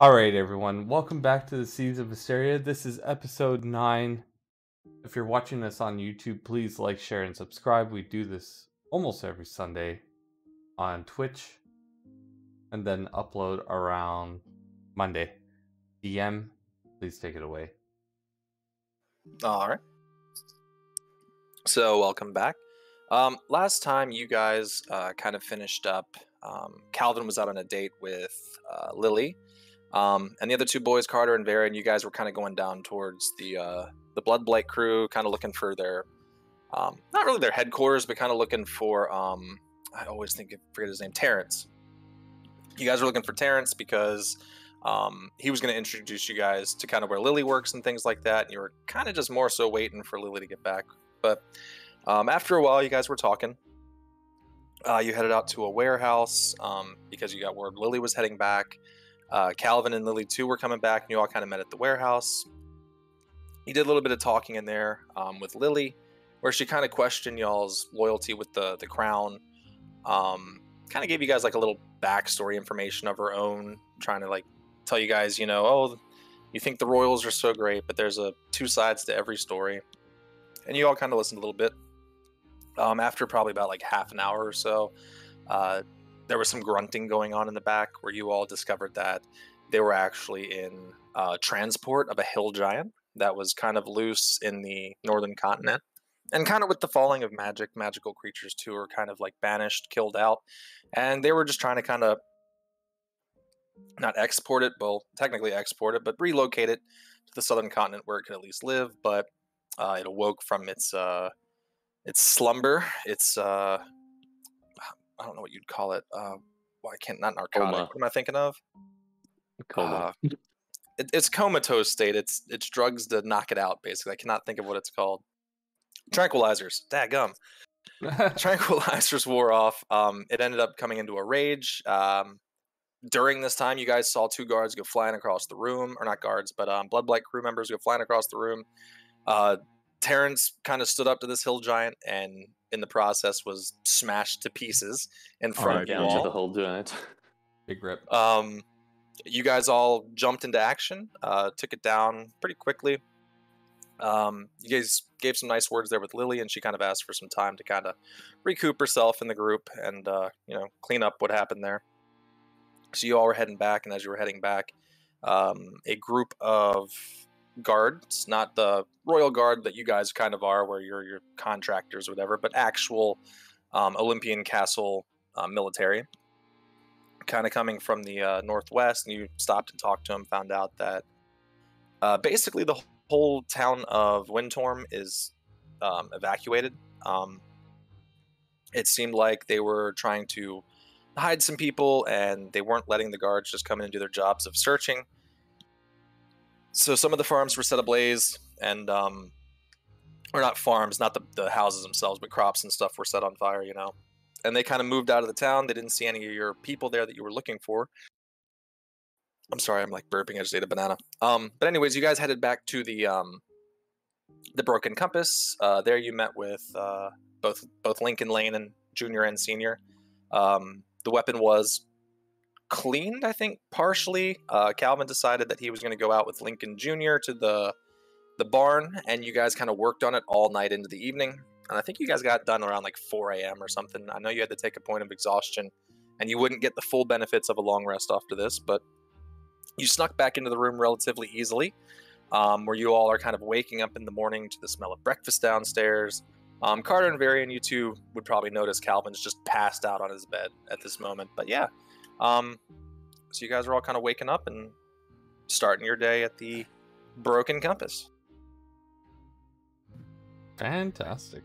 Alright, everyone, welcome back to the Seeds of Hysteria. This is episode 9. If you're watching this on YouTube, please like, share, and subscribe. We do this almost every Sunday on Twitch and then upload around Monday. DM, please take it away. All right. So welcome back. Last time you guys kind of finished up. Calvin was out on a date with Lily, and the other two boys, Carter and Vera, and you guys were kind of going down towards the Blood Blight crew, kind of looking for their, not really their headquarters, but kind of looking for. I always forget his name, Terrence. You guys were looking for Terrence because he was going to introduce you guys to kind of where Lily works and things like that. And you were kind of just more so waiting for Lily to get back. But after a while, you guys were talking. You headed out to a warehouse because you got word Lily was heading back. Calvin and Lily, too, were coming back, and you all kind of met at the warehouse. You did a little bit of talking in there with Lily, where she kind of questioned y'all's loyalty with the crown. Kind of gave you guys like a little backstory information of her own, trying to like tell you guys, oh, you think the royals are so great, but there's two sides to every story. And you all kind of listened a little bit. After probably about like half an hour or so, there was some grunting going on in the back where you all discovered that they were actually in transport of a hill giant that was kind of loose in the northern continent. And kind of with the falling of magical creatures too are kind of like banished, killed out. And they were just trying to kind of not export it, well, technically export it, but relocate it to the southern continent where it could at least live. But it awoke from its slumber. It's I don't know what you'd call it. Not narcotic. Coma. What am I thinking of? Coma. It's comatose state. It's drugs to knock it out. Basically, I cannot think of what it's called. Tranquilizers. Daggum. Tranquilizers wore off. It ended up coming into a rage. During this time, you guys saw two guards go flying across the room, or not guards, but Blood Blight crew members go flying across the room. Terrence kind of stood up to this hill giant, and in the process was smashed to pieces in front of you all. To the hill giant. Big rip. You guys all jumped into action, took it down pretty quickly. You guys gave some nice words there with Lily, and she kind of asked for some time to kind of recoup herself in the group and clean up what happened there. So you all were heading back, and as you were heading back, a group of guards, not the royal guard that you guys kind of are, where you're your contractors or whatever, but actual Olympian Castle military, kind of coming from the northwest, and you stopped and talked to them, found out that basically the whole town of Windtorm is evacuated. It seemed like they were trying to hide some people, and they weren't letting the guards just come in and do their jobs of searching. So some of the farms were set ablaze, and or not farms, not the houses themselves, but crops and stuff were set on fire, And they kind of moved out of the town. They didn't see any of your people there that you were looking for. I'm sorry, I'm like burping. I just ate a banana. But anyways, you guys headed back to the Broken Compass. There you met with both Lincoln Lane and Junior and Senior. The weapon was cleaned, I think, partially. Calvin decided that he was going to go out with Lincoln Jr. to the barn, and you guys kind of worked on it all night into the evening. And I think you guys got done around like 4 a.m. or something. I know you had to take a point of exhaustion, and you wouldn't get the full benefits of a long rest after this, but you snuck back into the room relatively easily, where you all are kind of waking up in the morning to the smell of breakfast downstairs. Carter and Varian, you two would probably notice Calvin's just passed out on his bed at this moment. But yeah, so you guys are all kind of waking up and starting your day at the Broken Compass. Fantastic.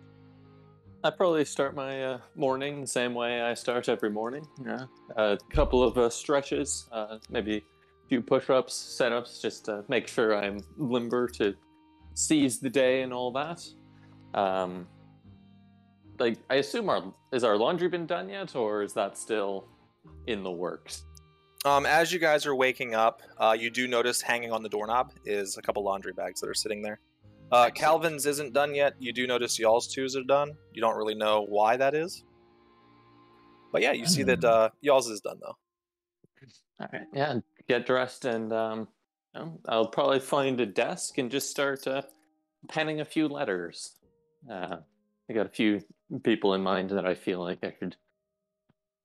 I probably start my morning the same way I start every morning. Yeah. A couple of stretches, maybe a few push-ups, set-ups, just to make sure I'm limber to seize the day and all that. I assume is our laundry been done yet, or is that still in the works? As you guys are waking up, you do notice hanging on the doorknob is a couple laundry bags that are sitting there. Calvin's isn't done yet. You do notice y'all's twos are done. You don't really know why that is. But yeah, you see that y'all's is done, though. All right, yeah, get dressed and I'll probably find a desk and just start penning a few letters. I got a few people in mind that I feel like I could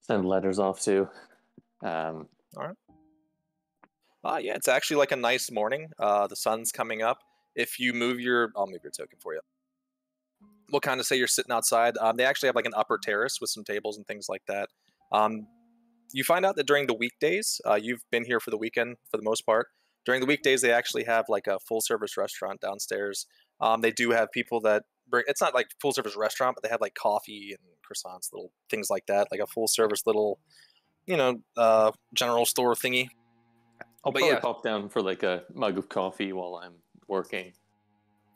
send letters off to. All right. Yeah, it's actually like a nice morning. The sun's coming up. If you move I'll move your token for you. We'll kind of say you're sitting outside. They actually have like an upper terrace with some tables and things like that. You find out that during the weekdays, you've been here for the weekend for the most part. During the weekdays, they actually have like a full service restaurant downstairs. They do have people that bring, it's not like full service restaurant, but they have like coffee and croissants, little things like that, like a full service little, general store thingy. I'll probably pop down for like a mug of coffee while I'm working.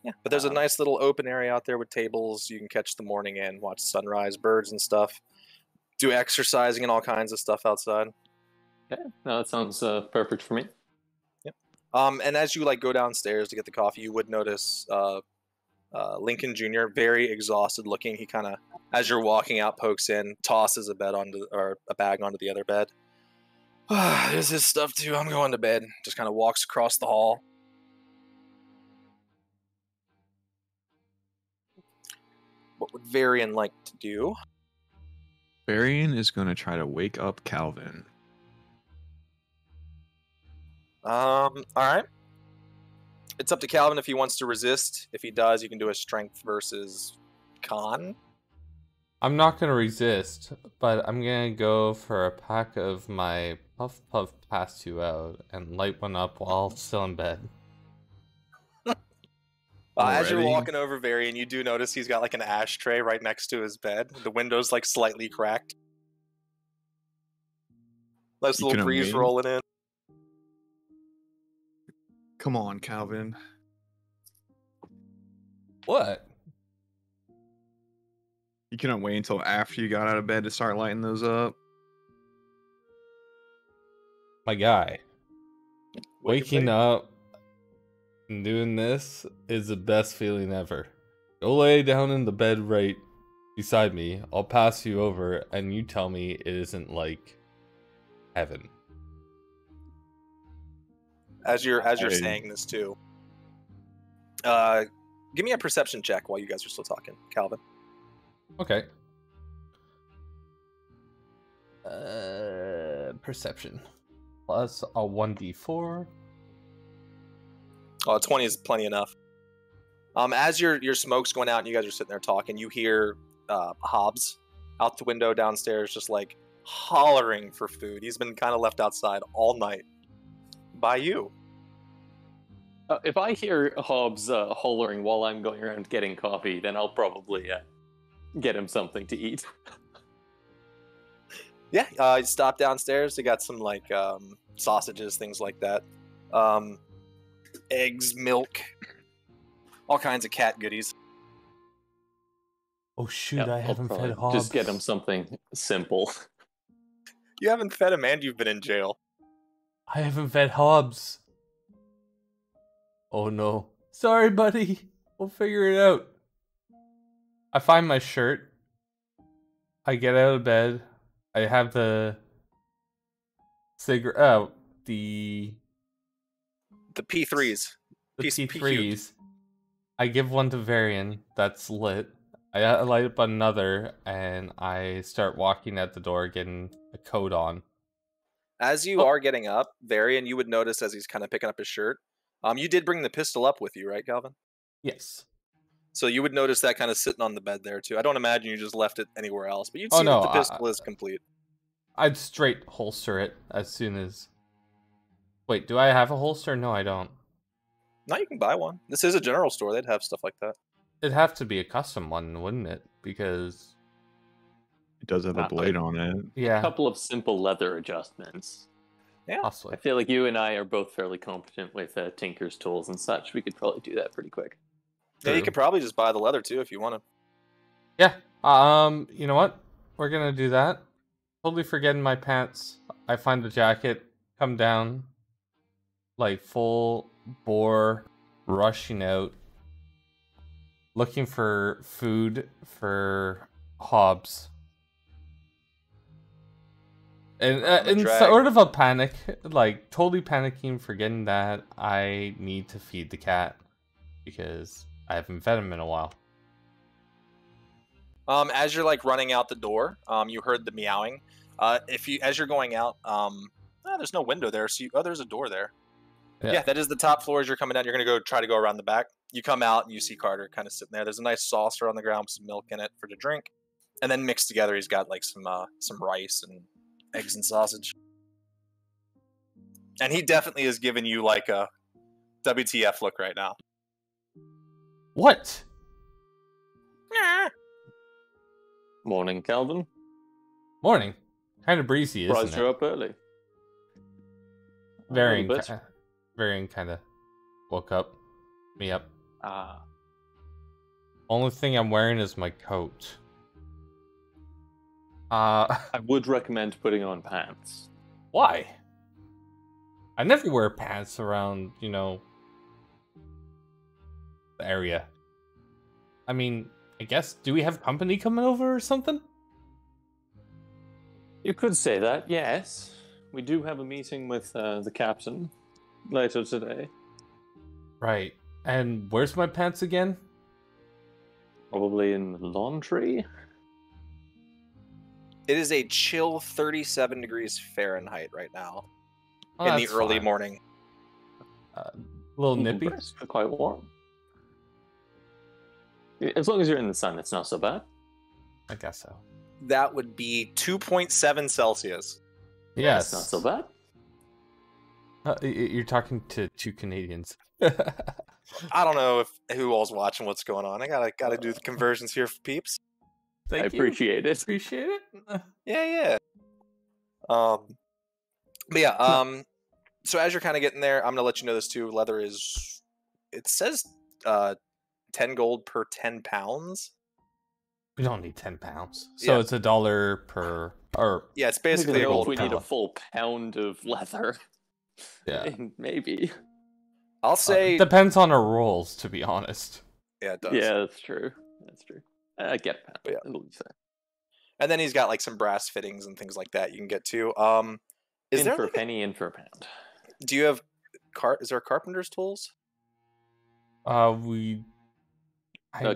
Yeah, but there's a nice little open area out there with tables. You can catch the morning in, watch the sunrise, birds and stuff. Do exercising and all kinds of stuff outside. Okay, no, that sounds perfect for me. Yep. And as you like go downstairs to get the coffee, you would notice Lincoln Jr. very exhausted looking. He kind of, as you're walking out, pokes in, tosses a bag onto the other bed. There's his stuff too. I'm going to bed. Just kind of walks across the hall. What would Varian like to do? Varian is going to try to wake up Calvin. All right. It's up to Calvin if he wants to resist. If he does, you can do a strength versus con. I'm not going to resist, but I'm going to go for a pack of my Puff Puff Pass You Out and light one up while still in bed. As you're walking over Varian, you do notice he's got like an ashtray right next to his bed. The window's like slightly cracked. Nice little breeze rolling in. Come on, Calvin. What? You couldn't wait until after you got out of bed to start lighting those up? My guy. Waking up and doing this is the best feeling ever. Go lay down in the bed right beside me. I'll pass you over and you tell me it isn't like heaven. As you're saying this too, give me a perception check while you guys are still talking, Calvin. Okay. Perception plus a 1d4. 20 is plenty enough. As your smoke's going out and you guys are sitting there talking, you hear Hobbs out the window downstairs just like hollering for food. He's been kind of left outside all night by you. If I hear Hobbs hollering while I'm going around getting coffee, then I'll probably get him something to eat. Yeah, you stop downstairs. They got some like sausages, things like that. Eggs, milk, all kinds of cat goodies. Oh shoot, I haven't fed Hobbs. Just get him something simple. You haven't fed him and you've been in jail. I haven't fed Hobbs. Oh no. Sorry, buddy. We'll figure it out. I find my shirt. I get out of bed. I have the cigarette. The P3s. The P3s. I give one to Varian that's lit. I light up another and I start walking at the door getting a coat on. As you are getting up, Varian, you would notice as he's kind of picking up his shirt. You did bring the pistol up with you, right, Calvin? Yes. So you would notice that kind of sitting on the bed there too. I don't imagine you just left it anywhere else, but you'd see that the pistol is complete. I'd straight holster it as soon as... Wait, do I have a holster? No, I don't. No, you can buy one. This is a general store. They'd have stuff like that. It'd have to be a custom one, wouldn't it? Because... It does have a blade on it. Yeah. A couple of simple leather adjustments. Yeah. Possibly. I feel like you and I are both fairly competent with Tinker's tools and such. We could probably do that pretty quick. Yeah, you could probably just buy the leather too if you wanted. Yeah. You know what? We're gonna do that. Totally forgetting my pants. I find the jacket, come down, like full bore, rushing out, looking for food for Hobbs. And I'm a in drag. sort of a panic, like totally panicking, forgetting that I need to feed the cat because I haven't fed him in a while. As you're like running out the door, you heard the meowing. As you're going out, there's no window there, so there's a door there. Yeah, that is the top floor. As you're coming down, you're gonna try to go around the back. You come out and you see Carter kind of sitting there. There's a nice saucer on the ground with some milk in it for to drink, and then mixed together, he's got like some rice and eggs and sausage. And he definitely is giving you like a WTF look right now. What? Morning, Calvin. Morning. Kind of breezy, isn't Surprised it? you're up early. Varian A little bit. kind of woke me up. Ah. Only thing I'm wearing is my coat. I would recommend putting on pants. Why? I never wear pants around, the area. I mean, I guess, do we have company coming over or something? You could say that, yes. We do have a meeting with the captain later today. Right. And where's my pants again? Probably in the laundry. It is a chill 37 degrees Fahrenheit right now Oh, in the that's early fine. morning. A little nippy. It's quite warm. As long as you're in the sun, it's not so bad. I guess so. That would be 2.7 Celsius. Yes. It's not so bad. You're talking to two Canadians. I don't know who all's watching what's going on. I gotta do the conversions here for peeps. I appreciate it. Appreciate it. Yeah. But yeah, so as you're kind of getting there, I'm gonna let you know this too. Leather is, it says 10 gold per 10 pounds. We don't need 10 pounds. So Yeah. it's $1 per, or Yeah, it's I don't basically a even know gold if we need a pound. full pound of leather. yeah. Maybe. I'll say Depends on our rolls, to be honest. yeah, it does. Yeah, that's true. That's true. I get a pound. Yeah. It'll be fair. And then he's got like some brass fittings and things like that you can get too. Is In there for a like penny, in for a pound. do you have is there carpenter's tools? I-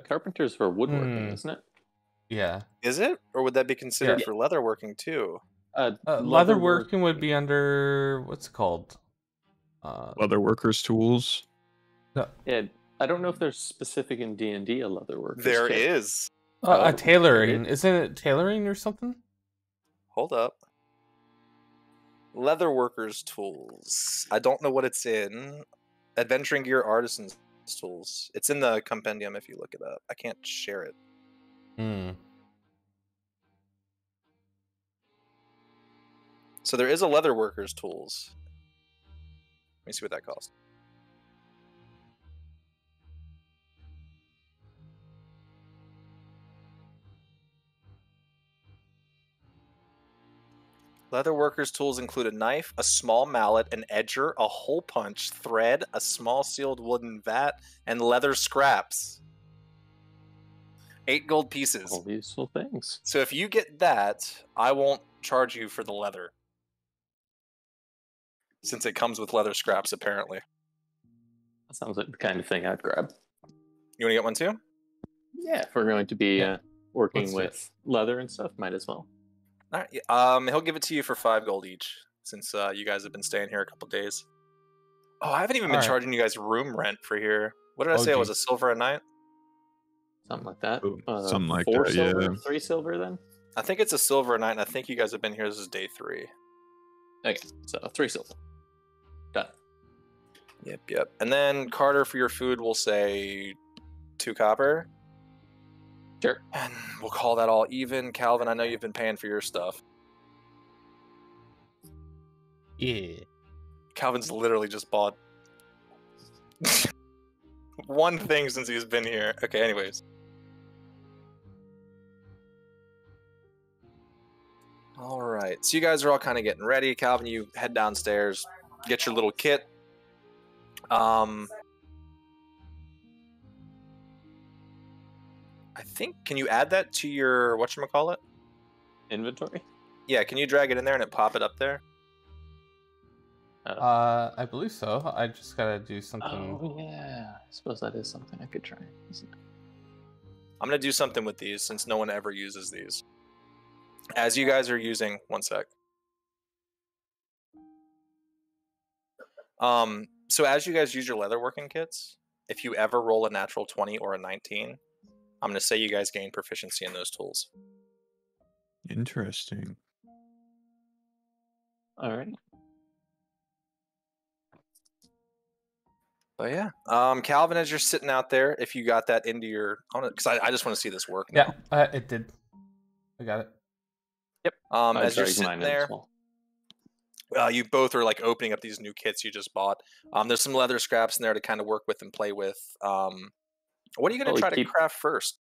Carpenter's for woodworking, Hmm. isn't it? Yeah. Is it? Or would that be considered Yeah. for leather working too? Leather working would be under, what's it called? Leather workers tools. Yeah, I don't know if there's specific in D&D a leather worker. There is. Oh, tailoring. okay. Isn't it tailoring or something? Hold up. Leather workers tools. I don't know what it's in. Adventuring gear artisans tools. It's in the compendium if you look it up. I can't share it. So there is a leather workers tools. Let me see what that costs. Leather workers tools include a knife, a small mallet, an edger, a hole punch, thread, a small sealed wooden vat, and leather scraps. 8 gold pieces. All useful things. So if you get that, I won't charge you for the leather. Since it comes with leather scraps, apparently. That sounds like the kind of thing I'd grab. You want to get one too? Yeah, if we're going to be working Let's do with leather and stuff, might as well. All right. He'll give it to you for 5 gold each, since you guys have been staying here a couple days. Oh, I haven't even been All right. charging you guys room rent for here. What did I say? It was geez. a silver a night? Something like that. Ooh, something like 4 that, silver? yeah. 3 silver then? I think it's a silver a night, and I think you guys have been here. This is day 3. Okay, so 3 silver. Done. Yep. And then Carter, for your food, we'll say 2 copper. Sure. And we'll call that all even. Calvin, I know you've been paying for your stuff. Yeah. Calvin's literally just bought one thing since he's been here. Okay, anyways. All right. So you guys are all kind of getting ready. Calvin, you head downstairs, get your little kit. I think, can you add that to your, whatchamacallit? Inventory? Yeah, can you drag it in there and it pop it up there? I believe so. I just gotta do something. Oh yeah, I suppose that is something I could try. Isn't it? I'm gonna do something with these since no one ever uses these. As you guys are using, one sec. So as you guys use your leatherworking kits, if you ever roll a natural 20 or a 19, I'm gonna say you guys gain proficiency in those tools. Interesting. All right. But yeah, Calvin, as you're sitting out there, if you got that into your, because I just want to see this work now. Yeah, it did. I got it. Yep. As you're sitting there, Small. you both are like opening up these new kits you just bought. There's some leather scraps in there to kind of work with and play with. What are you gonna try to craft first?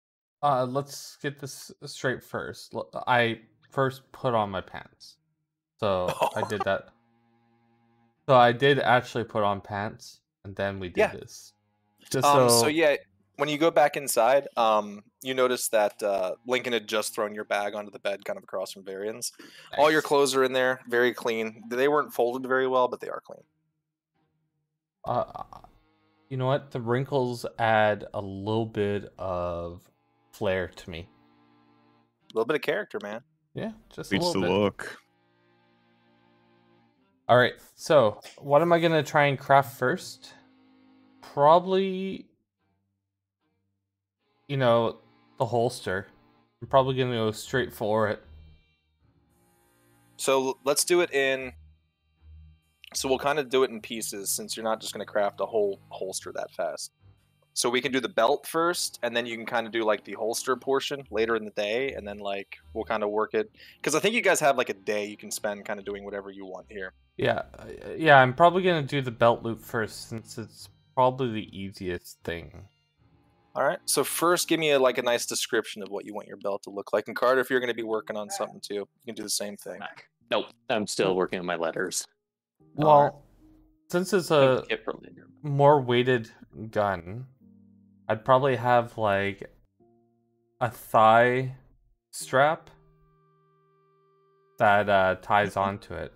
Let's get this straight first. I first put on my pants, so I did that. So I did actually put on pants, and then we did this. Just so yeah, when you go back inside, you notice that Lincoln had just thrown your bag onto the bed, kind of across from Varian's. Nice. All your clothes are in there, very clean. They weren't folded very well, but they are clean. You know what? The wrinkles add a little bit of flair to me. A little bit of character, man. Yeah, just Beats a little the bit. look. All right, so what am I gonna try and craft first? Probably, the holster. I'm probably gonna go straight for it. So let's do it in. So we'll kind of do it in pieces since you're not just gonna craft a whole holster that fast. So we can do the belt first, and then you can kind of do like the holster portion later in the day, and then like we'll kind of work it because I think you guys have like a day you can spend kind of doing whatever you want here. Yeah. I'm probably gonna do the belt loop first since it's probably the easiest thing. All right. So first, give me a nice description of what you want your belt to look like. And Carter, if you're going to be working on something too, you can do the same thing. Nope, I'm still working on my letters. Well, since it's a more weighted gun, I'd probably have like a thigh strap that ties onto it.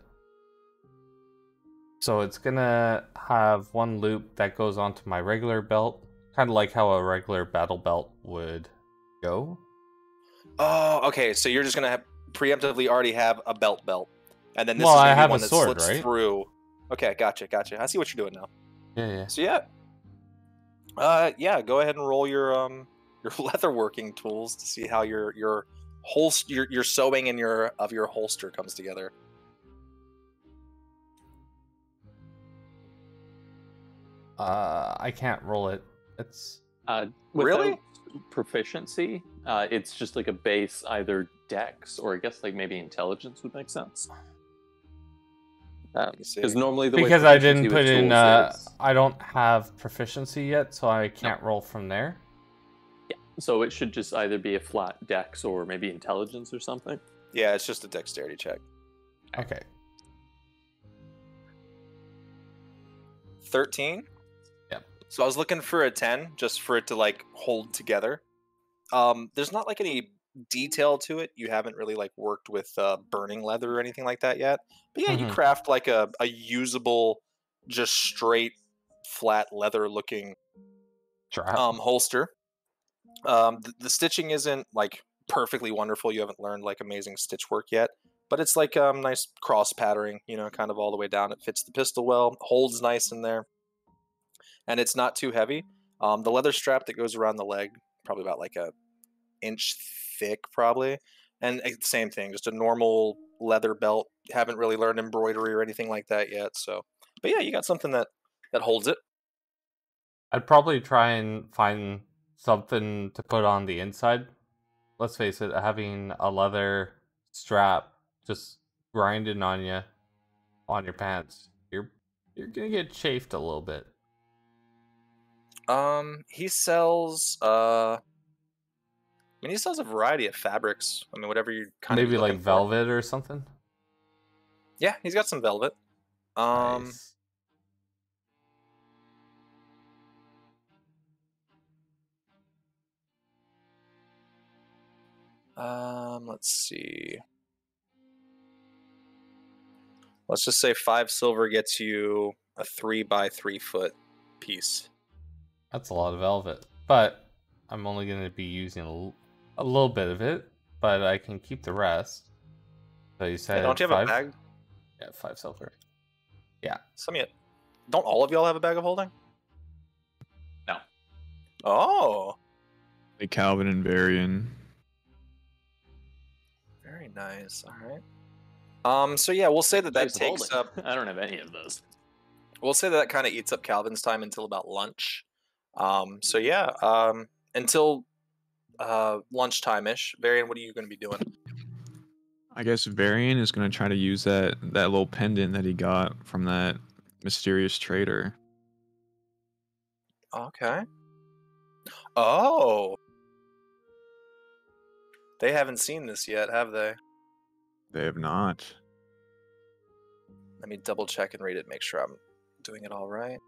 So it's gonna have one loop that goes onto my regular belt, kind of like how a regular battle belt would go. Oh, okay. So you're just gonna preemptively already have a belt, and then this well, is I have one a that sword, slips right? through. Okay, gotcha. I see what you're doing now. Yeah. So yeah. Go ahead and roll your leatherworking tools to see how your sewing and your holster comes together. I can't roll it. It's really proficiency. It's just like a base, either dex or I guess like maybe intelligence would make sense. Because normally because I didn't put in I don't have proficiency yet, so I can't roll from there. Yeah, so it should just either be a flat dex or maybe intelligence or something. Yeah, it's just a dexterity check. Okay. 13. Yep. So I was looking for a 10 just for it to like hold together. There's not like any detail to it. You haven't really like worked with burning leather or anything like that yet. But yeah, you craft like a usable, just straight, flat leather looking holster. The stitching isn't like perfectly wonderful. You haven't learned like amazing stitch work yet. But it's like nice cross patterning, kind of all the way down. It fits the pistol well, holds nice in there. And it's not too heavy. The leather strap that goes around the leg, probably about like a inch thick probably, and same thing, just a normal leather belt. Haven't really learned embroidery or anything like that yet, so but yeah, you got something that holds it. I'd probably try and find something to put on the inside. Let's face it, having a leather strap just grinding on your pants, you're gonna get chafed a little bit. He sells he sells a variety of fabrics. I mean, whatever you kind of maybe like velvet or something. Yeah, he's got some velvet. Nice. Let's see. Let's just say 5 silver gets you a 3 by 3 foot piece. That's a lot of velvet. But I'm only going to be using a little bit of it, but I can keep the rest. So you said Hey, don't you have 5? a bag? Yeah, 5 silver. Yeah. Don't all of y'all have a bag of holding? No. Oh, Like Calvin and Varian. very nice. All right. So yeah, we'll say that Bags of takes holding. up. I don't have any of those. We'll say that kind of eats up Calvin's time until about lunch. So yeah, until lunchtime-ish. Varian, what are you going to be doing? I guess Varian is gonna try to use that little pendant that he got from that mysterious trader. Okay. Oh, they haven't seen this yet, have they? They have not. Let me double check and read it, make sure I'm doing it all right.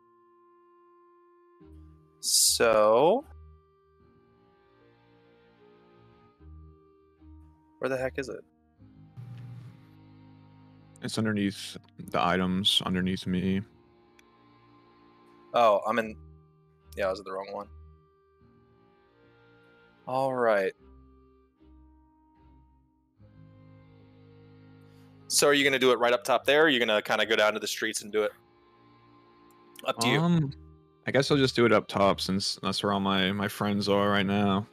So, where the heck is it? It's underneath the items underneath me. Oh, I'm in. Yeah, I was in the wrong one. All right. So, are you going to do it right up top there? Or are you going to kind of go down to the streets and do it? Up to you. I guess I'll just do it up top since that's where all my friends are right now.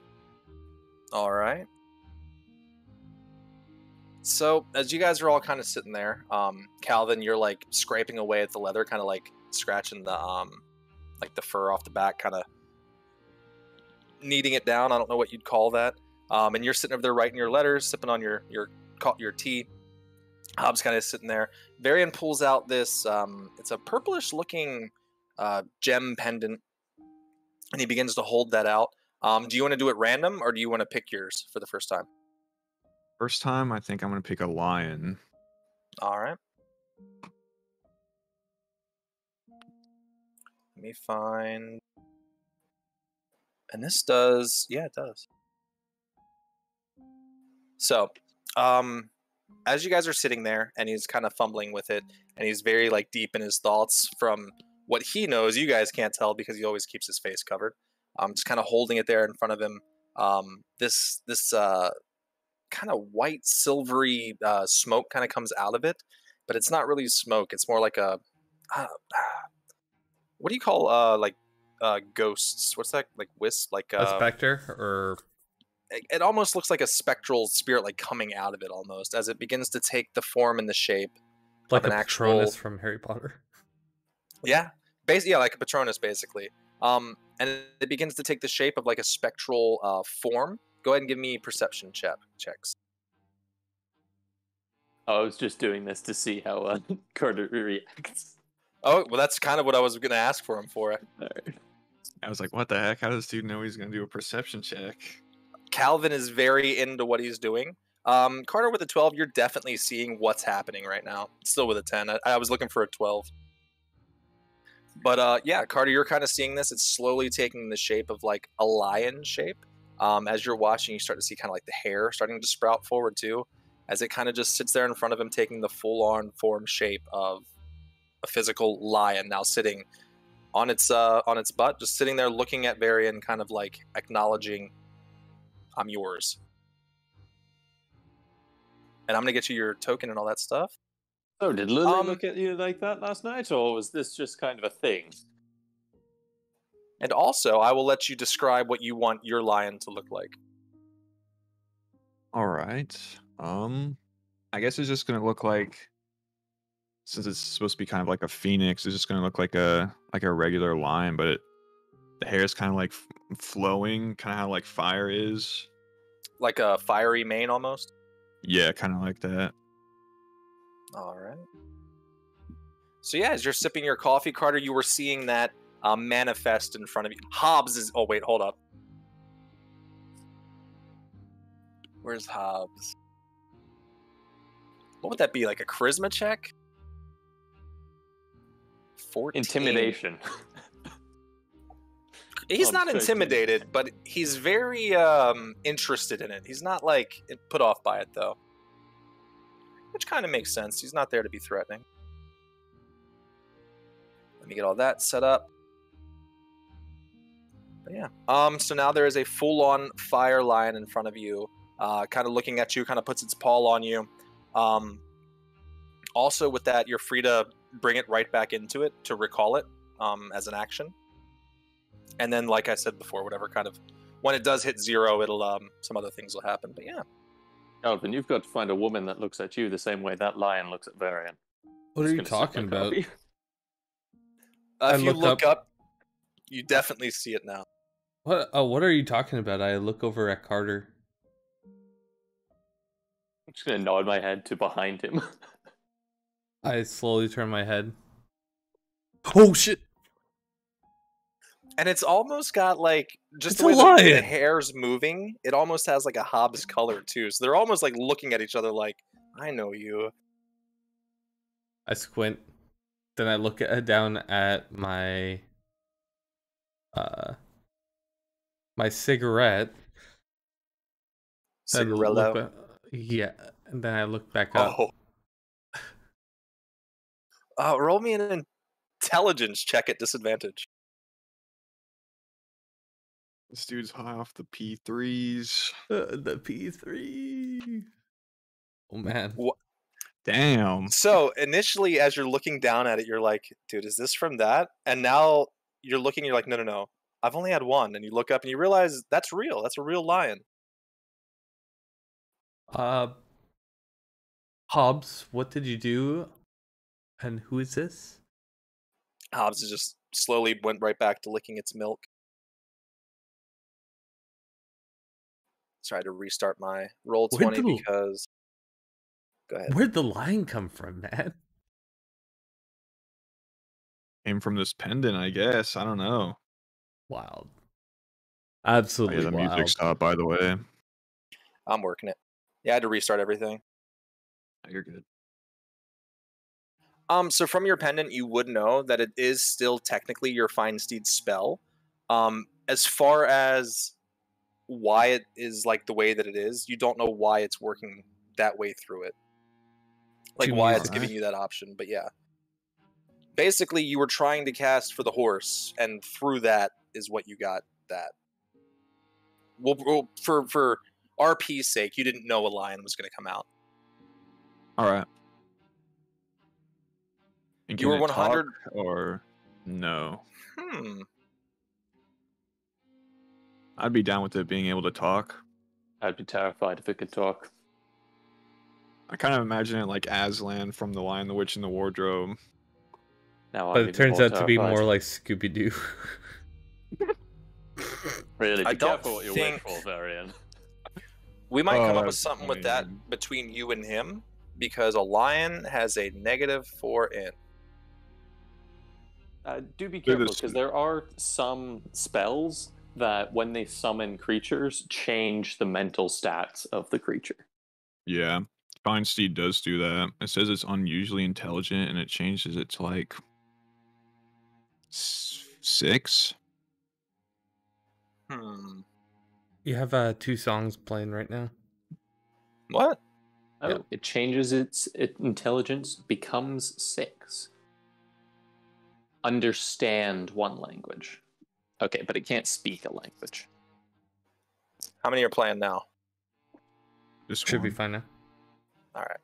All right. So, as you guys are all kind of sitting there, Calvin, you're like scraping away at the leather, kind of like scratching the like the fur off the back, kind of kneading it down. I don't know what you'd call that. And you're sitting over there writing your letters, sipping on your tea. Hobbs kind of sitting there. Varian pulls out this. It's a purplish looking gem pendant, and he begins to hold that out. Do you want to do it random, or do you want to pick yours for the first time? First time, I think I'm gonna pick a lion. All right. Let me find. And this does, yeah, it does. So, as you guys are sitting there, and he's kind of fumbling with it, and he's very like deep in his thoughts from what he knows. You guys can't tell because he always keeps his face covered. Just kind of holding it there in front of him. This kind of white silvery smoke kind of comes out of it, but it's not really smoke. It's more like a what do you call like ghosts? What's that, like wisp? Like A specter, or it almost looks like a spectral spirit, like coming out of it almost as it begins to take the form and the shape like of a an Patronus actual. from Harry Potter. Yeah, basically, yeah, like a Patronus, basically. And it begins to take the shape of like a spectral form. Go ahead and give me perception checks. Oh, I was just doing this to see how Carter reacts. Oh, well, that's kind of what I was going to ask for him for. All right. I was like, what the heck? How does this dude know he's gonna do a perception check? Calvin is very into what he's doing. Carter with a 12, you're definitely seeing what's happening right now. Still with a 10. I was looking for a 12. But yeah, Carter, you're kind of seeing this. It's slowly taking the shape of like a lion shape. As you're watching, you start to see kind of like the hair starting to sprout forward too, as it kind of just sits there in front of him, taking the full-on form shape of a physical lion, now sitting on its butt, just sitting there looking at Varian, kind of like acknowledging, I'm yours. And I'm going to get you your token and all that stuff. Oh, did Lily look at you like that last night, or was this just kind of a thing? And also, I will let you describe what you want your lion to look like. All right. I guess it's just gonna look like, since it's supposed to be kind of like a phoenix, it's just gonna look like a regular lion, but the hair is kind of like flowing, kind of how like fire is. Like a fiery mane almost? Yeah, kind of like that. All right. So yeah, as you're sipping your coffee, Carter, you were seeing that manifest in front of you. Hobbs is... Oh, wait, hold up. Where's Hobbs? What would that be, like a charisma check? 14. Intimidation. He's I'm not trying to do intimidated, but he's very interested in it. He's not, like, put off by it, though. Which kind of makes sense. He's not there to be threatening. me get all that set up. But yeah. So now there is a full-on fire lion in front of you, kind of looking at you, kind of puts its paw on you. Also, with that, you're free to bring it right back into it to recall it as an action. And then, like I said before, whatever kind of when it does hit 0, it'll some other things will happen. But yeah. Calvin, you've got to find a woman that looks at you the same way that lion looks at Varian. What are you talking about? If you look up, you definitely see it now. What? Oh, what are you talking about? I look over at Carter. I'm just gonna nod my head to behind him. I slowly turn my head. Oh shit! And it's almost got like just It's the way a lion. the hair's moving. It almost has like a Hobbs color too. So they're almost like looking at each other like, I know you. I squint. Then I look down at my my cigarette. Then Cigarello. look yeah, and then I look back up. Roll me an intelligence check at disadvantage. This dude's high off the P3s. The P3. Oh man. Damn. So initially, as you're looking down at it, you're like, dude, is this from that? And now you're looking, you're like, no. I've only had one. And you look up and you realize that's real. That's a real lion. Hobbs, what did you do? And who is this? Hobbs just slowly went right back to licking its milk. Sorry to restart my roll 20 because... Go ahead. Where'd the lion come from, man? Came from this pendant, I guess. I don't know. Wild. Absolutely the wild. music stopped, by the way. I'm working it. Yeah, I had to restart everything. You're good. So from your pendant, you would know that it is still technically your Feinsteed spell. As far as why it is like the way that it is, you don't know why it's working that way through it. Like why it's giving you that option, but yeah. Basically, you were trying to cast for the horse, and through that is what you got that. Well, for RP's sake, you didn't know a lion was going to come out. All right. And You were can it 100 talk or no? I'd be down with it being able to talk. I'd be terrified if it could talk. I kind of imagine it like Aslan from The Lion, the Witch, and the Wardrobe. Now But it turns out to be more like Scooby-Doo. Really, I be don't careful what you wish for, Varian. We might come up with that's something with funny. that between you and him, because a lion has a -4 in. Do be careful, because there are some spells that, when they summon creatures, change the mental stats of the creature. Yeah, Feinsteed does do that. It says it's unusually intelligent, and it changes it to like 6. You have 2 songs playing right now. What? Oh, Yep. it changes its intelligence, becomes 6. Understand one language. Okay, but it can't speak a language. How many are playing now? This Should be one. fine now. All right.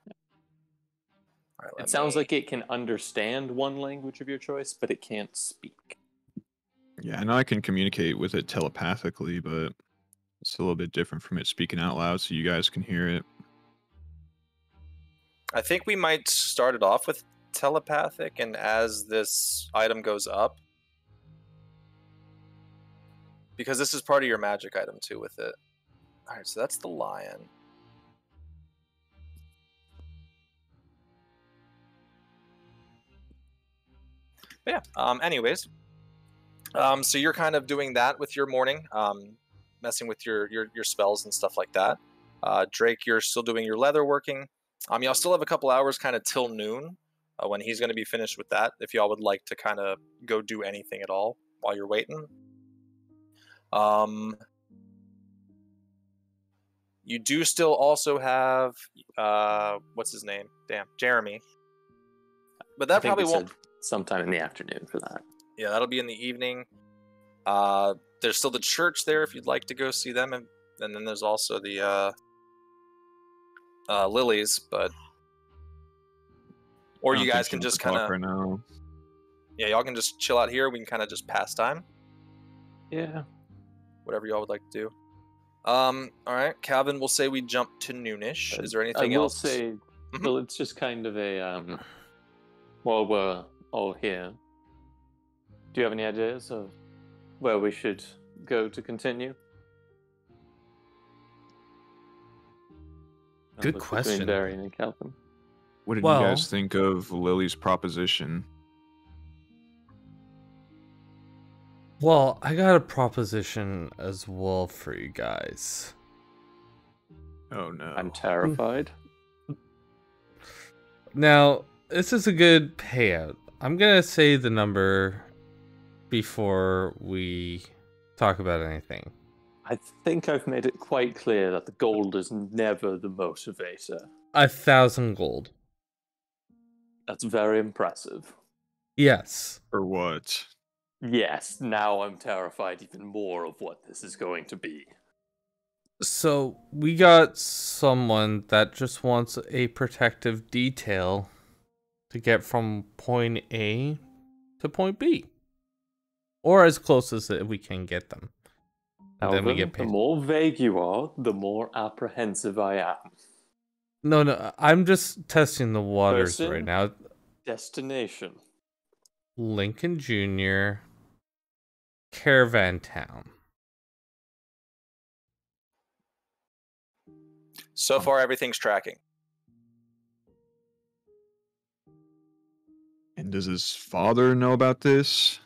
It sounds like it can understand one language of your choice, but it can't speak. Yeah, I know I can communicate with it telepathically, but it's a little bit different from it speaking out loud, so you guys can hear it. I think we might start it off with telepathic, and as this item goes up, because this is part of your magic item too with it. All right, so that's the lion. But yeah. Anyways, so you're kind of doing that with your morning, messing with your spells and stuff like that. Drake, you're still doing your leather working. Y'all still have a couple hours kind of till noon when he's going to be finished with that, if y'all would like to kind of go do anything at all while you're waiting. You do still also have, what's his name? Damn, Jeremy. But that probably won't... sometime in the afternoon for that. Yeah, that'll be in the evening. There's still the church there if you'd like to go see them, and then there's also the Lilies, but or I you don't guys think can she wants just to talk kind of right now. yeah, y'all can just chill out here. We can kind of just pass time, Yeah. whatever y'all would like to do. All right, Calvin, we'll say we jump to noonish. Is there anything I will else? say, well, it's just kind of a while we're all here. Do you have any ideas of where we should go to continue? Good Between question. Varian and Calvin. What did Well- you guys think of Lily's proposition? Well, I got a proposition as well for you guys. Oh no. I'm terrified. Now, this is a good payout. I'm gonna say the number before we talk about anything. I think I've made it quite clear that the gold is never the motivator. 1,000 gold. That's very impressive. Yes. For what? Yes, now I'm terrified even more of what this is going to be. So we got someone that just wants a protective detail to get from point A to point B, or as close as we can get them. And then we Alvin, get the paid. more vague you are, the more apprehensive I am. No, I'm just testing the waters Person? right now. Destination. Lincoln Jr. Caravan Town. So far, everything's tracking. And does his father know about this?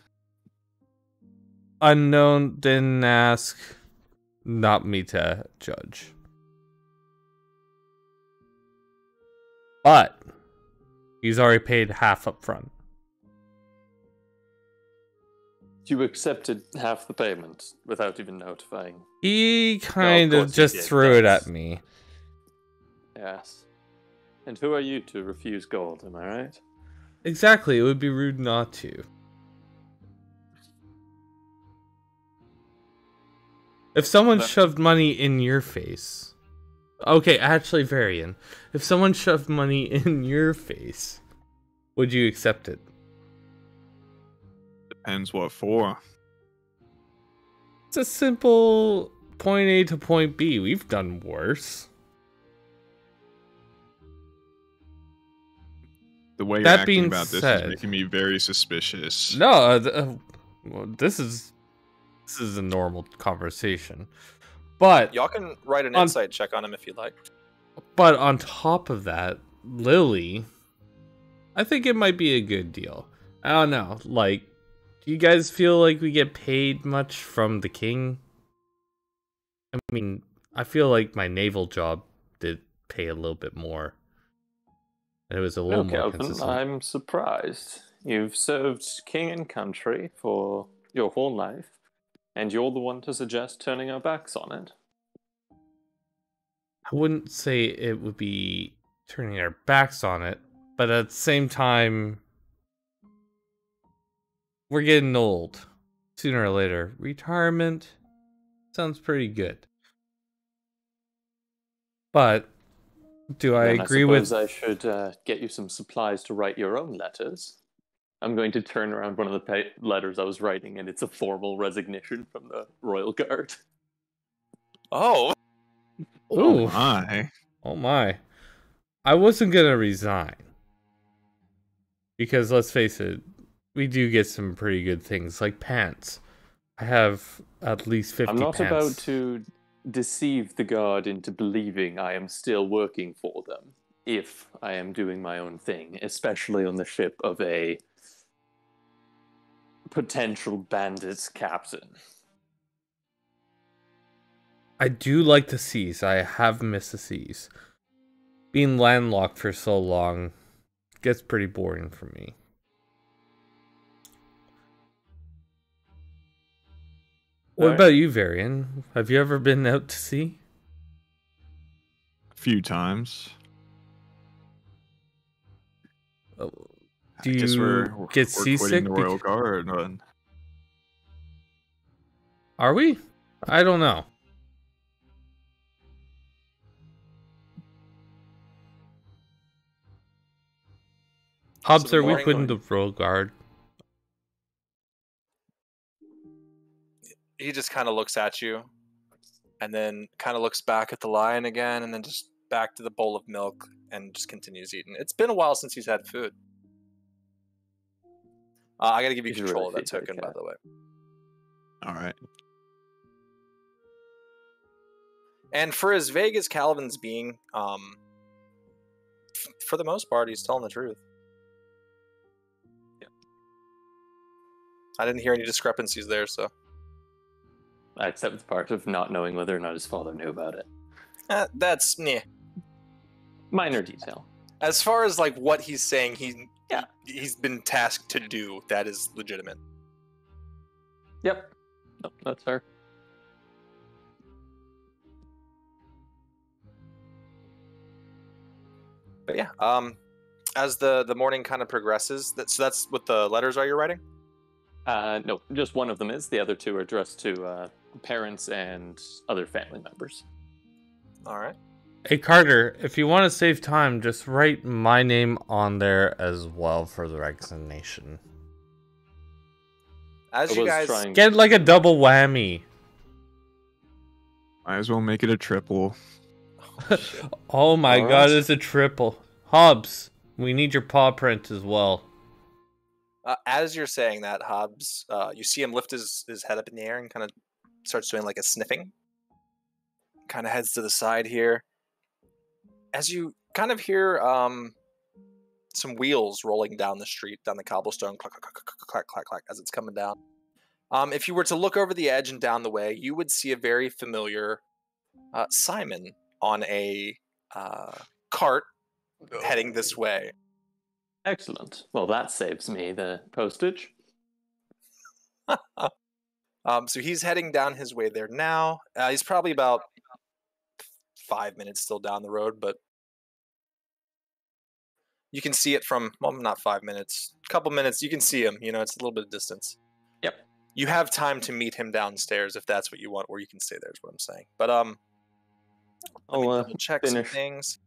Unknown, didn't ask. Not me to judge. But he's already paid half up front. You accepted half the payment without even notifying. He kind of course he just did, threw it that's- at me. Yes. And who are you to refuse gold, am I right? Exactly, it would be rude not to. If someone That- shoved money in your face. Okay, actually, Varian. If someone shoved money in your face, would you accept it? Depends what for. It's a simple point A to point B. We've done worse. The way you're That acting being about this said- is making me very suspicious. No, well, this is a normal conversation. But Y'all can write an On- insight check on him if you'd like. But on top of that, Lily, I think it might be a good deal. I don't know. Like, do you guys feel like we get paid much from the king? I mean, I feel like my naval job did pay a little bit more. It was a little Okay, more Alvin, consistent. I'm surprised. You've served king and country for your whole life, and you're the one to suggest turning our backs on it. I wouldn't say it would be turning our backs on it, but at the same time, we're getting old. Sooner or later, retirement sounds pretty good. But do I Then agree with? I should get you some supplies to write your own letters. I'm going to turn around one of the letters I was writing, and it's a formal resignation from the Royal Guard. Oh, Ooh, My. oh my! I wasn't gonna resign because let's face it, we do get some pretty good things like pants. I have at least 50 I'm not pants. about to deceive the guard into believing I am still working for them if I am doing my own thing, especially on the ship of a potential bandits captain. I do like the seas. I have missed the seas. Being landlocked for so long gets pretty boring for me. What Alright. about you, Varian? Have you ever been out to sea? A few times. Oh, Do I guess you we're get quitting seasick? the Royal Guard. Are we? I don't know. Hobbs, the are we morning quitting one- the Royal Guard? He just kind of looks at you, and then kind of looks back at the lion again, and then just back to the bowl of milk, and just continues eating. It's been a while since he's had food. I gotta give you He's control really of that feeds like a token, by cat. the way. All right. And for as vague as Calvin's being, for the most part, he's telling the truth. Yeah. I didn't hear any discrepancies there, so Except the part of not knowing whether or not his father knew about it. that's meh. Minor detail. As far as like what he's saying, he's been tasked to do. That is legitimate. Yep. No, that's fair. But yeah, as the morning kind of progresses, so that's what the letters are you're writing? No, just one of them is. The other two are addressed to parents and other family members. All right. Hey Carter, if you want to save time, just write my name on there as well for the resignation. As I you was guys trying- Get like a double whammy. Might as well make it a triple. Oh my All god, right. it's a triple. Hobbs, we need your paw print as well. as you're saying that, Hobbs, you see him lift his head up in the air and kind of starts doing like a sniffing. Kind of heads to the side here. As you kind of hear some wheels rolling down the street, down the cobblestone, clack, clack, clack, clack, clack, clack, as it's coming down. If you were to look over the edge and down the way, you would see a very familiar Simon on a cart heading this way. Excellent. Well, that saves me the postage. So he's heading down his way there now. He's probably about 5 minutes still down the road, but you can see it from, well, not 5 minutes, a couple minutes. You can see him. You know, it's a little bit of distance. Yep. You have time to meet him downstairs if that's what you want, or you can stay there. Is what I'm saying. But let me I'll double check some finish things.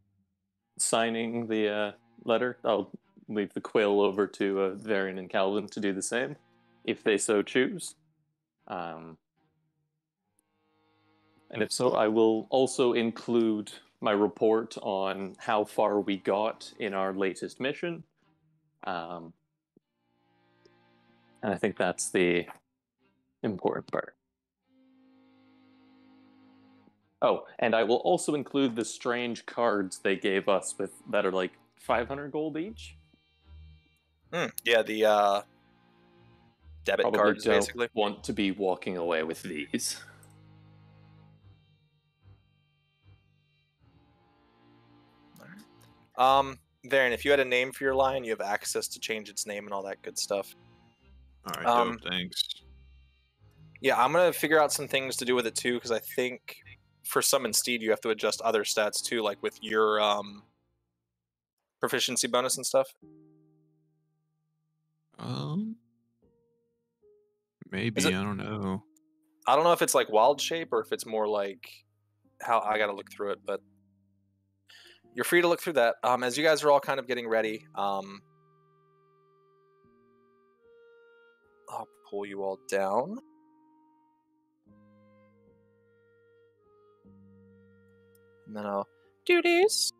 signing the letter. I'll leave the quill over to Varian and Calvin to do the same, if they so choose. And if so, I will also include my report on how far we got in our latest mission. And I think that's the important part. Oh, and I will also include the strange cards they gave us that are like 500 gold each. Yeah, the debit Probably cards, don't basically. want to be walking away with these. Varian, if you had a name for your lion, you have access to change its name and all that good stuff. All right, Um, dope. Thanks. Yeah, I'm gonna figure out some things to do with it too, because I think for summon steed you have to adjust other stats too, like with your proficiency bonus and stuff. Maybe it- I don't know. I don't know if it's like wild shape or if it's more like how I gotta look through it, but you're free to look through that. As you guys are all kind of getting ready, I'll pull you all down. And then I'll do this.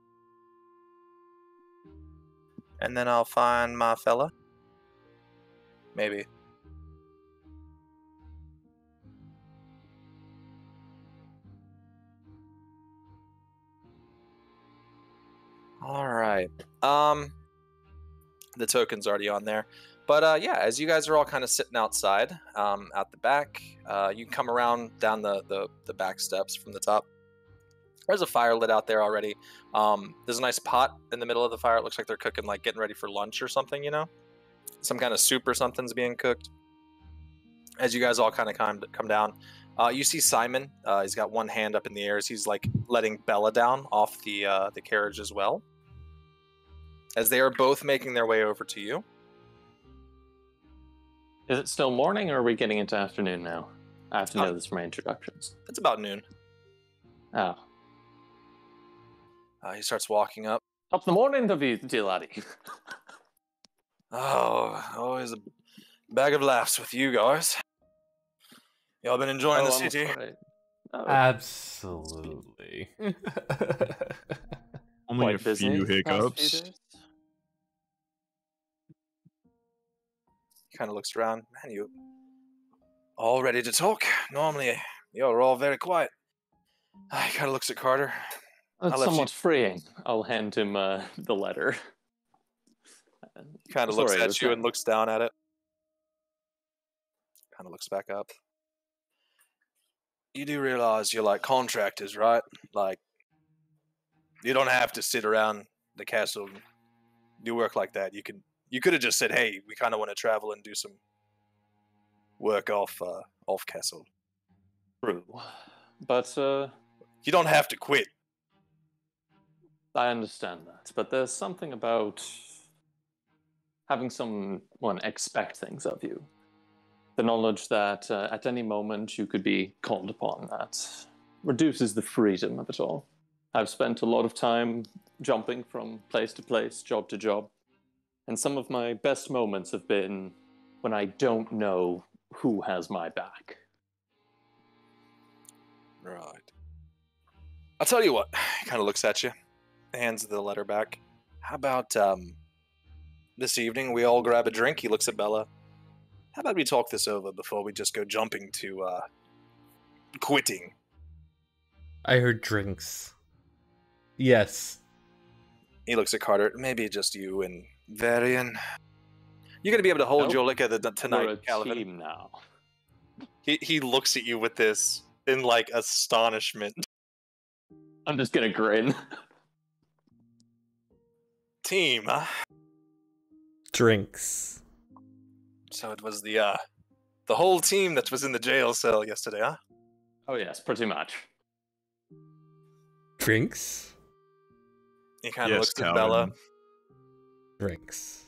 And then I'll find my fella. Maybe. All right. The token's already on there. But yeah, as you guys are all kind of sitting outside, out the back, you can come around down the back steps from the top. There's a fire lit out there already. There's a nice pot in the middle of the fire. It looks like they're cooking, like getting ready for lunch or something, you know? Some kind of soup or something's being cooked. As you guys all kind of come down, you see Simon. He's got one hand up in the air as he's like letting Bella down off the carriage as well. As they are both making their way over to you. Is it still morning, or are we getting into afternoon now? I have to know this for my introductions. It's about noon. Oh. He starts walking up. Top the morning, dear laddie. Oh, always a bag of laughs with you guys. Y'all been enjoying the I'm city? afraid. Oh, Absolutely. Only a quite busy few the past few hiccups. days. He kind of looks around. Man, you all ready to talk? Normally, you're all very quiet. He kind of looks at Carter. It's let somewhat freeing. I'll hand him the letter. He kind of Sorry, looks I at was you not- and looks down at it. Kind of looks back up. You do realize you're like contractors, right? Like, you don't have to sit around the castle and do work like that. You could have just said, "Hey, we kind of want to travel and do some work off castle." True. But You don't have to quit. I understand that. But there's something about having someone expect things of you. The knowledge that at any moment you could be called upon, that reduces the freedom of it all. I've spent a lot of time jumping from place to place, job to job, and some of my best moments have been when I don't know who has my back. Right. I'll tell you what. He kind of looks at you, hands the letter back. How about this evening we all grab a drink? He looks at Bella. How about we talk this over before we just go jumping to quitting? I heard drinks. Yes. He looks at Carter. Maybe just you and Varian. You're going to be able to hold Nope. your liquor We're tonight, a Calvin. team now. He looks at you with this in like astonishment. I'm just gonna grin. Team, huh? Drinks. So it was the whole team that was in the jail cell yesterday, huh? Oh yes, pretty much. Drinks? He kind of Yes, looks at Calvin. Bella. Drinks.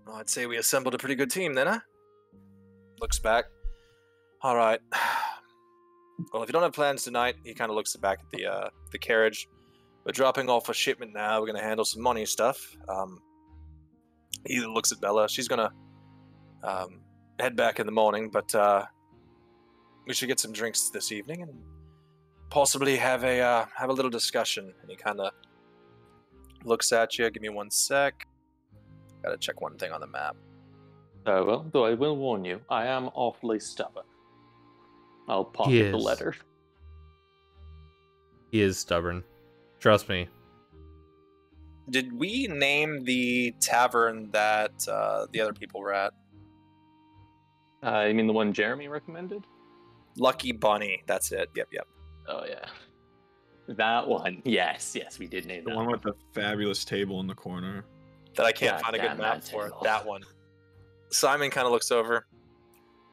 Well, I'd say we assembled a pretty good team then, huh? Looks back. All right. Well, if you don't have plans tonight, he kind of looks back at the carriage. We're dropping off a shipment now. We're going to handle some money stuff. He looks at Bella. She's going to head back in the morning, but we should get some drinks this evening and possibly have a little discussion. And he kind of looks at you. Give me 1 sec. Got to check one thing on the map. Well, though I will warn you, I am awfully stubborn. I'll He pocket the is. letter. He is stubborn. Trust me. Did we name the tavern that the other people were at? You mean the one Jeremy recommended? Lucky Bunny. That's it. Yep. Oh yeah, that one. Yes, we did name The that one with the fabulous table in the corner. That I can't God find a damn good map that for. table. That one. Simon kind of looks over.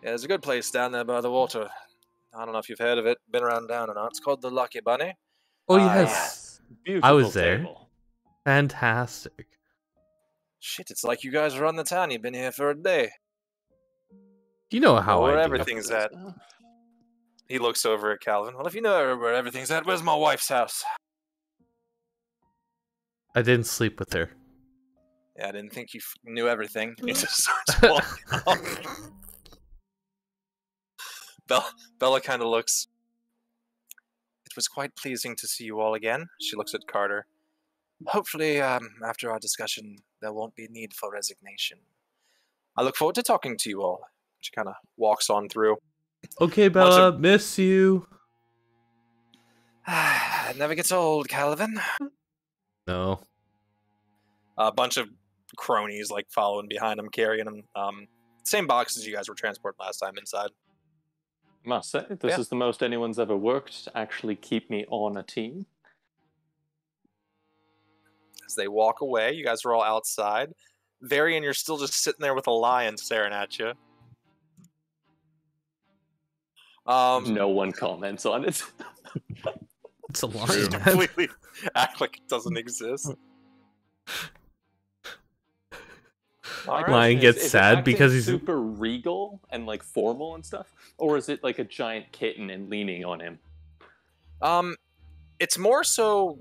Yeah, there's a good place down there by the water. I don't know if you've heard of it, been around town or not. It's called the Lucky Bunny. Oh, Ah, yes. Beautiful I was there. table. Fantastic. Shit, it's like you guys run the town. You've been here for a day. You know how Where I do. everything's at. He looks over at Calvin. Well, if you know where everything's at, where's my wife's house? I didn't sleep with her. Yeah, I didn't think you knew everything. He just starts walking off. Bella kind of looks. It was quite pleasing to see you all again. She looks at Carter. Hopefully, after our discussion, there won't be need for resignation. I look forward to talking to you all. She kind of walks on through. Okay, Bella, miss you. It never gets old, Calvin. No. A bunch of cronies like following behind him, carrying him. Same boxes you guys were transporting last time inside. Must say, this Yeah. is the most anyone's ever worked to actually keep me on a team. As they walk away, you guys are all outside. Varian, you're still just sitting there with a lion staring at you. No one comments on it. It's a lot. Just completely act like it doesn't exist. All right. Lion gets Is it sad acting because he's super regal and like formal and stuff, or is it like a giant kitten and leaning on him? It's more so.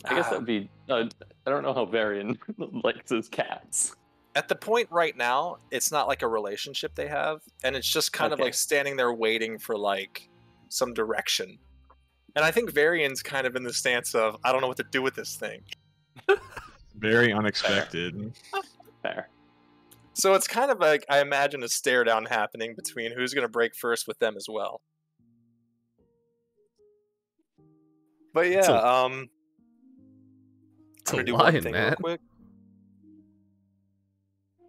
I guess that would be. I don't know how Varian likes his cats. At the point right now, it's not like a relationship they have, and it's just kind of like standing there waiting for like some direction. And I think Varian's kind of in the stance of, I don't know what to do with this thing. Very unexpected. Fair. So it's kind of like, I imagine a stare down happening between who's going to break first with them as well. But yeah, I'm going to do one thing real quick.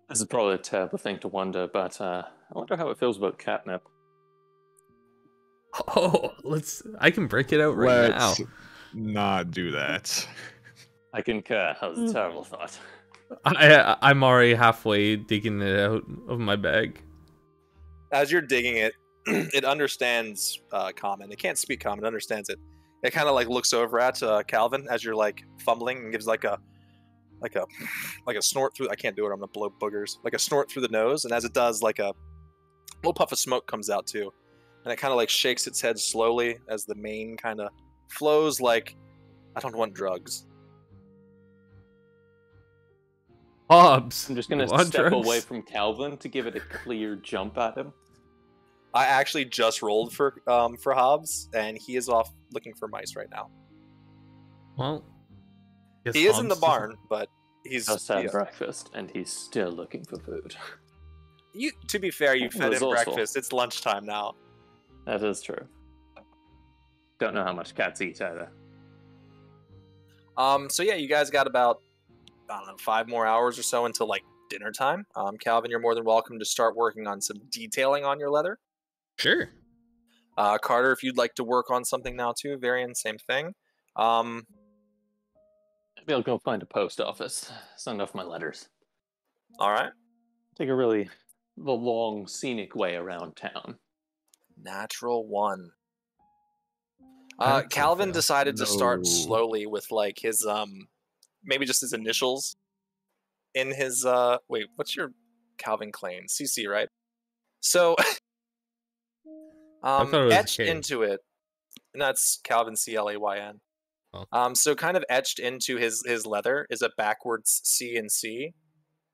This is probably a terrible thing to wonder, but I wonder how it feels about catnip. Oh, I can break it out right now. Let's not do that. I concur. That was a terrible thought. I'm already halfway digging it out of my bag. As you're digging it, it understands common. It can't speak common. It understands it. It kind of like looks over at Calvin as you're like fumbling and gives like a snort through. I can't do it. I'm gonna blow boogers. Like a snort through the nose, and as it does, like a little puff of smoke comes out too, and it kind of like shakes its head slowly as the mane kind of flows. Like, I don't want drugs. Hobbs. I'm just gonna step away from Calvin to give it a clear jump at him. I actually just rolled for Hobbs, and he is off looking for mice right now. Well, he is in the barn, but he's just had breakfast, and he's still looking for food. To be fair, you fed him breakfast. It's lunchtime now. That is true. Don't know how much cats eat either. So yeah, you guys got about, I don't know, 5 more hours or so until like dinner time. Calvin, you're more than welcome to start working on some detailing on your leather. Sure. Carter, if you'd like to work on something now too, Varian, same thing. Maybe I'll go find a post office, send off my letters. All right. Take the long scenic way around town. Natural 1. Calvin decided to start slowly with like his maybe just his initials in his wait, what's your Calvin Klein? CC, right? So etched into it, and that's Calvin CLAYN. Oh. So kind of etched into his leather is a backwards C and C,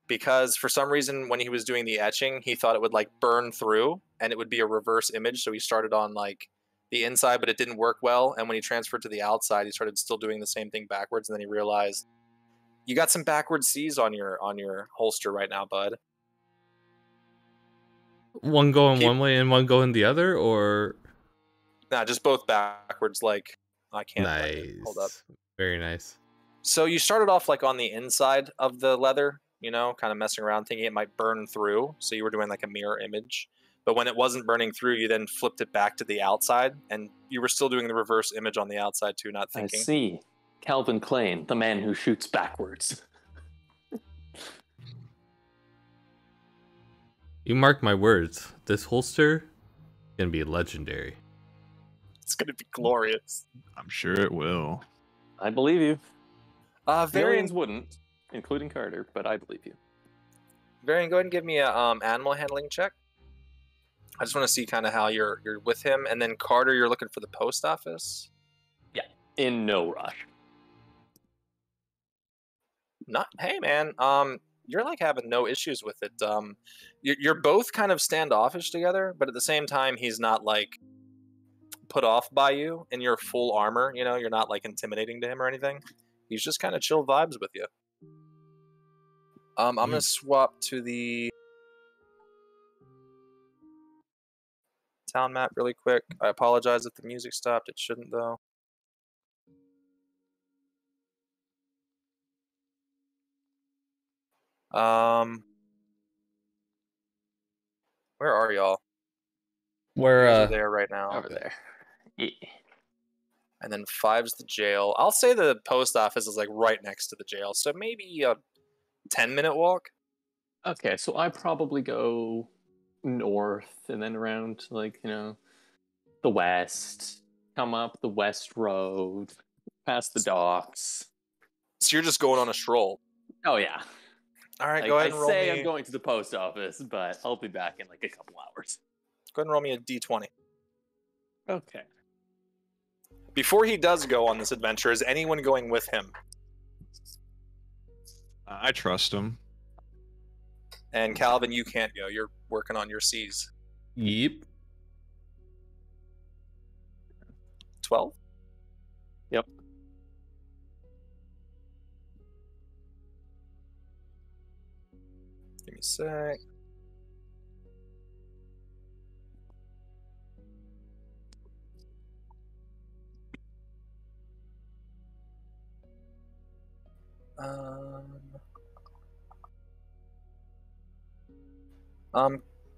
because for some reason when he was doing the etching, he thought it would like burn through and it would be a reverse image. So he started on like the inside, but it didn't work well. And when he transferred to the outside, he started still doing the same thing backwards. And then he realized, you got some backwards C's on your holster right now, bud. One going one way and one going the other, or? Nah, just both backwards. Like, I can't. Nice. Hold up. Very nice. So you started off like on the inside of the leather, you know, kind of messing around, thinking it might burn through. So you were doing like a mirror image. But when it wasn't burning through, you then flipped it back to the outside, and you were still doing the reverse image on the outside too, not thinking. I see. Calvin Klein, the man who shoots backwards. You mark my words. This holster is gonna be legendary. It's gonna be glorious. I'm sure it will. I believe you. Varian wouldn't, including Carter, but I believe you. Varian, go ahead and give me a animal handling check. I just want to see kind of how you're with him, and then Carter, you're looking for the post office. Yeah, in no rush. Hey man, you're like having no issues with it. You're both kind of standoffish together, but at the same time, he's not like put off by you in your full armor. You know, you're not like intimidating to him or anything. He's just kind of chill vibes with you. I'm gonna swap to the town map really quick. I apologize if the music stopped. It shouldn't though. Where are y'all? We're there right now. Over there. Yeah. And then 5's the jail. I'll say the post office is like right next to the jail, so maybe a 10-minute walk. Okay, so I probably go north and then around, like, you know, the west, come up the west road, past the docks. So you're just going on a stroll. Oh, yeah. All right, go ahead and roll me. I'm going to the post office, but I'll be back in like a couple hours. Go ahead and roll me a d20. Okay. Before he does go on this adventure, is anyone going with him? I trust him. And Calvin, you can't go. You're working on your C's. Yep. 12? Yep. Give me a sec.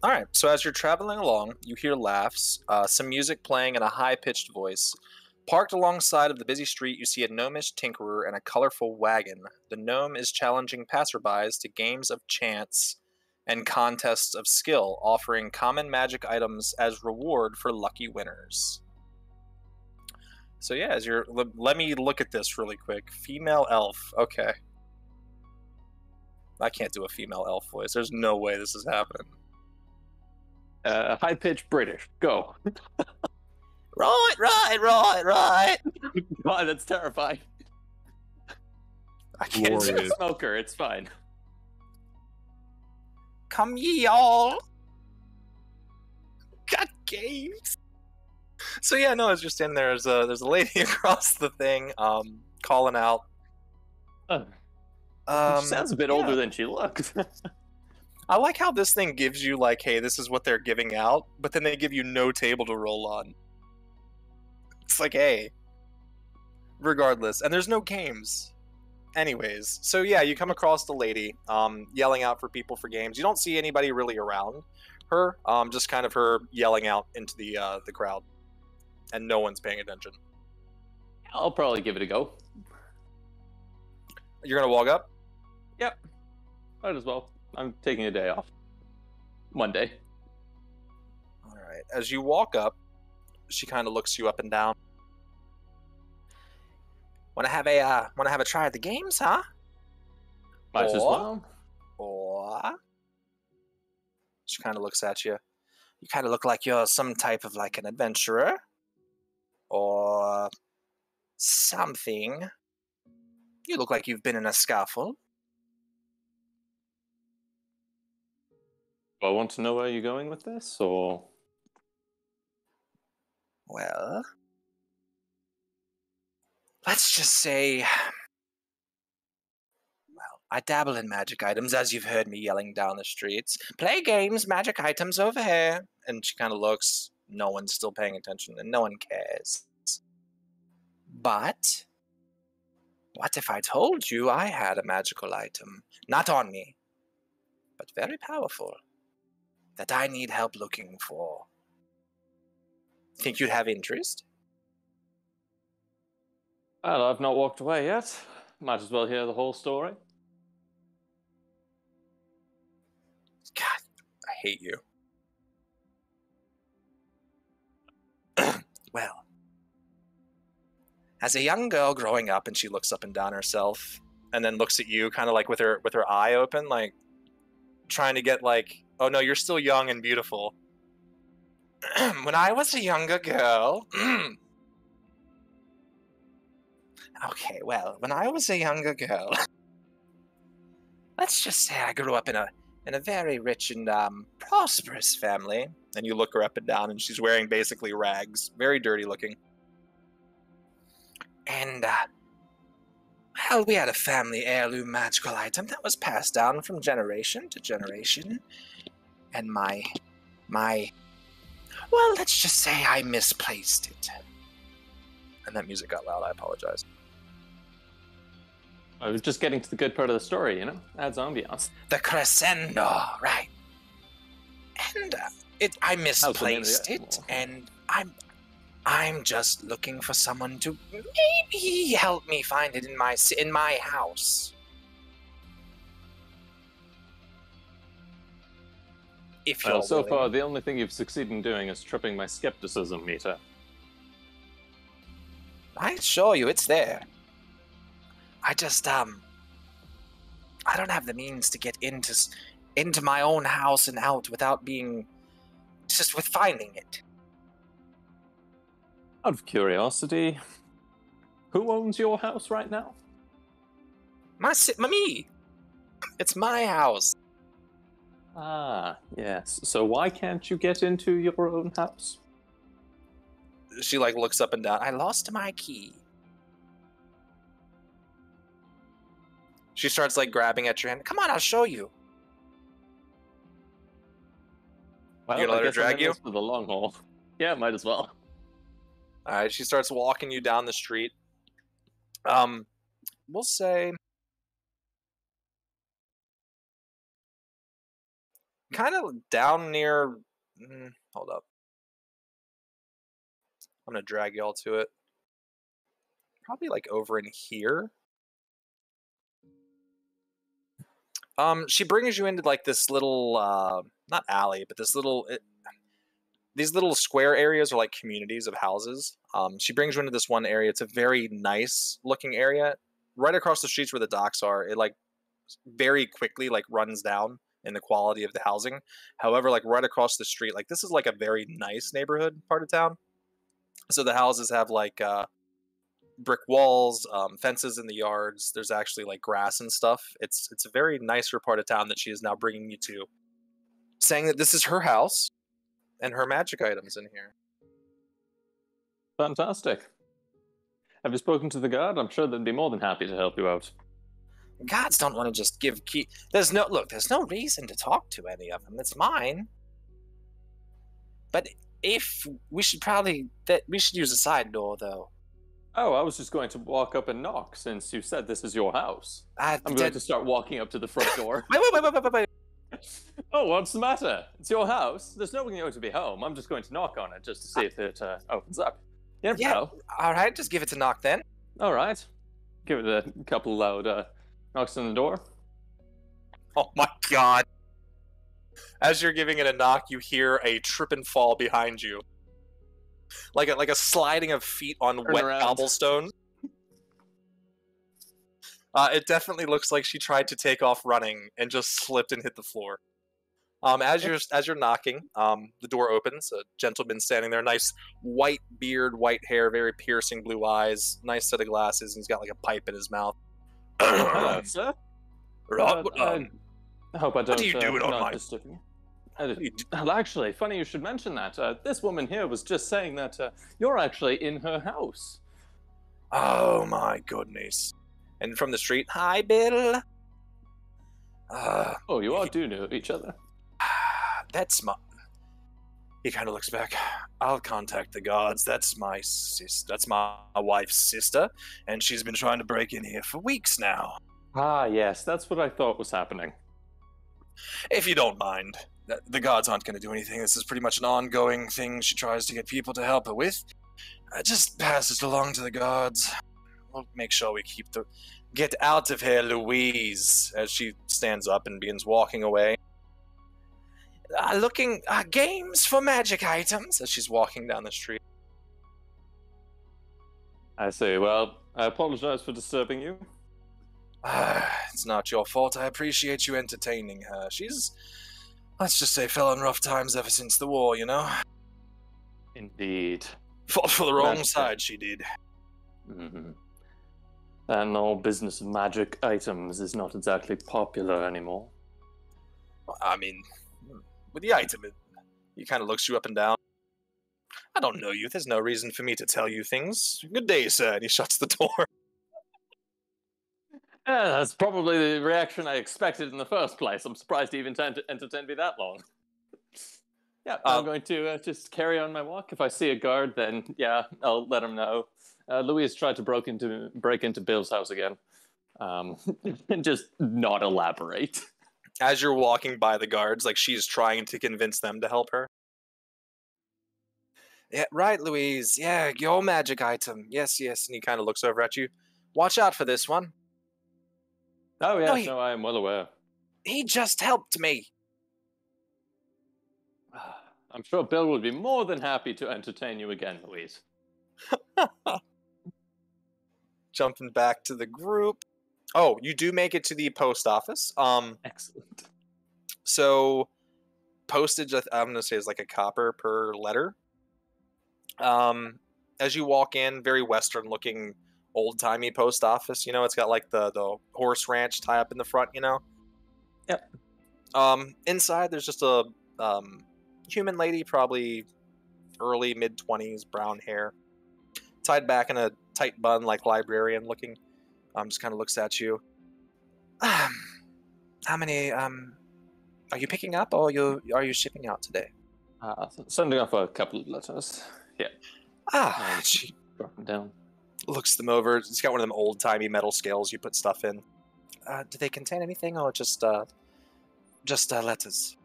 All right. So as you're traveling along, you hear laughs, some music playing in a high-pitched voice. Parked alongside of the busy street, you see a gnomish tinkerer and a colorful wagon. The gnome is challenging passerbys to games of chance and contests of skill, offering common magic items as reward for lucky winners. So yeah, let me look at this really quick. Female elf. Okay. I can't do a female elf voice. There's no way this is happening. High-pitched British. Go. Right. God, that's terrifying. I can't It's do a it. smoker. It's fine. Come ye all. Got games. So yeah, no, as you're standing there, there's a lady across the thing, calling out. She sounds a bit older than she looks. I like how this thing gives you like, hey, this is what they're giving out, but then they give you no table to roll on. It's like, hey. Regardless, and there's no games. Anyways, so yeah, you come across the lady, yelling out for people for games. You don't see anybody really around her, just kind of her yelling out into the crowd, and no one's paying attention. I'll probably give it a go. You're gonna walk up? Yep. Might as well. I'm taking a day off. One day. All right. As you walk up, she kind of looks you up and down. Want to have a try at the games, huh? Might as well. Or she kind of looks at you. You kind of look like you're some type of like an adventurer, or something. You look like you've been in a scuffle. Do I want to know where you're going with this, or? Well, let's just say, well, I dabble in magic items, as you've heard me yelling down the streets. Play games, magic items over here. And she kind of looks, no one's still paying attention, and no one cares. But what if I told you I had a magical item, not on me, but very powerful, that I need help looking for? Think you'd have interest? Well, I've not walked away yet. Might as well hear the whole story. God, I hate you. Well, as a young girl growing up, and she looks up and down herself, and then looks at you, kind of like with her eye open, like trying to get like, oh no, you're still young and beautiful. When I was a younger girl, okay, well, when I was a younger girl, let's just say I grew up in a very rich and prosperous family. And you look her up and down, and she's wearing basically rags, very dirty looking. And well, we had a family heirloom magical item that was passed down from generation to generation. And my well, let's just say I misplaced it. And that music got loud, I apologize. I was just getting to the good part of the story, you know? Adds ambiance. The crescendo, right. And I misplaced it, and I'm just looking for someone to maybe help me find it in my house. If you're so willing. far, the only thing you've succeeded in doing is tripping my skepticism meter. I I assure you, it's there. I just, I I don't have the means to get into my own house and out without with finding it. Out of curiosity, who owns your house right now? Me. It's my house. Ah, yes. So why can't you get into your own house? She like looks up and down. I lost my key. She starts like grabbing at your hand. Come on, I'll show you. Well, You gonna let her I guess I'm drag in you? this for the long haul. Yeah, might as well. All right, she starts walking you down the street. We'll say kind of down near. Hold up. I'm gonna drag y'all to it. Probably like over in here. She brings you into like this little, not alley, but these little square areas are like communities of houses. She brings you into this one area. It's a very nice looking area. Right across the streets where the docks are, it like very quickly like runs down in the quality of the housing. However, like right across the street, like this is like a very nice neighborhood part of town. So the houses have like brick walls, fences in the yards. There's actually like grass and stuff. It's a very nicer part of town that she is now bringing you to, saying that this is her house and her magic items in here. Fantastic. Have you spoken to the guard? I'm sure they'd be more than happy to help you out. Gods don't want to just give key. There's no reason to talk to any of them. It's mine. But if we should use a side door though. Oh, I was just going to walk up and knock since you said this is your house. I'm going to start walking up to the front door. Wait. Oh, what's the matter? It's your house. There's no one going to be home. I'm just going to knock on it just to see if it opens up. You never know. All right, just give it a knock then. All right. Give it a couple loud knocks on the door. Oh my god. As you're giving it a knock, you hear a trip and fall behind you. Like a sliding of feet on wet cobblestone. It definitely looks like she tried to take off running and just slipped and hit the floor. As you're knocking, the door opens. A gentleman standing there, nice white beard, white hair, very piercing blue eyes, nice set of glasses, and he's got like a pipe in his mouth. Hello, sir. I hope I don't. What are you doing on not my? disturbing you. Well, actually, funny you should mention that. This woman here was just saying that you're actually in her house. Oh my goodness! And from the street, hi, Bill. Oh, you all do know each other. That's my. He kind of looks back. I'll contact the guards. That's my wife's sister, and she's been trying to break in here for weeks now. Ah, yes, that's what I thought was happening. If you don't mind, the guards aren't going to do anything. This is pretty much an ongoing thing she tries to get people to help her with. Just pass it along to the guards. We'll make sure we get out of here, Louise, as she stands up and begins walking away. Looking games for magic items as she's walking down the street. I see. Well, I apologize for disturbing you. It's not your fault. I appreciate you entertaining her. She's, let's just say, fell on rough times ever since the war, you know? Indeed. Fought for the wrong side, she did. Mm-hmm. And all business of magic items is not exactly popular anymore. I mean, with the item, he kind of looks you up and down. I don't know you. There's no reason for me to tell you things. Good day, sir. And he shuts the door. Yeah, that's probably the reaction I expected in the first place. I'm surprised he even entertained me that long. Yeah, I'm going to just carry on my walk. If I see a guard, then yeah, I'll let him know. Louise tried to break into Bill's house again. And just not elaborate. As you're walking by the guards, like she's trying to convince them to help her. Yeah, right, Louise. Yeah, your magic item. Yes. And he kind of looks over at you. Watch out for this one. Oh, yes, no, I am well aware. He just helped me. I'm sure Bill would be more than happy to entertain you again, Louise. Jumping back to the group. Oh, you do make it to the post office. Excellent. So postage, I'm gonna say, is like a copper per letter. As you walk in, very Western looking, old timey post office. You know, it's got like the horse ranch tie up in the front. You know. Yep. Inside, there's just a human lady, probably early mid-20s, brown hair, tied back in a tight bun, like librarian looking. Just kind of looks at you. How many are you picking up, or are you shipping out today? Sending off a couple of letters. Yeah. She Drop them down. looks them over. It's got one of them old-timey metal scales you put stuff in. Do they contain anything, or just letters?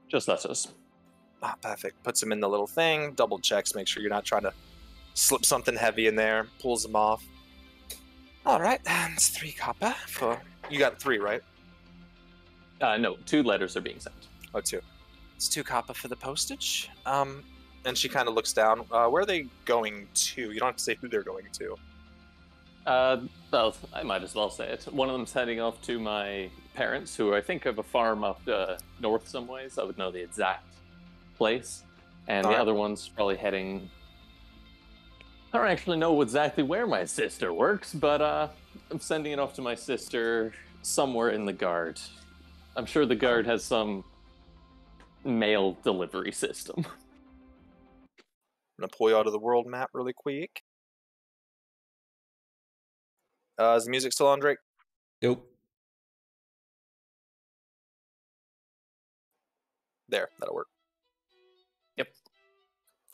Just letters. Perfect. Puts them in the little thing, double checks, make sure you're not trying to slip something heavy in there, pulls them off. All right, it's 3 copper for... You got 3, right? No, 2 letters are being sent. Oh, 2. It's 2 copper for the postage. And she kind of looks down. Where are they going to? You don't have to say who they're going to. Well, I might as well say it. One of them's heading off to my parents, who I think have a farm up north some ways. I would know the exact place. And the other one's probably heading... I don't actually know exactly where my sister works, but I'm sending it off to my sister somewhere in the Guard. I'm sure the Guard has some mail delivery system. I'm going to pull you out of the world map really quick. Is the music still on, Drake? Yep. There, that'll work. Yep.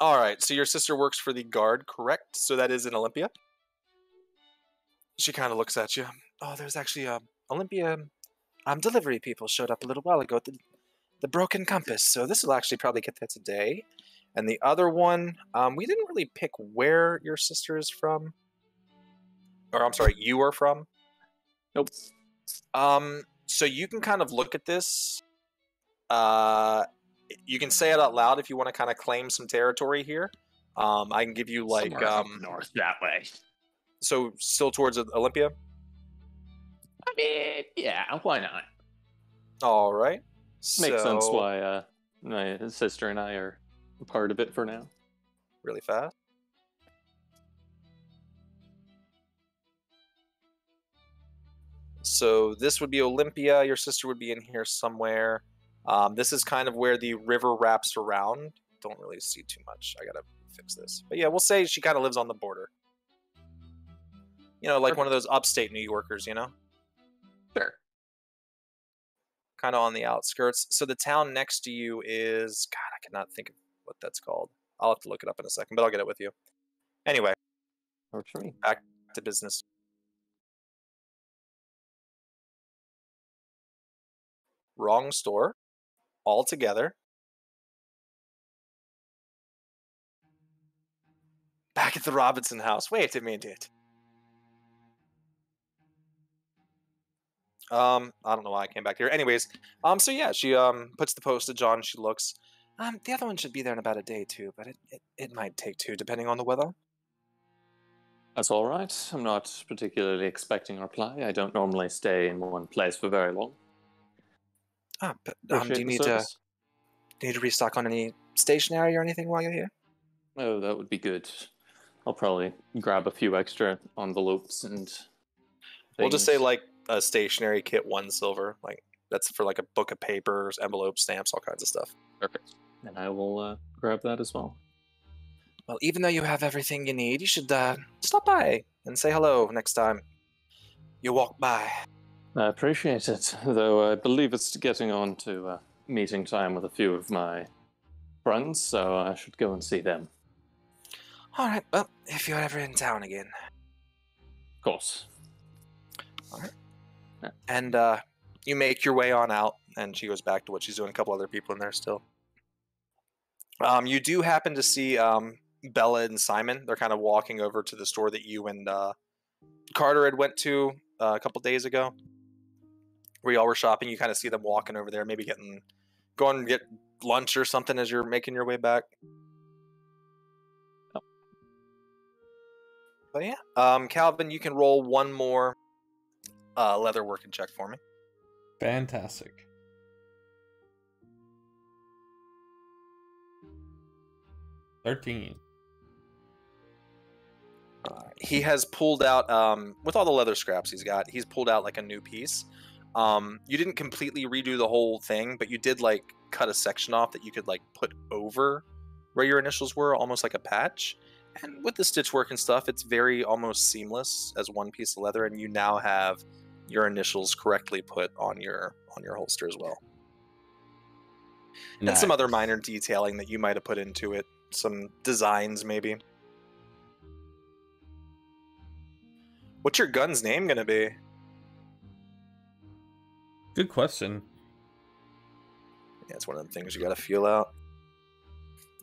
All right, so your sister works for the Guard, correct? So that is in Olympia? She kind of looks at you. Oh, there's actually a Olympia delivery people showed up a little while ago at the Broken Compass, so this will actually probably get there today. And the other one, we didn't really pick where your sister is from. Or, I'm sorry, you are from? Nope. So you can kind of look at this. You can say it out loud if you want to kind of claim some territory here. I can give you like Somewhere up north that way. So still towards Olympia? I mean, yeah, why not? All right. Makes sense why my sister and I are a part of it for now. Really fast. So this would be Olympia. Your sister would be in here somewhere. This is kind of where the river wraps around. Don't really see too much. I gotta fix this. But yeah, we'll say she kind of lives on the border. You know, like one of those upstate New Yorkers, you know? Sure. Kind of on the outskirts. So the town next to you is... God, I cannot think of what that's called. I'll have to look it up in a second, but I'll get it with you. Anyway. Works for me. Back to business. Wrong store. All together. Back at the Robinson house. Wait a minute. I don't know why I came back here. Anyways, so yeah, she puts the postage on. She looks. The other one should be there in about a day too, but it might take 2 depending on the weather. That's all right. I'm not particularly expecting a reply. I don't normally stay in one place for very long. But do you need to restock on any stationery or anything while you're here? Oh, that would be good. I'll probably grab a few extra envelopes and things. We'll just say like a stationery kit, 1 silver. Like that's for like a book of papers, envelopes, stamps, all kinds of stuff. Perfect. And I will grab that as well. Well, even though you have everything you need, you should stop by and say hello next time you walk by. I appreciate it, though I believe it's getting on to meeting time with a few of my friends, so I should go and see them. All right, well, if you're ever in town again. Of course. All right. Yeah. And you make your way on out, and she goes back to what she's doing. A couple other people in there still. You do happen to see Bella and Simon. They're kind of walking over to the store that you and Carter had went to a couple days ago, where y'all were shopping. You kind of see them walking over there, maybe going to get lunch or something as you're making your way back. Oh. But yeah, Calvin, you can roll one more leather working check for me. Fantastic. $13. He has pulled out, with all the leather scraps he's pulled out like a new piece. You didn't completely redo the whole thing, but you did like cut a section off that you could like put over where your initials were, almost like a patch. And with the stitch work and stuff, it's very almost seamless as one piece of leather, and you now have your initials correctly put on your holster as well. And some other minor detailing that you might have put into it, some designs maybe. What's your gun's name gonna be? Good question. Yeah, it's one of them things you gotta feel out.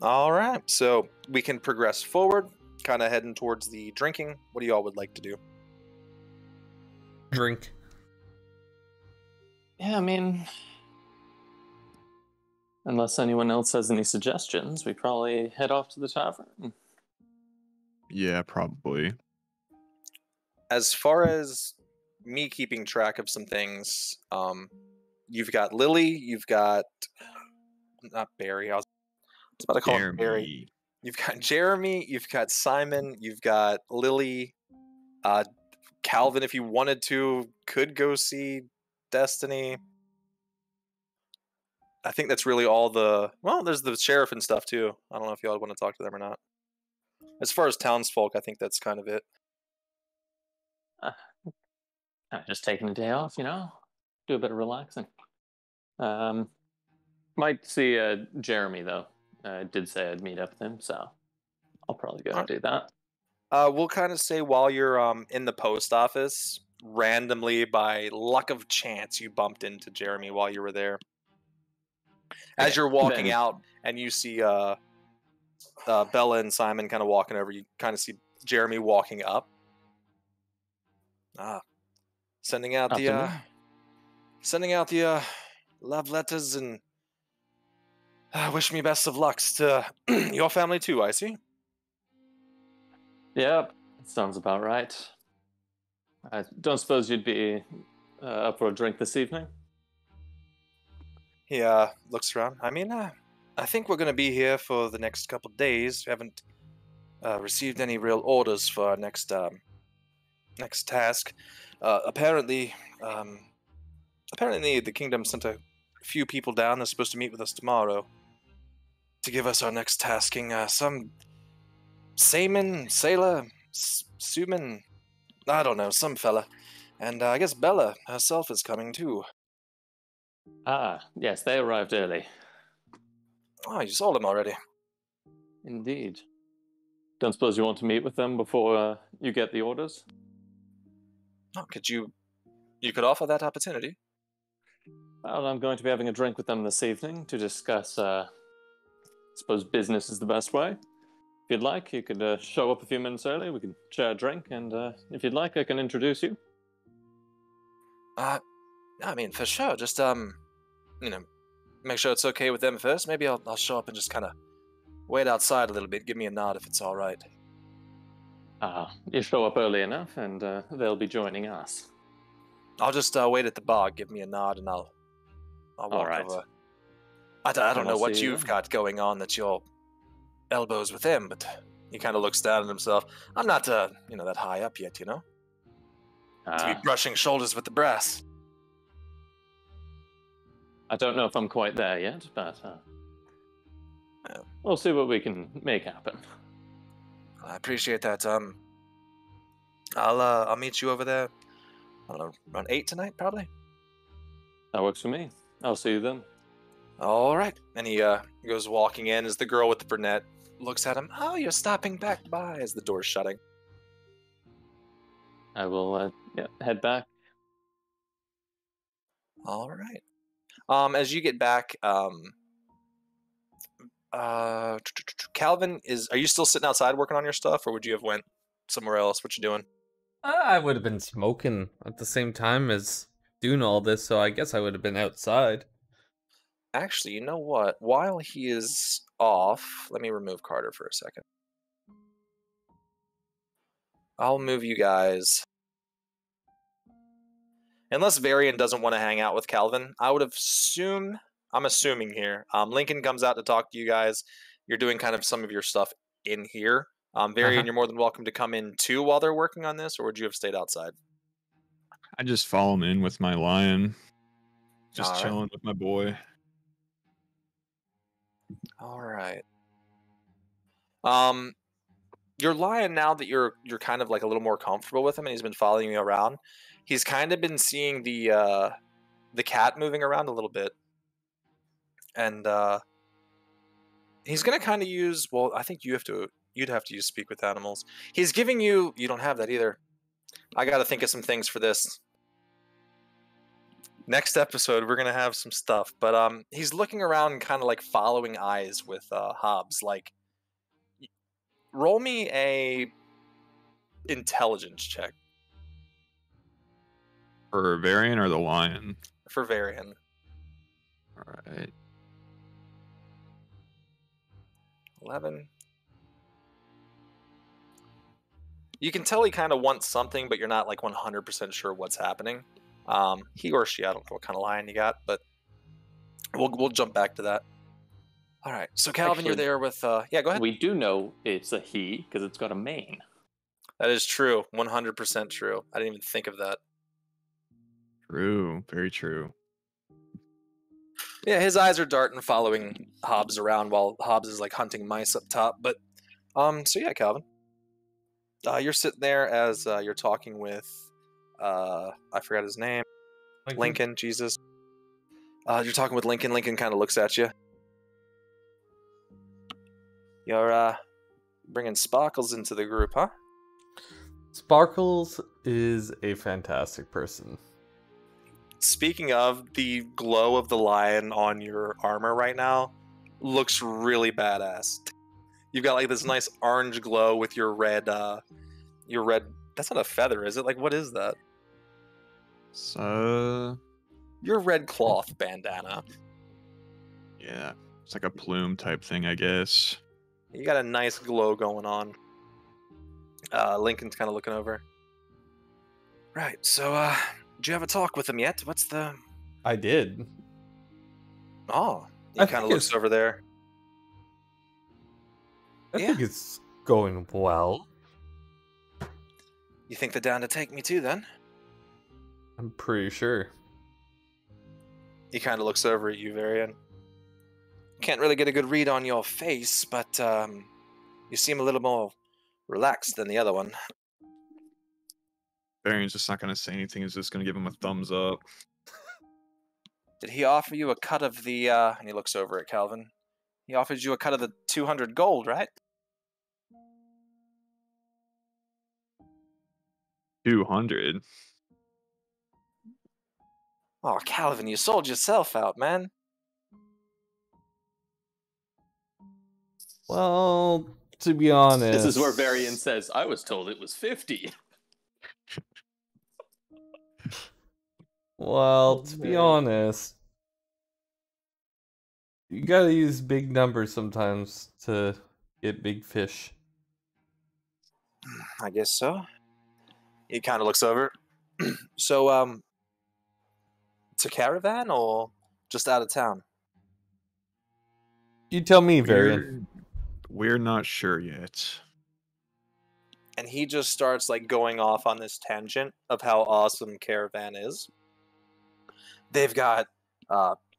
All right, so we can progress forward, kind of heading towards the drinking. What do y'all would like to do? Drink. Yeah, I mean, unless anyone else has any suggestions, we probably head off to the tavern. Yeah, probably. As far as me keeping track of some things, you've got Lily, you've got not Barry. I was about to call him Barry. You've got Jeremy, you've got Simon, you've got Lily, Calvin. If you wanted to, could go see Destiny. I think that's really all the. Well, there's the sheriff and stuff too. I don't know if y'all want to talk to them or not. As far as townsfolk, I think that's kind of it. Just taking a day off, do a bit of relaxing. Might see Jeremy though. I did say I'd meet up with him, so I'll probably go and do that. We'll kind of say while you're in the post office, randomly by luck of chance, you bumped into Jeremy while you were there. As you're walking out and you see Bella and Simon kind of walking over, you kind of see Jeremy walking up. Sending out the love letters and wish me best of lucks to your family too, I see. Yep, sounds about right. I don't suppose you'd be up for a drink this evening? He looks around. I mean, I think we're going to be here for the next couple of days. We haven't received any real orders for our next task. Apparently, the kingdom sent a few people down. They're supposed to meet with us tomorrow to give us our next tasking. Some Sayman, Sailor, Suman, I don't know, some fella. And I guess Bella herself is coming too. Yes, they arrived early. Oh, you saw them already. Indeed. Don't suppose you want to meet with them before you get the orders? Oh, you could offer that opportunity. Well, I'm going to be having a drink with them this evening to discuss, I suppose business is the best way. If you'd like, you could show up a few minutes early, we could share a drink, and if you'd like, I can introduce you. I mean, for sure, just, make sure it's okay with them first. Maybe I'll show up and just kind of wait outside a little bit, give me a nod if it's all right. You show up early enough, and they'll be joining us. I'll just wait at the bar, give me a nod, and I'll walk over. I don't know what you've got going on that you're elbows with him, but he kind of looks down at himself. I'm not, that high up yet, to be brushing shoulders with the brass. I don't know if I'm quite there yet, but we'll see what we can make happen. I appreciate that. I'll meet you over there. I don't know, around 8 tonight, probably. That works for me. I'll see you then. All right. And he goes walking in as the girl with the brunette looks at him. Oh, you're stopping back by as the door's shutting. I will head back. All right. As you get back, Calvin, are you still sitting outside working on your stuff, or would you have went somewhere else? What you doing? I would have been smoking at the same time as doing all this, so I guess I would have been outside. Actually, you know what? While he is off, let me remove Carter for a second. I'll move you guys unless Varian doesn't want to hang out with Calvin, I would assume, I'm assuming here, Lincoln comes out to talk to you guys. You're doing kind of some of your stuff in here. Varian, you're more than welcome to come in too while they're working on this, or would you have stayed outside? I just follow him in with my lion. Just All right. chilling with my boy. All right. Your lion, now that you're kind of like a little more comfortable with him and he's been following you around, he's kind of been seeing the cat moving around a little bit. And he's gonna kind of use, well, I think you'd have to use speak with animals. He's giving you don't have that either. I gotta think of some things for this. Next episode we're gonna have some stuff. But he's looking around and kind of like following eyes with Hobbs. Like, roll me a intelligence check. For Varian or the lion? For Varian. Alright. 11. You can tell he kind of wants something, but you're not like 100% sure what's happening. He or she, I don't know what kind of lion you got, but we'll jump back to that. All right, so Calvin, Actually, you're there with yeah, go ahead. We do know it's a he because it's got a mane. That is true, 100% true. I didn't even think of that. True. Very true. Yeah, his eyes are darting, following Hobbs around while Hobbs is like hunting mice up top. But so yeah, Calvin, you're sitting there as you're talking with I forgot his name. Lincoln. Jesus. You're talking with Lincoln. Lincoln kind of looks at you. You're bringing Sparkles into the group, huh? Sparkles is a fantastic person. Speaking of, the glow of the lion on your armor right now looks really badass. You've got like this nice orange glow with your red that's not a feather, is it? Like, what is that? So Your red cloth bandana. yeah, it's like a plume type thing, I guess. You got a nice glow going on. Lincoln's kind of looking over. Right, so did you have a talk with him yet? What's the... I did. Oh, he I kind of think looks over there. I Yeah. think it's going well. You think they're down to take me too, then? I'm pretty sure. He kind of looks over at you, Varian. Can't really get a good read on your face, but you seem a little more relaxed than the other one. Varian's just not going to say anything. He's just going to give him a thumbs up. Did he offer you a cut of the, and he looks over at Calvin. He offers you a cut of the 200 gold, right? 200. Oh, Calvin, you sold yourself out, man. Well, to be honest... This is where Varian says, I was told it was 50. Well, to be honest... You gotta use big numbers sometimes to get big fish. I guess so. He kind of looks over. So, to Caravan or just out of town? You tell me, Varian. We're not sure yet. And he just starts like going off on this tangent of how awesome Caravan is. They've got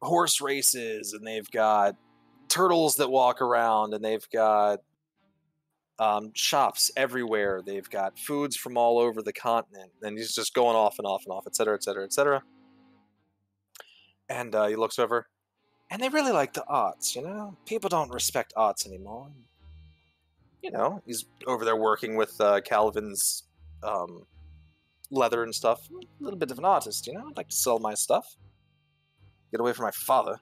horse races, and they've got turtles that walk around, and they've got shops everywhere. They've got foods from all over the continent. And he's just going off and off and off, etc., etc., etc. And he looks over, and they really like the arts, you know? People don't respect arts anymore. You know, he's over there working with Calvin's leather and stuff. A little bit of an artist, you know? I'd like to sell my stuff. Get away from my father.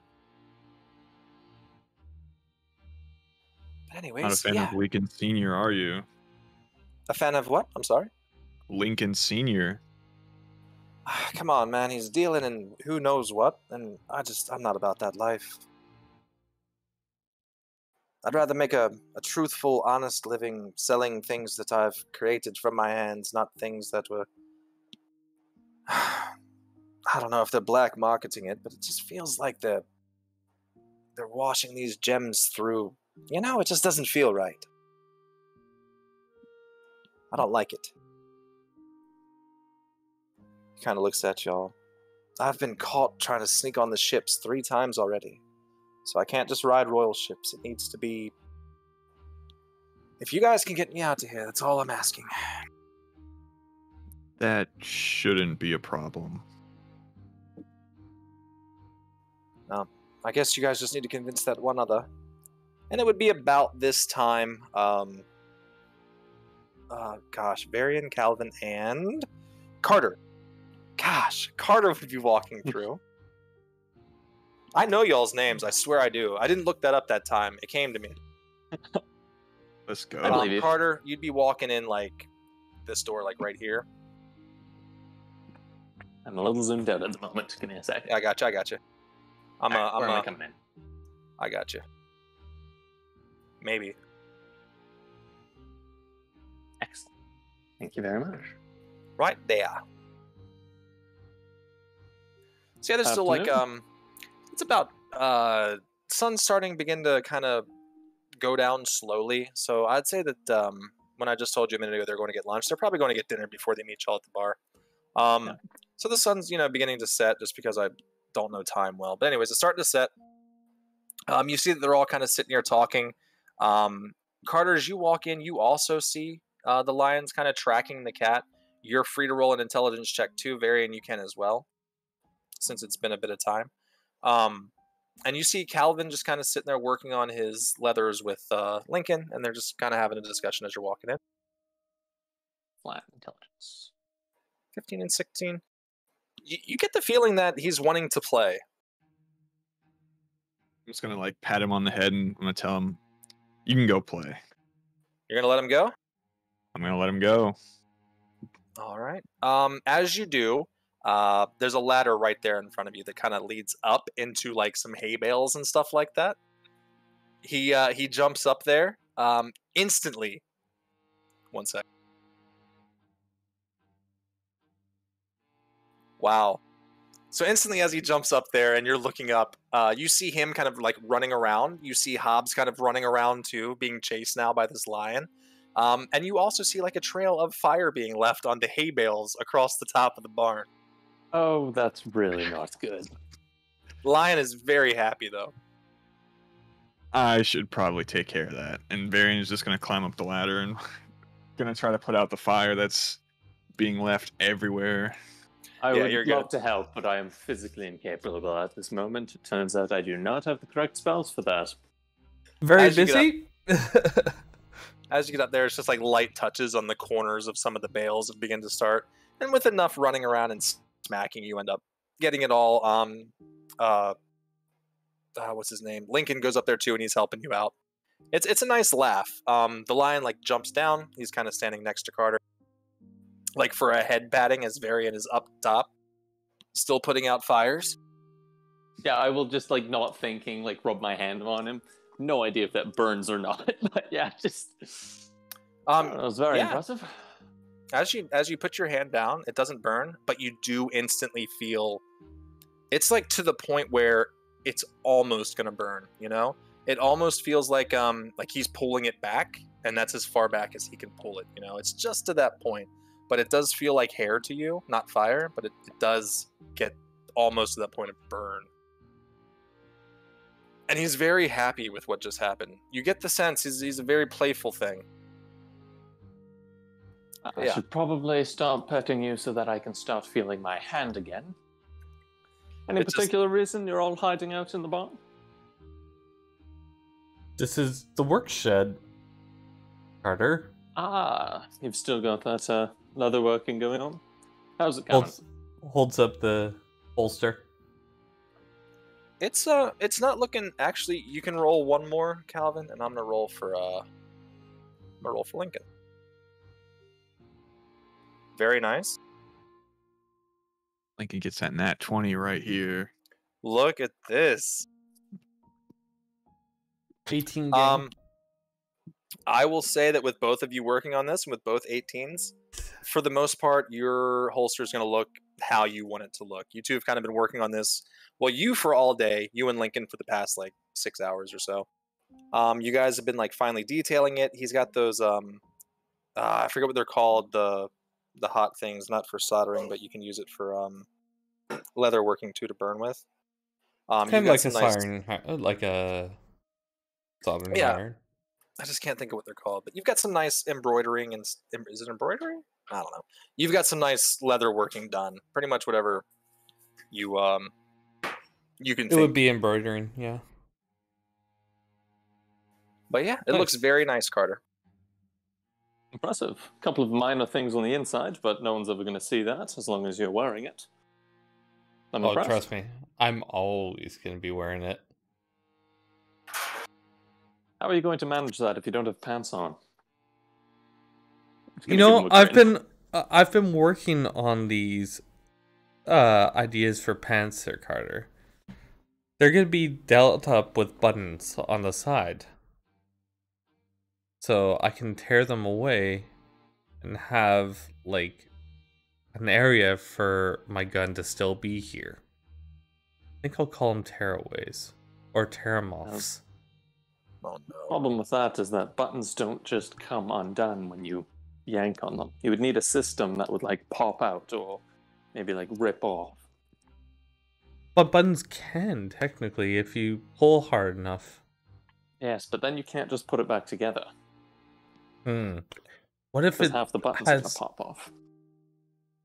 But anyways, Not a fan yeah. of Lincoln Sr., are you? A fan of what? I'm sorry? Lincoln Sr. Come on, man. He's dealing in who knows what, and I'm not about that life. I'd rather make a truthful, honest living selling things that I've created from my hands, not things that were I don't know if they're black marketing it, but it just feels like they're washing these gems through. You know, it just doesn't feel right. I don't like it. He kind of looks at y'all. I've been caught trying to sneak on the ships 3 times already. So I can't just ride royal ships. It needs to be... If you guys can get me out of here, that's all I'm asking. That shouldn't be a problem. I guess you guys just need to convince that one other. And it would be about this time, Varian, Calvin, and Carter. Gosh, Carter would be walking through. I know y'all's names, I swear I do. I didn't look that up that time. It came to me. Let's go. I believe you. Carter, you'd be walking in, like, this door, like, right here. I'm a little zoomed out at the moment. Give me a sec. Yeah, I got you. Where am I coming in? I got you. Maybe. Excellent. Thank you very much. Right there. So yeah, there's still like it's about sun's starting to begin to kind of go down slowly. So I'd say that when I just told you a minute ago they're going to get lunch, they're probably going to get dinner before they meet y'all at the bar. So the sun's beginning to set just because I don't know time well. But anyways, it's starting to set. You see that they're all kind of sitting here talking. Carter, as you walk in, you also see the lions kind of tracking the cat. You're free to roll an intelligence check too, Varian, you can as well, since it's been a bit of time. And you see Calvin just kind of sitting there working on his leathers with Lincoln, and they're just kind of having a discussion as you're walking in. Flat intelligence. 15 and 16. You get the feeling that he's wanting to play. I'm just gonna like pat him on the head and I'm gonna tell him, "You can go play." You're gonna let him go? I'm gonna let him go. All right. As you do, there's a ladder right there in front of you that kind of leads up into like some hay bales and stuff like that. He jumps up there instantly. One sec. Wow. So instantly as he jumps up there and you're looking up, you see him kind of like running around. You see Hobbs kind of running around too, being chased now by this lion. And you also see like a trail of fire being left on the hay bales across the top of the barn. Oh, that's really not good. Lion is very happy though. I should probably take care of that. And Varian is just gonna climb up the ladder and gonna try to put out the fire that's being left everywhere. I Yeah, would you're love good. to help, but I am physically incapable at this moment. It turns out I do not have the correct spells for that. Very As you busy. As you get up there, it's just like light touches on the corners of some of the bales and begin to start. And with enough running around and smacking, you end up getting it all. What's his name? Lincoln goes up there too, and he's helping you out. It's a nice laugh. The lion like jumps down. He's kind of standing next to Carter, like for a head patting as Varian is up top, still putting out fires. Yeah, I will just like not thinking, like rub my hand on him. No idea if that burns or not, but yeah, just. That was very impressive. As you put your hand down, it doesn't burn, but you do instantly feel. It's like to the point where it's almost gonna burn. You know, it almost feels like he's pulling it back, and that's as far back as he can pull it. You know, it's just to that point, but it does feel like hair to you, not fire, but it does get almost to that point of burn. And he's very happy with what just happened. You get the sense he's a very playful thing. I should probably start petting you so that I can start feeling my hand again. Any particular reason you're all hiding out in the barn? This is the work shed, Carter. Ah, you've still got that leather working going on. How's it going? Holds up the holster. It's not looking. Actually, you can roll one more, Calvin, and I'm gonna roll for Lincoln. Very nice. Lincoln gets that nat 20 right here. Look at this. 18 game. I will say that with both of you working on this, and with both 18s, for the most part, your holster is going to look how you want it to look. You two have kind of been working on this. Well, you for all day, you and Lincoln for the past like 6 hours or so. You guys have been like finally detailing it. He's got those I forget what they're called, the hot things, not for soldering, but you can use it for leather working too to burn with. Kind of like a siren, like a soldering Yeah. iron. I just can't think of what they're called, but you've got some nice embroidering and is it embroidery? I don't know. You've got some nice leather working done. Pretty much whatever you can. It would be embroidering, yeah. But yeah, it looks very nice, Carter. Impressive. A couple of minor things on the inside, but no one's ever going to see that as long as you're wearing it. I'm impressed. Trust me, I'm always going to be wearing it. How are you going to manage that if you don't have pants on? You know, I've been working on these ideas for pants there, Carter. They're going to be dealt up with buttons on the side. So I can tear them away and have, like, an area for my gun to still be here. I think I'll call them tearaways. Or tearamoffs. Oh, no. The problem with that is that buttons don't just come undone when you yank on them. You would need a system that would, like, pop out or maybe, like, rip off. But buttons can, technically, if you pull hard enough. Yes, but then you can't just put it back together. What if half the buttons are going to pop off?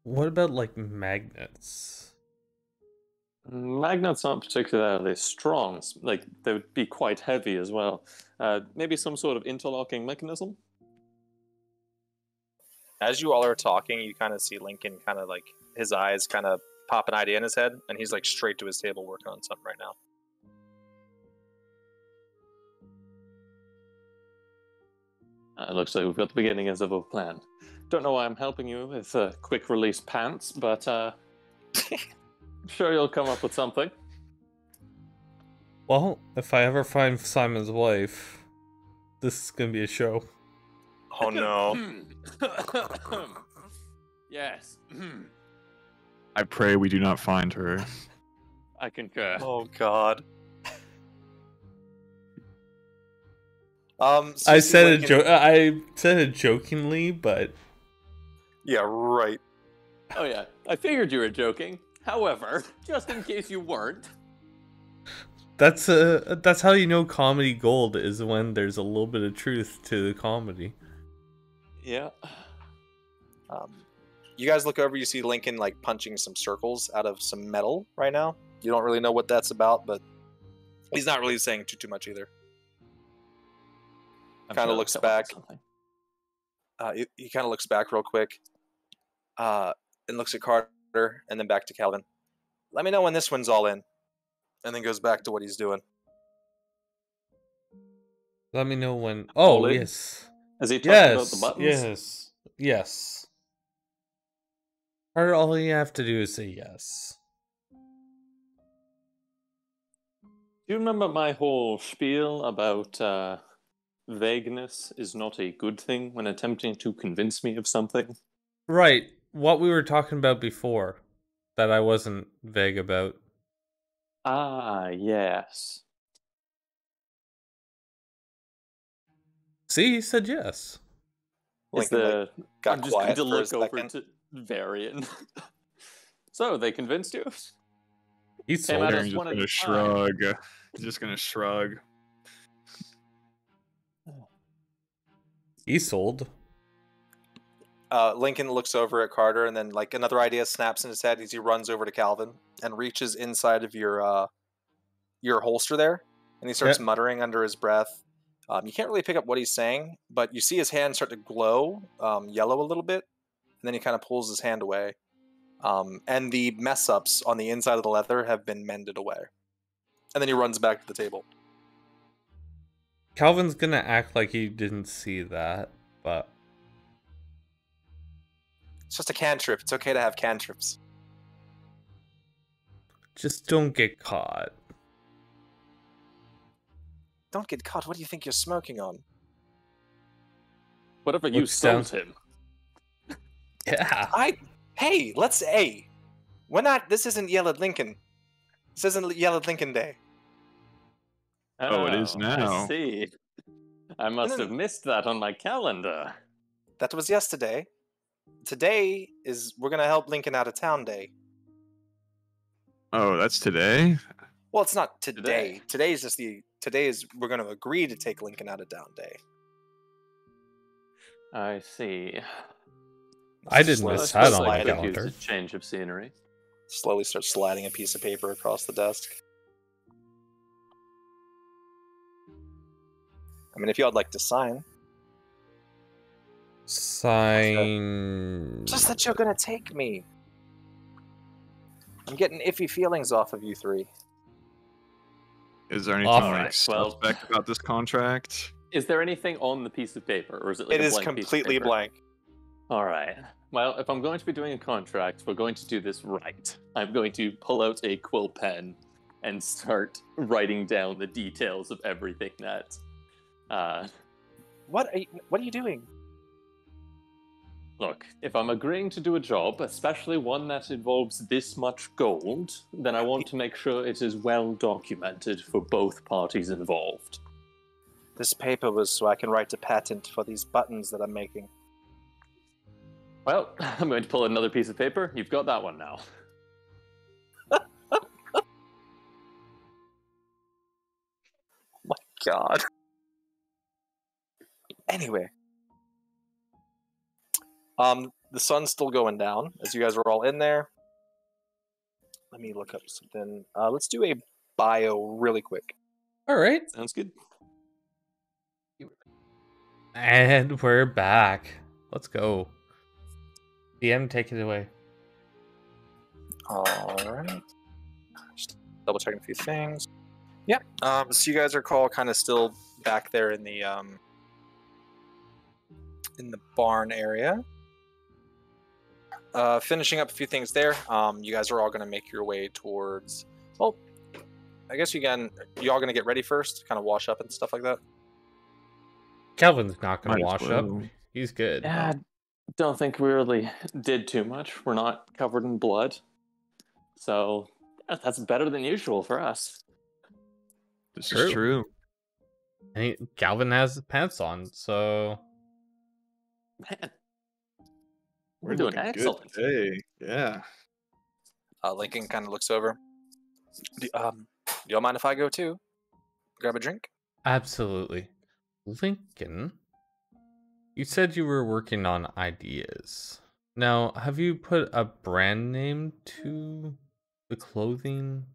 What about, like, magnets? Magnets aren't particularly strong. Like, they would be quite heavy as well. Maybe some sort of interlocking mechanism? As you all are talking, you kind of see Lincoln kind of like, his eyes kind of pop an idea in his head, and he's like straight to his table working on something right now. It looks like we've got the beginnings of a plan. Don't know why I'm helping you with quick release pants, but I'm sure you'll come up with something. Well, if I ever find Simon's wife, this is gonna be a show. Oh no. Yes. I pray we do not find her. I concur. Oh god. So I said it jokingly, but yeah, right. Oh yeah, I figured you were joking. However, just in case you weren't, that's how you know comedy gold is when there's a little bit of truth to the comedy. Yeah. You guys look over. You see Lincoln like punching some circles out of some metal right now. You don't really know what that's about, but he's not really saying too much either. Kind of looks back. He kind of looks back real quick, and looks at Carter, and then back to Calvin. Let me know when this one's all in, and then goes back to what he's doing. Let me know when. Oh yes. Is he talking about the buttons? Yes. Carter, all you have to do is say yes. Do you remember my whole spiel about vagueness is not a good thing when attempting to convince me of something? Right. What we were talking about before that I wasn't vague about. Ah, yes. See, he said yes. Lincoln, got I'm just going quiet to for a look over second. to Varian. So, they convinced you? He's Hey, sold. man, Aaron's just gonna shrug. He's just gonna shrug. He's sold. Lincoln looks over at Carter, and then like another idea snaps in his head as he runs over to Calvin and reaches inside of your holster there, and he starts muttering under his breath. You can't really pick up what he's saying, but you see his hand start to glow yellow a little bit, and then he kind of pulls his hand away. And the mess ups on the inside of the leather have been mended away. And then he runs back to the table. Calvin's gonna act like he didn't see that, but it's just a cantrip. It's okay to have cantrips. Just don't get caught. Don't get caught. What do you think you're smoking on? Whatever you sold him. Yeah. Hey, let's We're not. This isn't Yellow Lincoln. This isn't Yellow Lincoln Day. Oh, it is now. I see. I must have missed that on my calendar. That was yesterday. Today is we're gonna help Lincoln out of town day. Oh, that's today? Well, it's not today. Today is we're gonna agree to take Lincoln out of town day. I see. I didn't miss that on the I could calendar. use a change of scenery. Slowly start sliding a piece of paper across the desk. I mean, if y'all'd like to sign. Sign. Just that you're gonna take me. I'm getting iffy feelings off of you three. Is there anything Alright, suspect about this contract? Is there anything on the piece of paper, or is it like It a is blank completely piece of paper? blank. All right. Well, if I'm going to be doing a contract, we're going to do this right. I'm going to pull out a quill pen and start writing down the details of everything that. What are you doing? Look, if I'm agreeing to do a job, especially one that involves this much gold, then I want to make sure it is well documented for both parties involved. This paper was so I can write a patent for these buttons that I'm making. Well, I'm going to pull another piece of paper. You've got that one now. My God. Anyway. The sun's still going down as you guys are all in there. Let me look up something. Let's do a bio really quick. All right. Sounds good. And we're back. Let's go. DM, take it away. Alright. Just double checking a few things. Yeah. So you guys are all kind of still back there in the barn area. Finishing up a few things there. You guys are all gonna make your way towards. Well, I guess you all gonna get ready first, kind of wash up and stuff like that. Calvin's not going to Might as wash up. well. He's good. Yeah, I don't think we really did too much. We're not covered in blood. So that's better than usual for us. This True. is true. And Calvin has his pants on, so Man, we're doing looking excellent. good today. Yeah. Lincoln kind of looks over. Do y'all mind if I go too? Grab a drink? absolutely. Lincoln, you said you were working on ideas. Now, have you put a brand name to the clothing?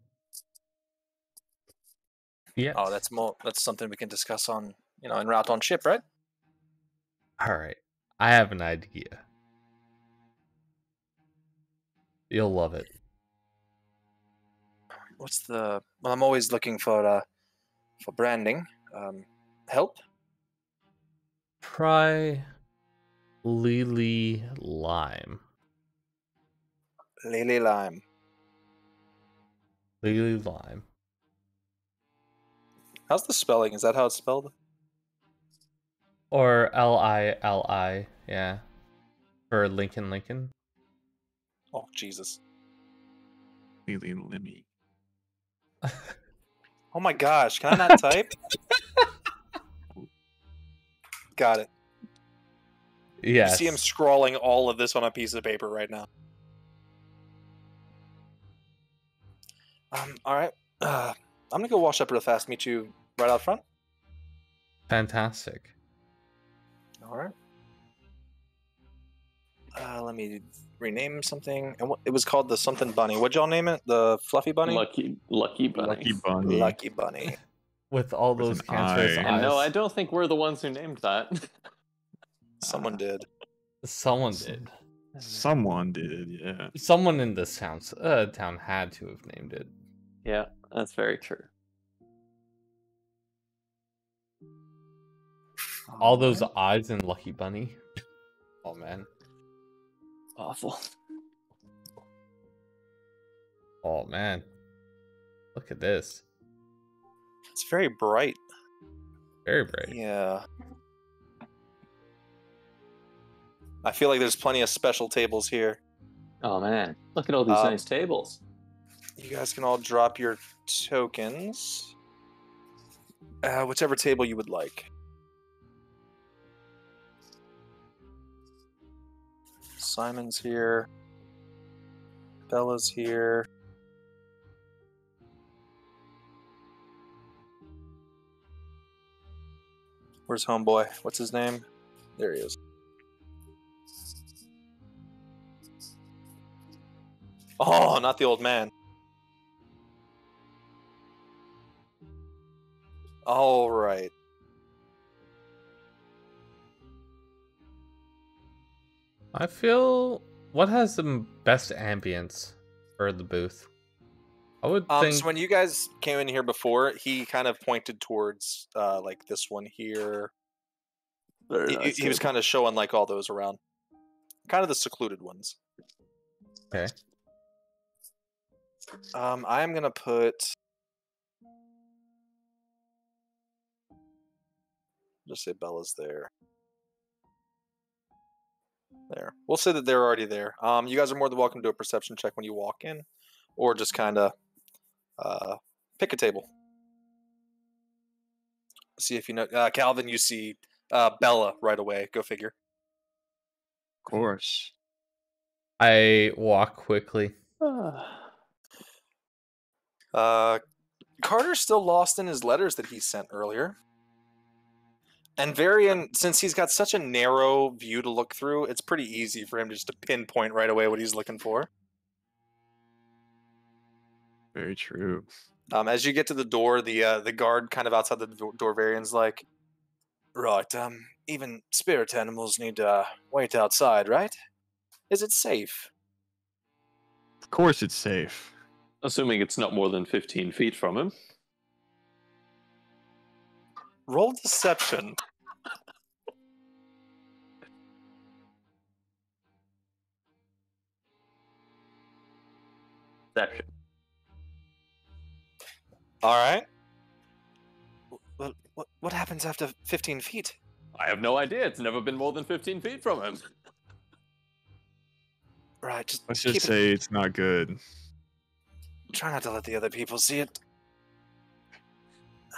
Yeah. Oh, that's something we can discuss on, en route on ship, right? All right. I have an idea. You'll love it. Well, I'm always looking for branding. Help? Try Lily Lime. Lily Lime. Lily Lime. How's the spelling? Is that how it's spelled? Or Lili, yeah. For Lincoln. Oh, Jesus. Lily Limmy. Oh my gosh, can I not type? Got it. Yes. You see him scrawling all of this on a piece of paper right now. Alright. I'm gonna go wash up real fast. Meet you right out front. Fantastic. Alright. Let me rename something. And it was called the something bunny. What'd y'all name it? The fluffy bunny? Lucky bunny. Lucky Bunny. Lucky bunny. With all With those an cancerous eye. eyes. And no, I don't think we're the ones who named that. Someone did. Someone did. Someone did, yeah. Someone in this town had to have named it. Yeah, that's very true. All those eyes in Lucky Bunny. Oh man. Awful. Oh man. Look at this. It's very bright. Very bright. Yeah. I feel like there's plenty of special tables here. Oh man, look at all these nice tables. You guys can all drop your tokens. Whichever table you would like. Simon's here. Bella's here. Where's homeboy? What's his name? There he is. Oh, not the old man. All right. I feel what has the best ambience for the booth? I would think. So when you guys came in here before, he kind of pointed towards like this one here. He was kind of showing like all those around, kind of the secluded ones. Okay. I am gonna put. Just say Bella's there. There. We'll say that they're already there. You guys are more than welcome to do a perception check when you walk in, or just kind of pick a table. See if you know. Calvin, you see Bella right away. Go figure. Of course. I walk quickly. Carter's still lost in his letters that he sent earlier. And Varian, since he's got such a narrow view to look through, it's pretty easy for him just to pinpoint right away what he's looking for. Very true. As you get to the door, the guard kind of outside the door, Varian's like, right, even spirit animals need to wait outside, right? Is it safe? Of course it's safe. Assuming it's not more than 15 feet from him. Roll deception. Deception. All right. Well, what happens after 15 feet? I have no idea. It's never been more than 15 feet from him. Right, just Let's just say it's not good. Try not to let the other people see it.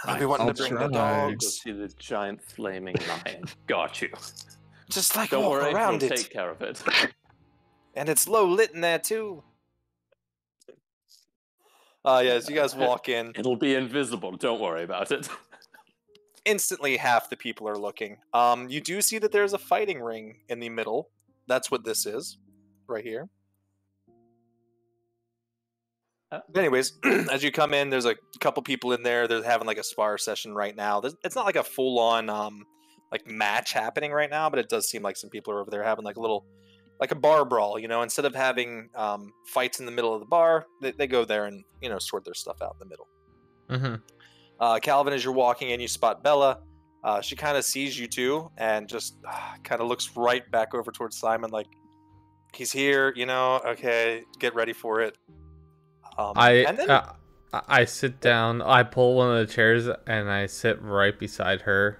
I'll be wanting to bring the Go dogs. see the giant flaming lion. Got you. Just like Don't walk worry, around we'll it. take care of it. And it's low lit in there too. Yeah, as you guys walk in, It'll be invisible. Don't worry about it. instantly half the people are looking. You do see that there's a fighting ring in the middle. That's what this is, right here. Anyways, as you come in, there's a couple people in there. They're having like a spar session right now. It's not like a full-on like match happening right now, but it does seem like some people are over there having like a little, like a bar brawl. You know, instead of having fights in the middle of the bar, they go there and sort their stuff out in the middle. Mm-hmm. Calvin, as you're walking in, you spot Bella. She kind of sees you two and just kind of looks right back over towards Simon, like he's here. Okay, get ready for it. I sit down. I pull one of the chairs and I sit right beside her,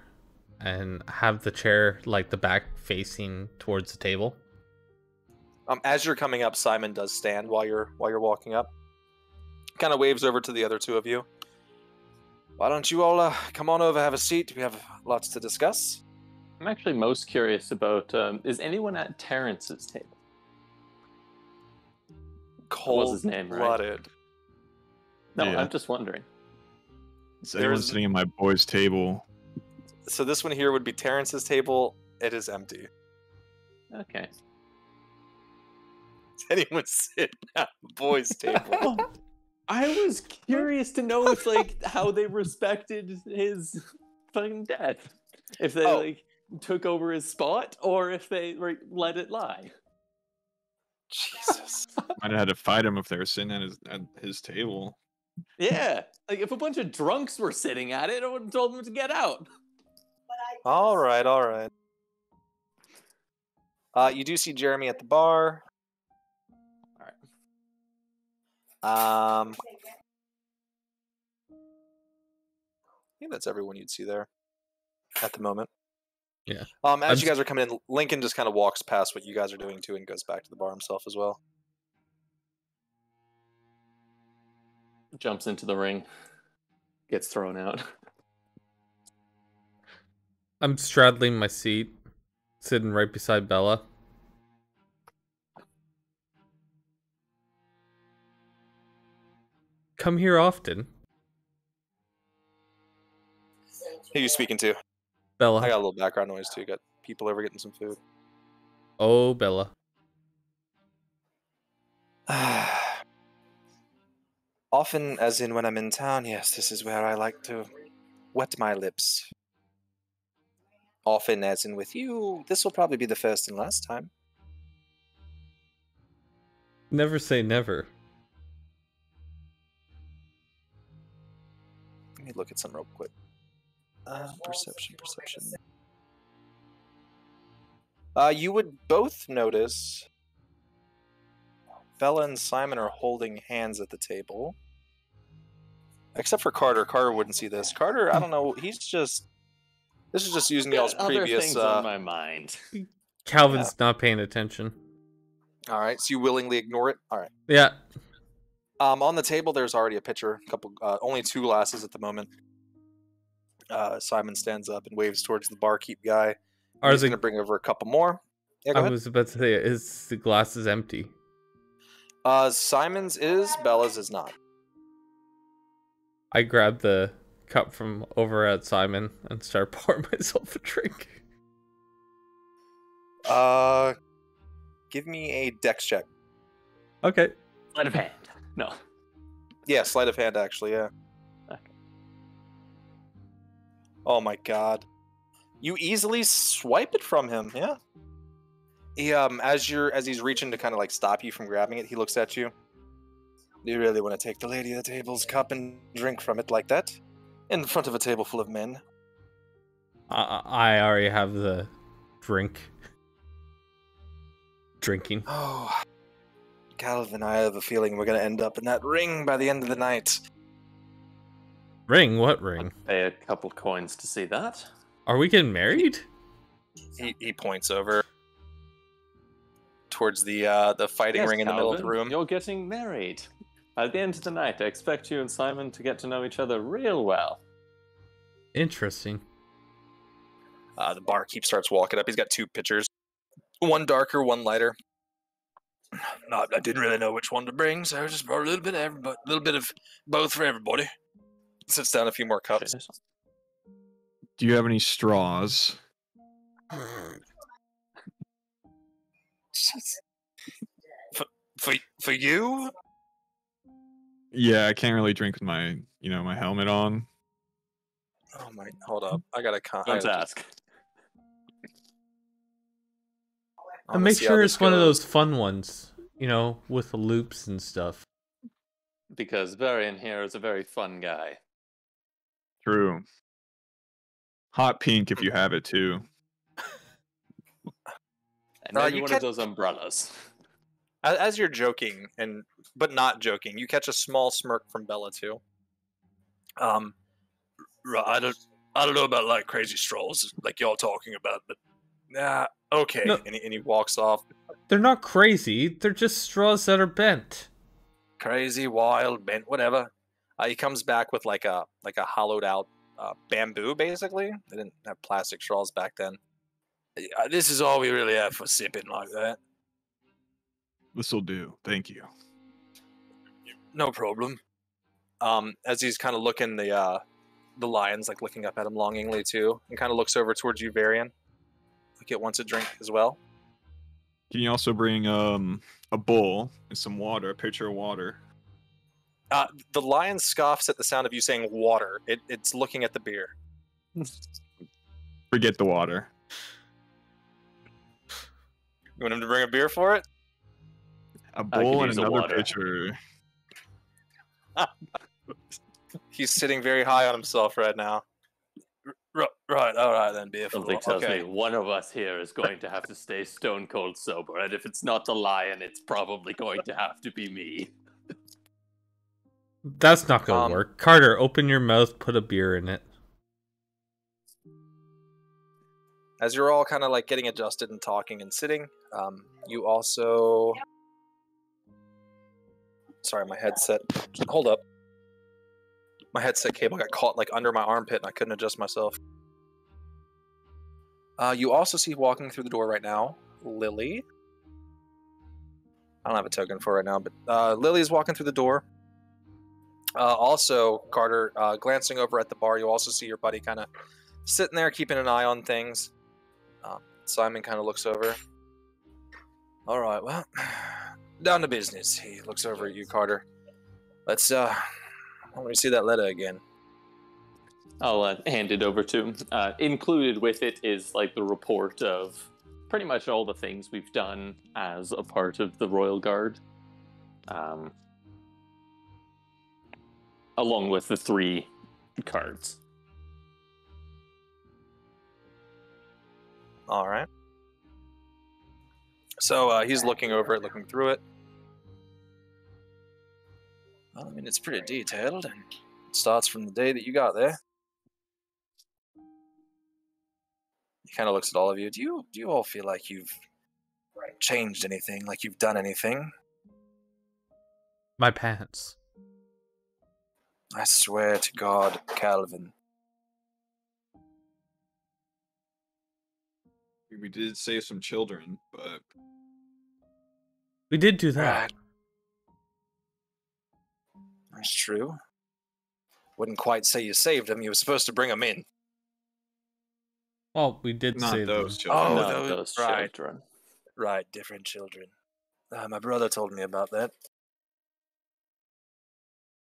and have the chair like the back facing towards the table. As you're coming up, Simon does stand while you're walking up. Kind of waves over to the other two of you. Why don't you all come on over, have a seat? We have lots to discuss. I'm actually most curious about, is anyone at Terrence's table? Cold his name, right? blooded. No, Yeah. I'm just wondering. Is anyone sitting at my boy's table? So this one here would be Terrence's table. It is empty. Okay. Is anyone sitting at the boys' table? I was curious to know if, like, how they respected his fucking death. If they, like, took over his spot, or if they let it lie. Jesus. Might have had to fight him if they were sitting at his table. Yeah. Like, if a bunch of drunks were sitting at it, I would have told them to get out. All right. You do see Jeremy at the bar. I think that's everyone you'd see there at the moment. Yeah. As you guys are coming in, Lincoln just kind of walks past what you guys are doing too and goes back to the bar himself as well. jumps into the ring, gets thrown out. I'm straddling my seat, sitting right beside Bella. Come here often. Who are you speaking to? Bella. I got a little background noise too. Got people over getting some food. Oh, Bella. Often, as in when I'm in town, yes, this is where I like to wet my lips. Often, as in with you, this will probably be the first and last time. Never say never. Let me look at some real quick. Perception. You would both notice Bella and Simon are holding hands at the table. Except for Carter. Carter wouldn't see this. Carter, I don't know, he's just... This is just using y'all's Other previous... things on my mind. Calvin's not paying attention. Alright, so you willingly ignore it? Alright. Yeah. On the table, there's already a pitcher. Only 2 glasses at the moment. Simon stands up and waves towards the barkeep guy. He's going to bring over a couple more. Yeah, go ahead. I was about to say, is the glass is empty? Simon's is, Bella's is not. I grabbed the cup from over at Simon and start pouring myself a drink. Give me a dex check. Okay. Sleight of hand. No. Yeah, sleight of hand, actually, yeah. Okay. Oh my god. You easily swipe it from him, yeah. He, as he's reaching to kind of like stop you from grabbing it, he looks at you. Do you really want to take the lady of the table's cup and drink from it like that? In front of a table full of men? I already have the drink. Drinking. Oh, Calvin, I have a feeling we're going to end up in that ring by the end of the night. Ring? What ring? Pay a couple coins to see that. Are we getting married? He points over towards the fighting Yes, ring in the middle of the Calvin, room. You're getting married. By the end of the night, I expect you and Simon to get to know each other real well. Interesting. The barkeep starts walking up. He's got 2 pitchers. One darker, one lighter. No, I didn't really know which one to bring, so I just brought a little bit of both for everybody. Sits down a few more cups. Do you have any straws? For you? Yeah, I can't really drink with my, my helmet on. Oh my! Hold up, I gotta. Let's ask. And make sure it's one of those fun ones, with the loops and stuff. Because Varian here is a very fun guy. True. Hot pink if you have it too. And maybe one of those umbrellas. As you're joking, but not joking, you catch a small smirk from Bella too. I don't know about like crazy strolls like y'all talking about, but nah, okay. No. And he walks off. They're not crazy. They're just straws that are bent. Crazy, wild, bent, whatever. He comes back with like a hollowed out bamboo, basically. They didn't have plastic straws back then. This is all we really have for sipping like that. This'll do. Thank you. No problem. As he's kind of looking, the lion's like looking up at him longingly too, and kind of looks over towards you, Varian. Like it wants a drink as well. Can you also bring a bowl and some water, a pitcher of water? The lion scoffs at the sound of you saying water. It's looking at the beer. Forget the water. You want him to bring a beer for it? A bowl and use a another water. pitcher. He's sitting very high on himself right now. Right, all right then, beer for Something it. tells Okay. me one of us here is going to have to stay stone cold sober, and if it's not the lion, it's probably going to have to be me. That's not gonna work. Carter, open your mouth, put a beer in it. As you're all kind of like getting adjusted and talking and sitting, you also... Sorry, my headset. Hold up. My headset cable got caught like under my armpit and I couldn't adjust myself. You also see walking through the door right now, Lily. I don't have a token for it right now, but Lily's walking through the door. Also, Carter, glancing over at the bar, you also see your buddy kind of sitting there keeping an eye on things. Simon kind of looks over. All right, well, down to business. He looks over at you, Carter. Let me see that letter again. I'll hand it over to him. Included with it is like the report of pretty much all the things we've done as a part of the Royal Guard. Along with the 3 cards. All right. So he's looking over it, looking through it. Well, I mean, it's pretty detailed, and it starts from the day that you got there. He kind of looks at all of you. Do you all feel like you've changed anything, like you've done anything? My pants. I swear to God, Calvin. We did save some children, but We did do that. Right. That's true. Wouldn't quite say you saved them. You were supposed to bring them in. Well, we did not save those them. children. Not those- those right. children. Right, different children. My brother told me about that.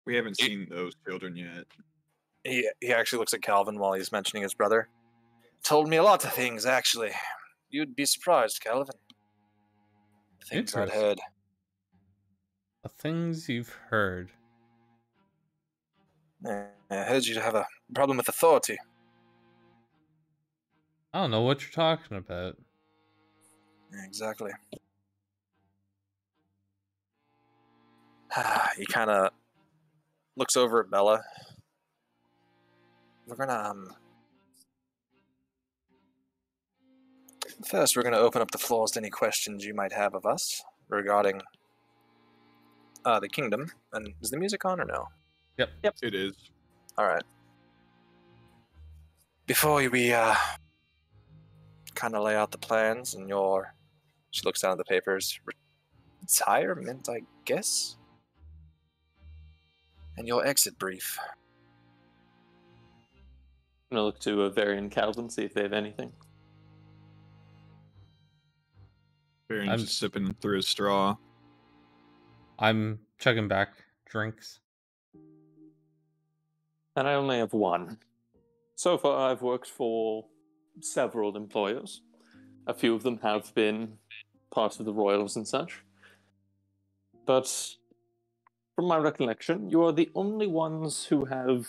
We haven't seen those children yet. He actually looks at Calvin while he's mentioning his brother. Told me a lot of things, actually. You'd be surprised, Calvin. Things I'd Interesting. heard. The things you've heard. I heard you have a problem with authority. I don't know what you're talking about. Exactly. He kind of looks over at Bella. We're gonna first we're gonna open up the floors to any questions you might have of us regarding the kingdom. And is the music on or no? Yep. It is. All right. Before we kind of lay out the plans and your, she looks down at the papers, retirement, I guess, and your exit brief. I'm gonna look to Varian Calvin, see if they have anything. Baron's just sipping through his straw. I'm checking back drinks. And I only have one. So far, I've worked for several employers. A few of them have been part of the royals and such. But from my recollection, you are the only ones who have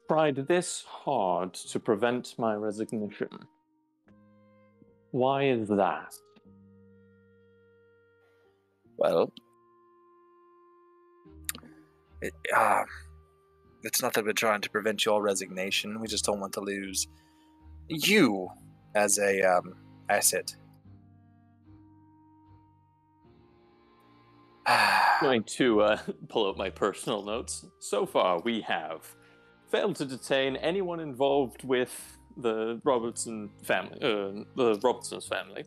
tried this hard to prevent my resignation. Why is that? Well, it's not that we're trying to prevent your resignation. We just don't want to lose you as a asset. I'm going to pull out my personal notes. So far, we have failed to detain anyone involved with the Robertson family, the Robertson's family.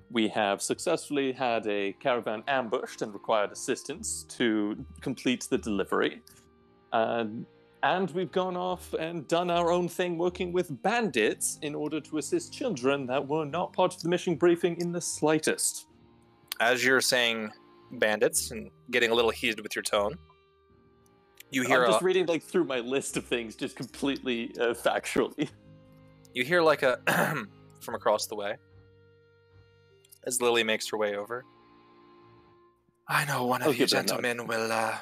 We have successfully had a caravan ambushed and required assistance to complete the delivery. And we've gone off and done our own thing working with bandits in order to assist children that were not part of the mission briefing in the slightest. As you're saying bandits and getting a little heated with your tone, you hear I'm just reading like through my list of things, just completely factually. You hear like a from across the way as Lily makes her way over. I know one I'll of you give her a nod. gentlemen will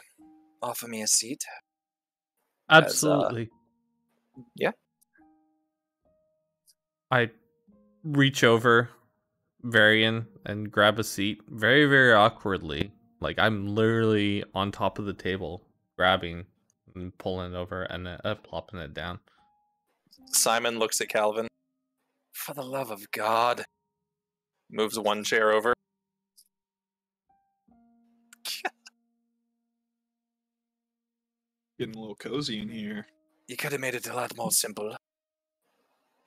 offer me a seat. Absolutely. Yeah. I reach over Varian and grab a seat very, very awkwardly. Like I'm literally on top of the table, grabbing and pulling it over and plopping it down. Simon looks at Calvin. For the love of God. Moves one chair over. Getting a little cozy in here. You could have made it a lot more simple.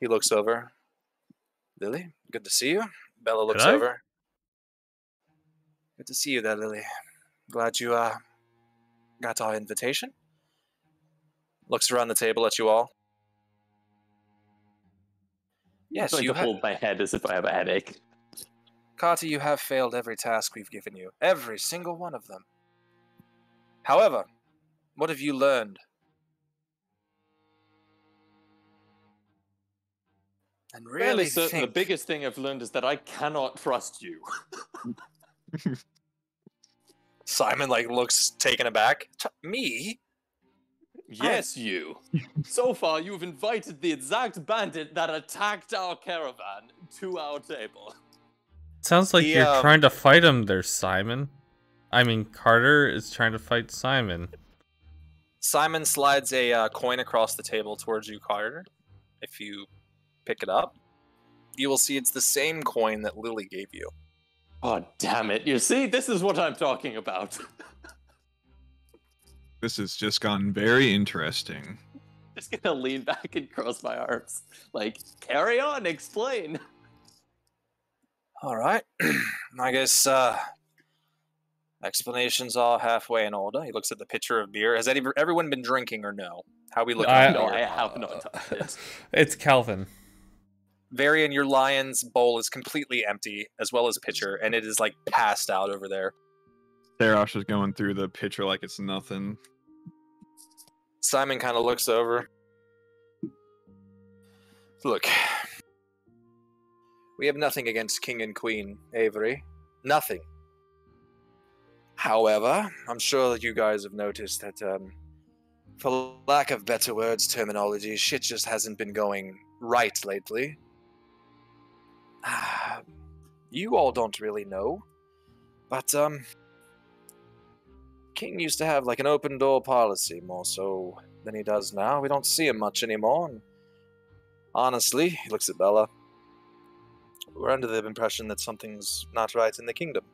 He looks over. Lily, good to see you. Bella looks Did I? over. Good to see you there, Lily. Glad you got our invitation. Looks around the table at you all. Yes, I you to have. hold my head as if I have a headache. Carter, you have failed every task we've given you. Every single one of them. However, what have you learned? And really So think... the biggest thing I've learned is that I cannot trust you. Simon, looks taken aback. Me? Yes, you. So far, you've invited the exact bandit that attacked our caravan to our table. Sounds like you're trying to fight him there, Simon. I mean, Carter is trying to fight Simon. Simon slides a coin across the table towards you, Carter. If you pick it up, you will see it's the same coin that Lily gave you. Oh, damn it. You see, this is what I'm talking about. This has just gotten very interesting. Just gonna lean back and cross my arms. Carry on, explain. All right. I guess explanations are halfway in order. He looks at the pitcher of beer. Has everyone been drinking or no? How are we looking at No, beer? I have not touched it. It's Calvin. Varian, your lion's bowl is completely empty, as well as pitcher, and it is passed out over there. Caratos is going through the picture like it's nothing. Simon kind of looks over. Look, we have nothing against King and Queen Avery. Nothing. However, I'm sure that you guys have noticed that, for lack of better words, terminology, shit just hasn't been going right lately. You all don't really know, but, King used to have an open door policy, more so than he does now. We don't see him much anymore, and honestly, he looks at Bella. We're under the impression that something's not right in the kingdom.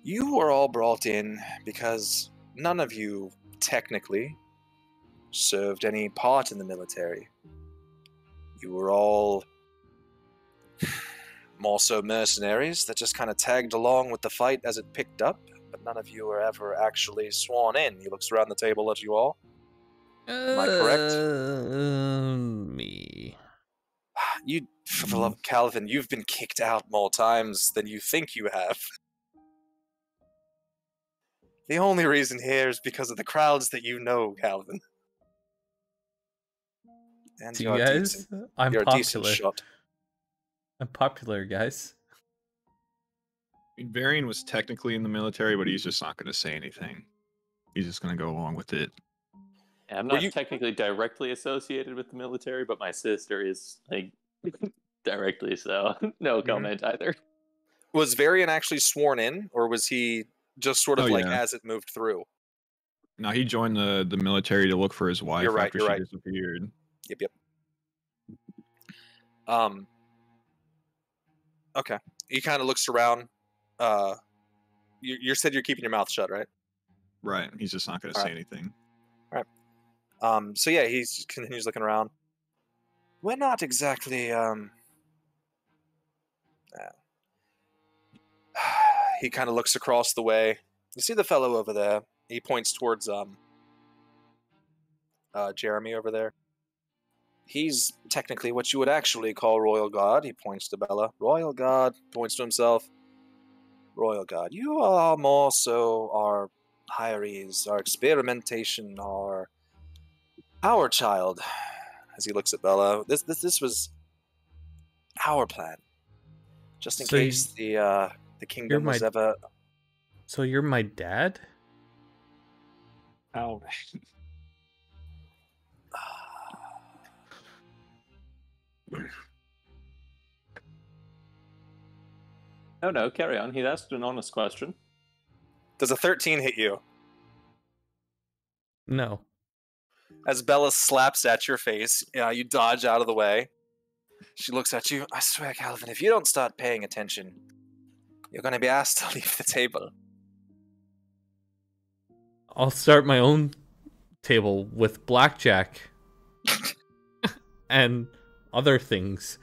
You were all brought in because none of you, technically, served any part in the military. You were all more so mercenaries that just kind of tagged along with the fight as it picked up, but none of you were ever actually sworn in. He looks around the table at you all. Am I correct? Me. You, for the love of Calvin, you've been kicked out more times than you think you have. The only reason here is because of the crowds that you know, Calvin. And You guys, I'm you're popular. a decent shot. I'm popular, guys. Varian was technically in the military, but he's just not going to say anything. He's just going to go along with it. Yeah, I'm not technically directly associated with the military, but my sister is, directly so. No comment either. Was Varian actually sworn in, or was he just sort of as it moved through? No, he joined the military to look for his wife after she disappeared. Yep. Okay. He kind of looks around. You said you're keeping your mouth shut, right? Right. He's just not going to say anything. All right. So yeah, he continues looking around. We're not exactly. He kind of looks across the way. You see the fellow over there? He points towards Jeremy over there. He's technically what you would actually call Royal Guard. He points to Bella. Royal Guard, points to himself. Royal Guard. You are more so our hirees, our experimentation, our child. As he looks at Bella, this was our plan, just in case the kingdom was ever. So you're my dad? Oh. Oh no, carry on. He asked an honest question. Does a 13 hit you? No. As Bella slaps at your face, you dodge out of the way. She looks at you. I swear, Calvin, if you don't start paying attention, you're going to be asked to leave the table. I'll start my own table with blackjack and other things.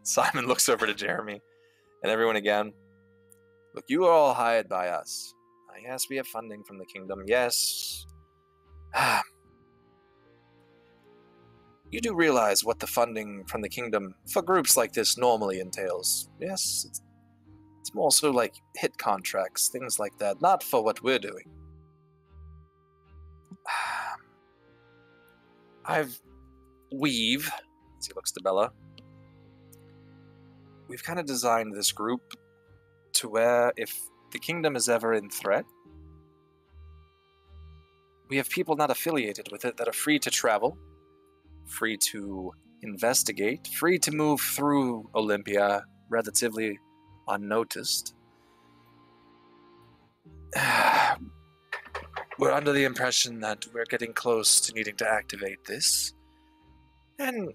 Simon looks over to Jeremy and everyone again. Look, you are all hired by us. Yes, we have funding from the kingdom. Yes. You do realize what the funding from the kingdom for groups like this normally entails. Yes, it's more so like hit contracts, things like that, not for what we're doing. We've, as he looks to Bella, we've kind of designed this group to where if the kingdom is ever in threat, we have people not affiliated with it that are free to travel, free to investigate, free to move through Olympia relatively unnoticed. We're under the impression that we're getting close to needing to activate this. And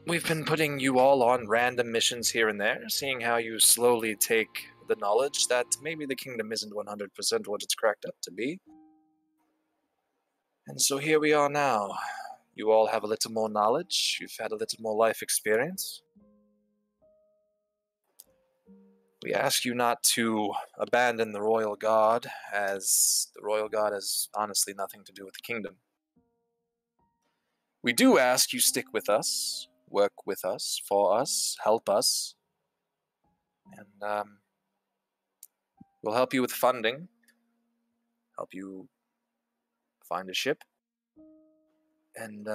we've been putting you all on random missions here and there, seeing how you slowly take the knowledge that maybe the kingdom isn't 100% what it's cracked up to be. And so here we are now. You all have a little more knowledge. You've had a little more life experience. We ask you not to abandon the Royal Guard, as the Royal Guard has honestly nothing to do with the kingdom. We do ask you stick with us, work with us, for us, help us, and we'll help you with funding, help you find a ship, and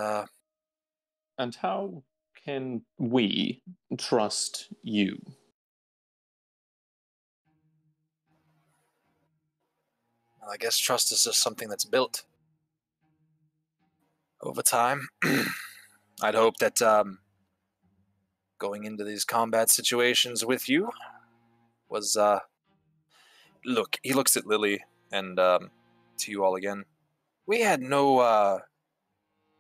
And how can we trust you? I guess trust is just something that's built over time. I'd hope that going into these combat situations with you was, look, he looks at Lily and to you all again. We had no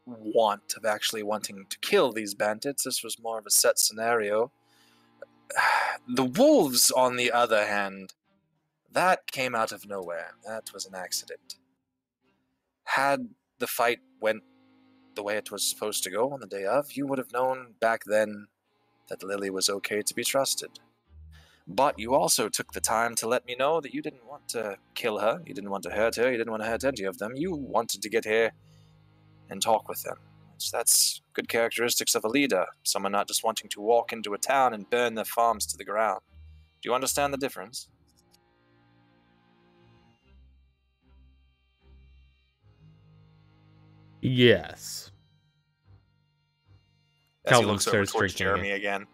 want of actually wanting to kill these bandits. This was more of a set scenario. The wolves, on the other hand, that came out of nowhere. That was an accident. Had the fight went the way it was supposed to go on the day of, you would have known back then that Lily was okay to be trusted. But you also took the time to let me know that you didn't want to kill her, you didn't want to hurt her, you didn't want to hurt any of them. You wanted to get here and talk with them. So that's good characteristics of a leader, someone not just wanting to walk into a town and burn their farms to the ground. Do you understand the difference? Yes. As Calvin he looks over starts towards drinking Jeremy again.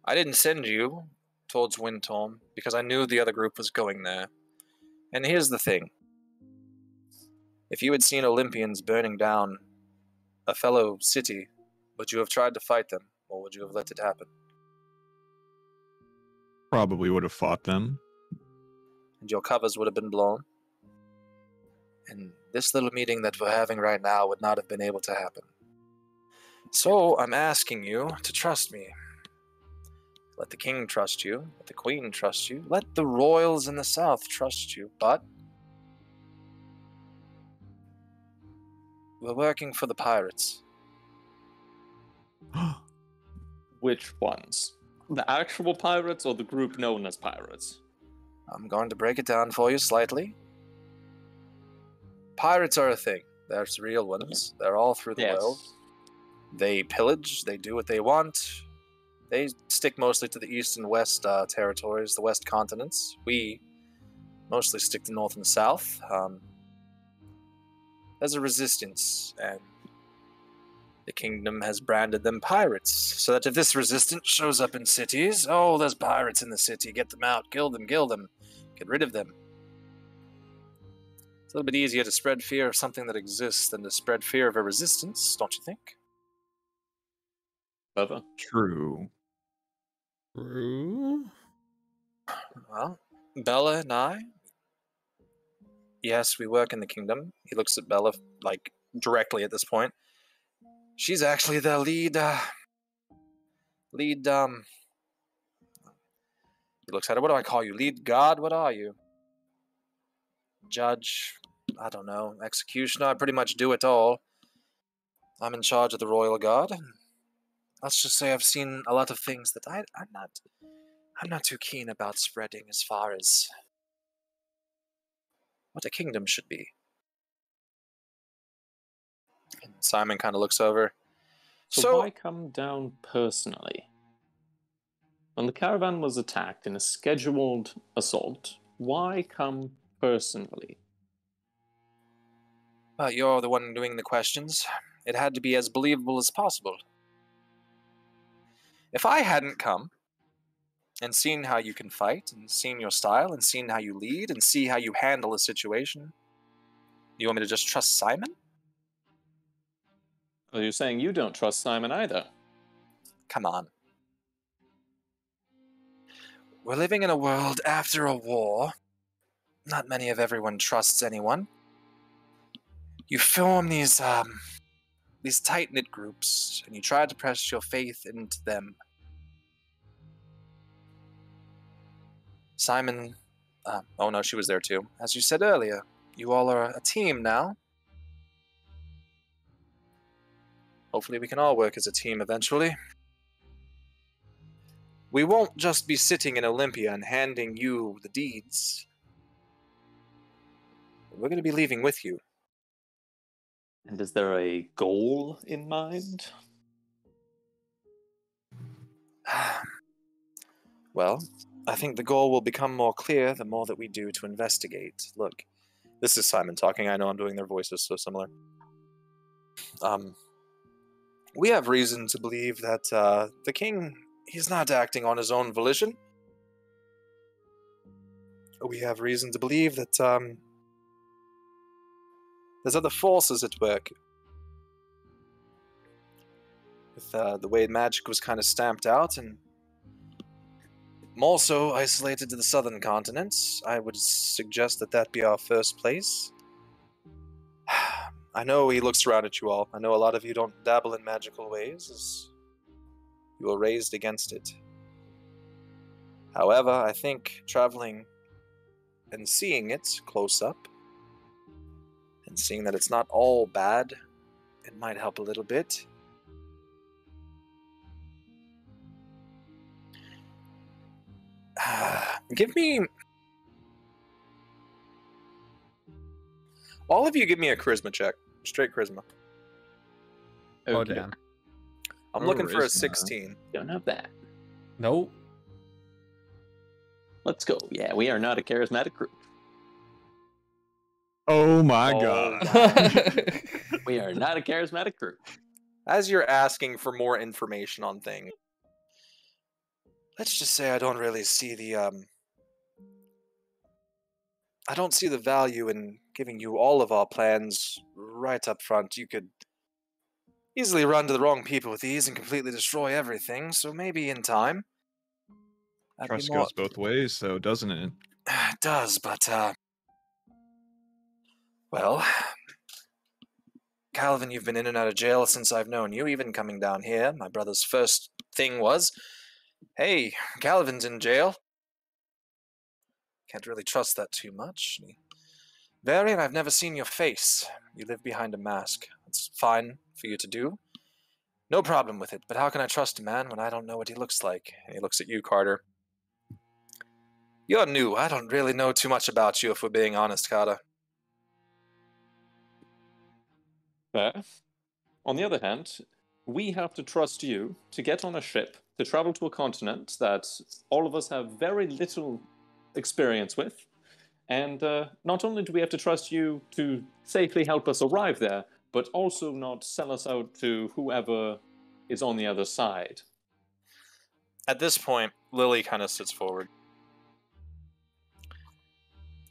I didn't send you towards Windtorm because I knew the other group was going there. And here's the thing. If you had seen Olympians burning down a fellow city, would you have tried to fight them, or would you have let it happen? Probably would have fought them. And your covers would have been blown. And this little meeting that we're having right now would not have been able to happen. So I'm asking you to trust me. Let the king trust you. Let the queen trust you. Let the royals in the south trust you. But we're working for the pirates. Which ones? The actual pirates or the group known as pirates? I'm going to break it down for you slightly. Pirates are a thing. There's real ones. They're all through the world. They pillage. They do what they want. They stick mostly to the east and west territories, the west continents. We mostly stick to north and south. There's a resistance, and the kingdom has branded them pirates, so that if this resistance shows up in cities, oh, there's pirates in the city, get them out, kill them, get rid of them. It's a little bit easier to spread fear of something that exists than to spread fear of a resistance, don't you think? Bubba? True. True. Well, Bella and I, yes, we work in the kingdom. He looks at Bella, like, directly at this point. She's actually the lead, He looks at her. What do I call you? Lead god? What are you? Judge? I don't know. Executioner? I pretty much do it all. I'm in charge of the royal guard. Let's just say I've seen a lot of things that I'm not too keen about spreading as far as what a kingdom should be. And Simon kind of looks over. So why come down personally? When the caravan was attacked in a scheduled assault, why come personally? You're the one doing the questions. It had to be as believable as possible. If I hadn't come and seen how you can fight, and seen your style, and seen how you lead, and see how you handle a situation, you want me to just trust Simon? Well, you're saying you don't trust Simon either. Come on. We're living in a world after a war. Not many of everyone trusts anyone. You form these tight-knit groups, and you try to press your faith into them. Simon, oh no, she was there too. As you said earlier, you all are a team now. Hopefully we can all work as a team eventually. We won't just be sitting in Olympia and handing you the deeds. We're going to be leaving with you. And is there a goal in mind? Well, I think the goal will become more clear the more that we do to investigate. Look, this is Simon talking. I know I'm doing their voices so similar. We have reason to believe that the king, he's not acting on his own volition. We have reason to believe that there's other forces at work. With the way magic was kind of stamped out and more so isolated to the southern continents, I would suggest that that be our first place. I know he looks around at you all. I know a lot of you don't dabble in magical ways, as you were raised against it. However, I think traveling and seeing it close up, and seeing that it's not all bad, it might help a little bit. Give me... All of you give me a charisma check. Straight charisma. Oh, damn. I'm looking for a Charisma. 16. Don't have that. Nope. Let's go. Yeah, we are not a charismatic group. Oh my Oh, god. We are not a charismatic group. As you're asking for more information on things, let's just say I don't really see the, I don't see the value in giving you all of our plans right up front. You could easily run to the wrong people with these and completely destroy everything, so maybe in time. That'd be Trust more... goes both ways, though, doesn't it? It does, but, well, Calvin, you've been in and out of jail since I've known you, even coming down here. My brother's first thing was, hey, Calvin's in jail. Can't really trust that too much. Varian, I've never seen your face. You live behind a mask. It's fine for you to do. No problem with it, but how can I trust a man when I don't know what he looks like? And he looks at you, Carter. You're new. I don't really know too much about you, if we're being honest, Carter. Fair. On the other hand, we have to trust you to get on a ship to travel to a continent that all of us have very little experience with. And not only do we have to trust you to safely help us arrive there, but also not sell us out to whoever is on the other side. At this point, Lily kind of sits forward.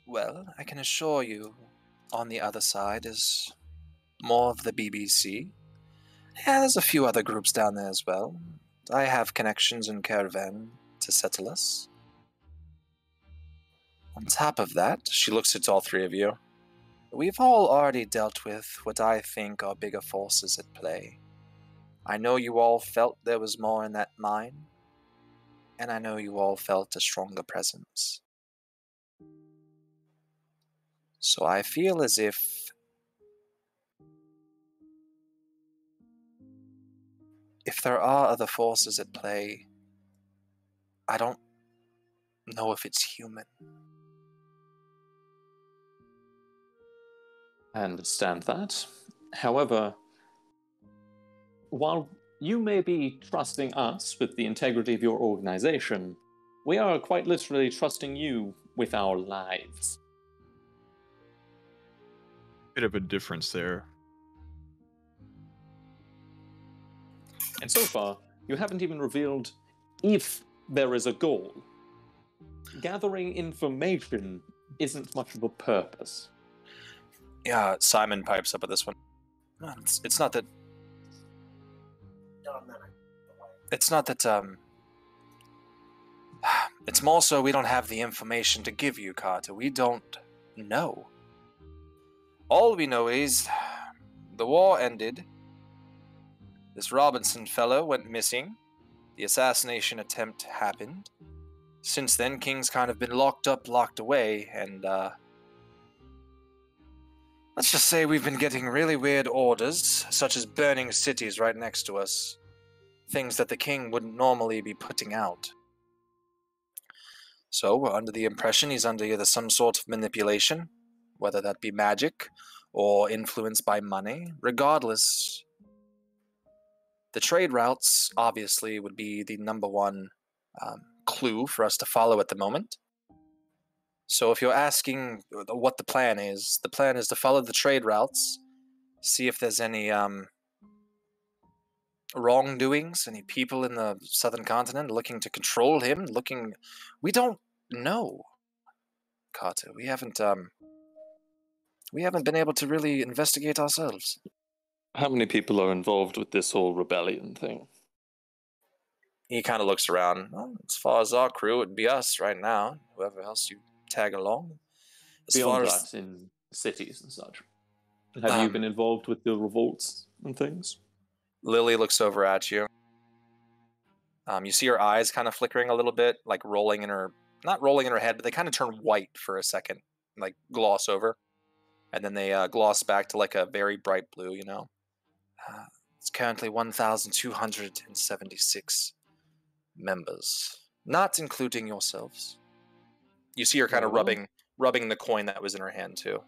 Well, I can assure you, on the other side is more of the BBC. Yeah, there's a few other groups down there as well. I have connections in Caravan to settle us. On top of that, she looks at all three of you. We've all already dealt with what I think are bigger forces at play. I know you all felt there was more in that mine. and I know you all felt a stronger presence. So I feel as if there are other forces at play, I don't know if it's human. I understand that. However, while you may be trusting us with the integrity of your organization, we are quite literally trusting you with our lives. Bit of a difference there. And so far, you haven't even revealed if there is a goal. Gathering information isn't much of a purpose. Yeah, Simon pipes up at this one. No, it's not that. It's not that. It's more so we don't have the information to give you, Carter. We don't know. All we know is the war ended. This Robinson fellow went missing. The assassination attempt happened. Since then, King's kind of been locked up, locked away, and let's just say we've been getting really weird orders, such as burning cities right next to us. Things that the King wouldn't normally be putting out. So we're under the impression he's under either some sort of manipulation, whether that be magic or influenced by money. Regardless, the trade routes obviously would be the number one clue for us to follow at the moment. So if you're asking what the plan is to follow the trade routes, see if there's any wrongdoings, any people in the southern continent looking to control him, we don't know, Carter. We haven't been able to really investigate ourselves. How many people are involved with this whole rebellion thing? He kind of looks around. Well, as far as our crew, it'd be us right now. Whoever else you tag along. Beyond that, in cities and such. Have you been involved with the revolts and things? Lily looks over at you. You see her eyes kind of flickering a little bit, like rolling in her, not rolling in her head, but they kind of turn white for a second, like gloss over. And then they gloss back to like a very bright blue, you know. It's currently 1,276 members, not including yourselves. You see her kind of rubbing the coin that was in her hand too.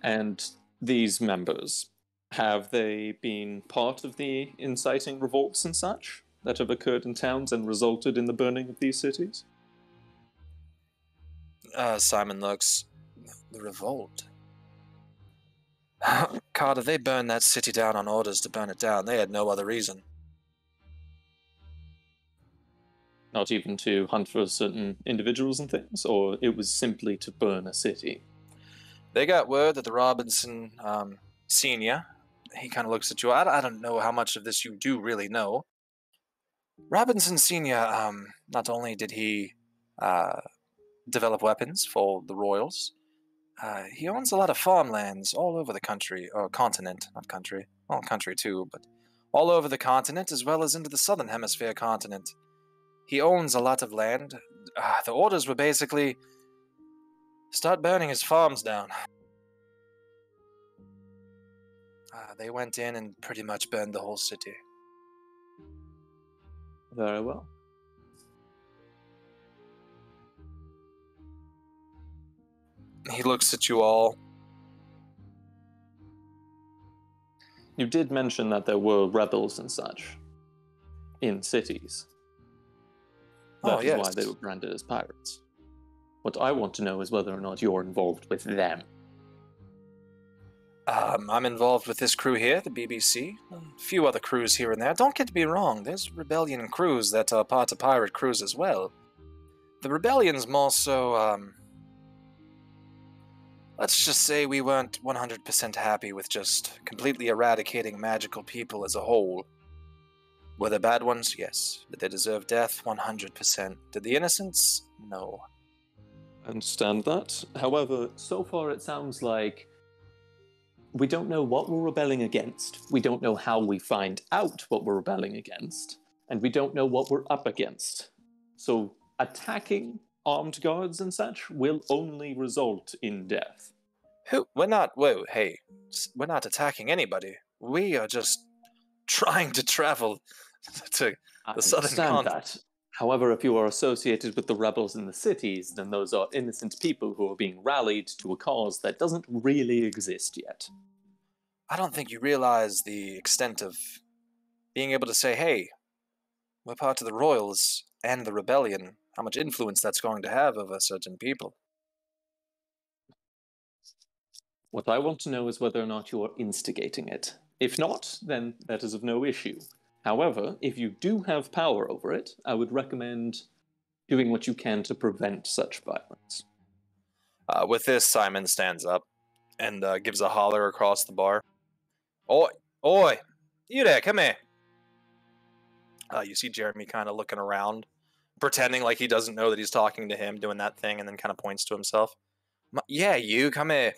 And these members, have they been part of the inciting revolts and such that have occurred in towns and resulted in the burning of these cities? Simon looks. The revolt. Carter, they burned that city down on orders to burn it down. They had no other reason. Not even to hunt for certain individuals and things, or it was simply to burn a city? They got word that the Robinson Senior, he kind of looks at you. I don't know how much of this you do really know. Robinson Senior, not only did he develop weapons for the Royals, he owns a lot of farmlands all over the country, or continent, not country. Well, country too, but all over the continent, as well as into the southern hemisphere continent. He owns a lot of land. The orders were basically start burning his farms down. They went in and pretty much burned the whole city. Very well. He looks at you all. You did mention that there were rebels and such in cities. That is why they were branded as pirates. What I want to know is whether or not you're involved with them. I'm involved with this crew here, the BBC. A few other crews here and there. Don't get me wrong, there's rebellion crews that are part of pirate crews as well. The rebellion's more so, let's just say we weren't 100% happy with just completely eradicating magical people as a whole. Were there bad ones? Yes. Did they deserve death? 100%. Did the innocents? No. I understand that. However, so far it sounds like we don't know what we're rebelling against, we don't know how we find out what we're rebelling against, and we don't know what we're up against. So attacking armed guards and such will only result in death. We're not, whoa, hey, we're not attacking anybody. We are just trying to travel to I the southern understand continent. that. However, if you are associated with the rebels in the cities, then those are innocent people who are being rallied to a cause that doesn't really exist yet. I don't think you realize the extent of being able to say, hey, we're part of the royals and the rebellion, how much influence that's going to have over certain people. What I want to know is whether or not you are instigating it. If not, then that is of no issue. However, if you do have power over it, I would recommend doing what you can to prevent such violence. With this, Simon stands up and gives a holler across the bar. Oi, oi, you there, come here. You see Jeremy kind of looking around, pretending like he doesn't know that he's talking to him, doing that thing, and then kind of points to himself. Yeah, you, come here.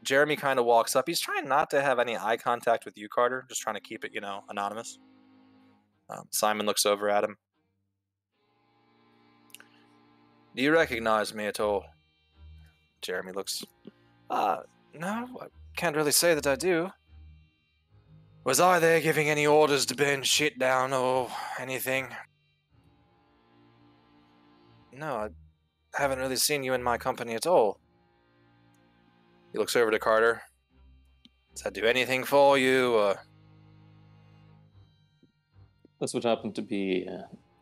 Jeremy kind of walks up. He's trying not to have any eye contact with you, Carter, just trying to keep it, anonymous. Simon looks over at him. Do you recognize me at all? Jeremy looks, no, I can't really say that I do. Was I there giving any orders to burn shit down or anything? No, I haven't really seen you in my company at all. He looks over to Carter. Does that do anything for you? That's what happened to be...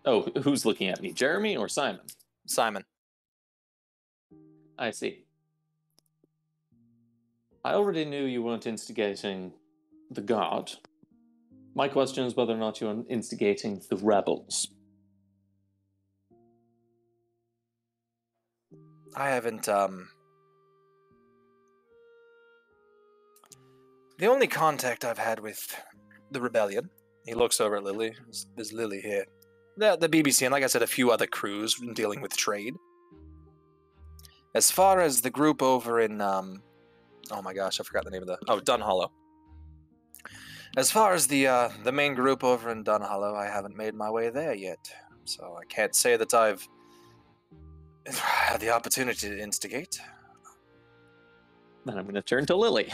Oh, who's looking at me? Jeremy or Simon? Simon. I see. I already knew you weren't instigating the guard. My question is whether or not you're instigating the rebels. I haven't, The only contact I've had with the rebellion, he looks over at Lily, is Lily here. The BBC, and like I said, a few other crews dealing with trade. As far as the group over in, oh my gosh, I forgot the name of Dunhollow. As far as the main group over in Dunhollow, I haven't made my way there yet. So I can't say that I've had the opportunity to instigate. Then I'm going to turn to Lily.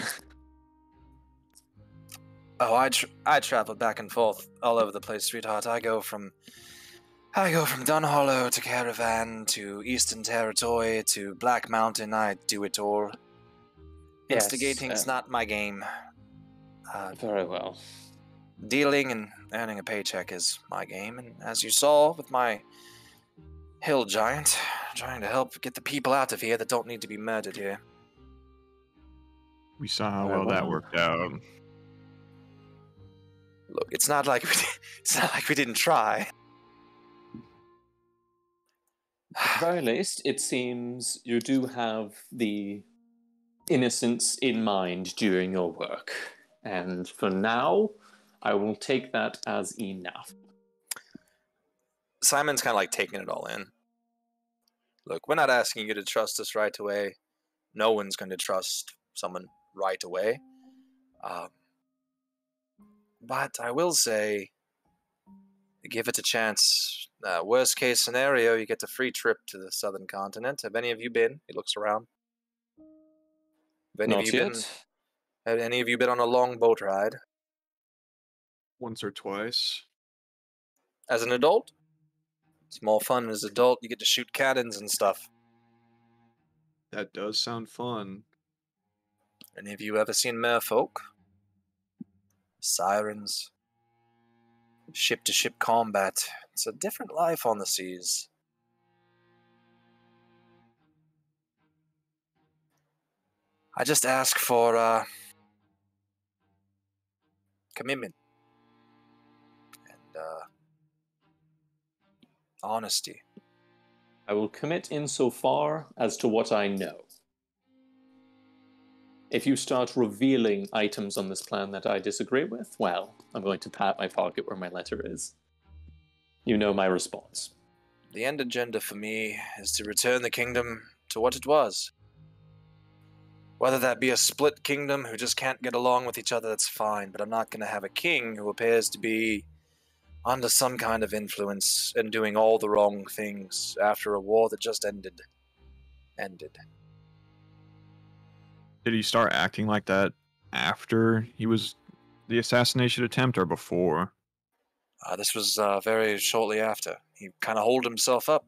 Oh, I travel back and forth all over the place, sweetheart. I go from Dunhollow to Caravan to Eastern Territory to Black Mountain. I do it all. Yes, Instigating's not my game. Very well. Dealing and earning a paycheck is my game, and as you saw with my hill giant, trying to help get the people out of here that don't need to be murdered here. We saw how well that worked out. Look, it's not like we didn't try. At the very least, it seems you do have the innocence in mind during your work. And for now, I will take that as enough. Simon's kind of like taking it all in. Look, we're not asking you to trust us right away. No one's going to trust someone right away. But I will say, give it a chance. Worst case scenario, you get a free trip to the southern continent. Have any of you been? He looks around. Not yet. Have any of you been on a long boat ride? Once or twice. As an adult? It's more fun as an adult. You get to shoot cannons and stuff. That does sound fun. Any of you ever seen merfolk? Sirens? Ship-to-ship combat. It's a different life on the seas. I just ask for, commitment. And, honesty. I will commit insofar as to what I know. If you start revealing items on this plan that I disagree with, well, I'm going to pat my pocket where my letter is. You know my response. The end agenda for me is to return the kingdom to what it was. Whether that be a split kingdom who just can't get along with each other, that's fine. But I'm not going to have a king who appears to be under some kind of influence and doing all the wrong things after a war that just ended. Did he start acting like that after he was the assassination attempt or before? This was very shortly after. He kind of holed himself up.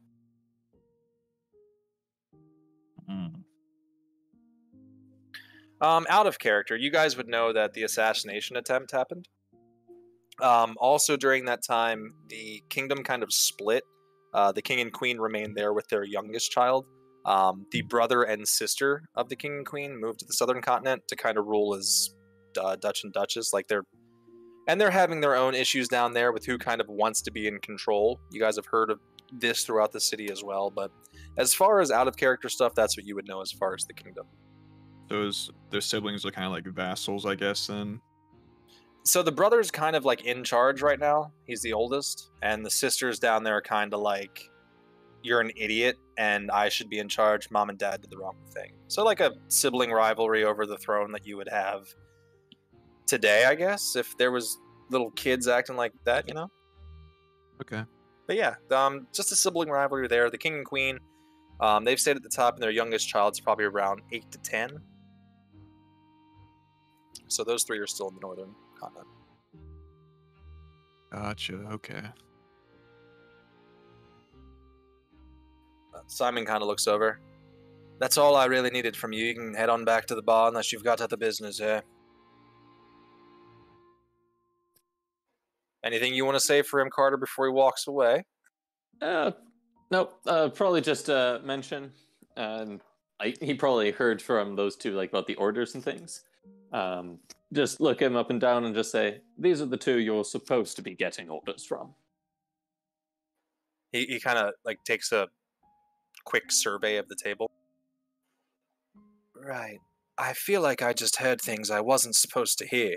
Out of character, you guys would know that the assassination attempt happened. Also during that time, the kingdom kind of split. The king and queen remained there with their youngest child. The brother and sister of the king and queen moved to the southern continent to kind of rule as Dutch and Duchess. They're having their own issues down there with who kind of wants to be in control. You guys have heard of this throughout the city as well, but as far as out of character stuff, that's what you would know as far as the kingdom. Those siblings are kind of like vassals, I guess, then. So the brother's kind of like in charge right now. He's the oldest, and the sisters down there are kind of like, you're an idiot and I should be in charge. Mom and dad did the wrong thing. So like a sibling rivalry over the throne that you would have today, I guess, if there was little kids acting like that, you know? Okay. But yeah, just a sibling rivalry there. The king and queen, they've stayed at the top, and their youngest child's probably around 8 to 10. So those three are still in the northern continent. Gotcha, okay. Simon kind of looks over. That's all I really needed from you. You can head on back to the bar unless you've got other business here. Anything you want to say for him, Carter, before he walks away? Nope. Probably just mention. He probably heard from those two about the orders and things. Just look him up and down and just say, these are the two you're supposed to be getting orders from. He kind of takes a quick survey of the table. Right. I feel like I just heard things I wasn't supposed to hear.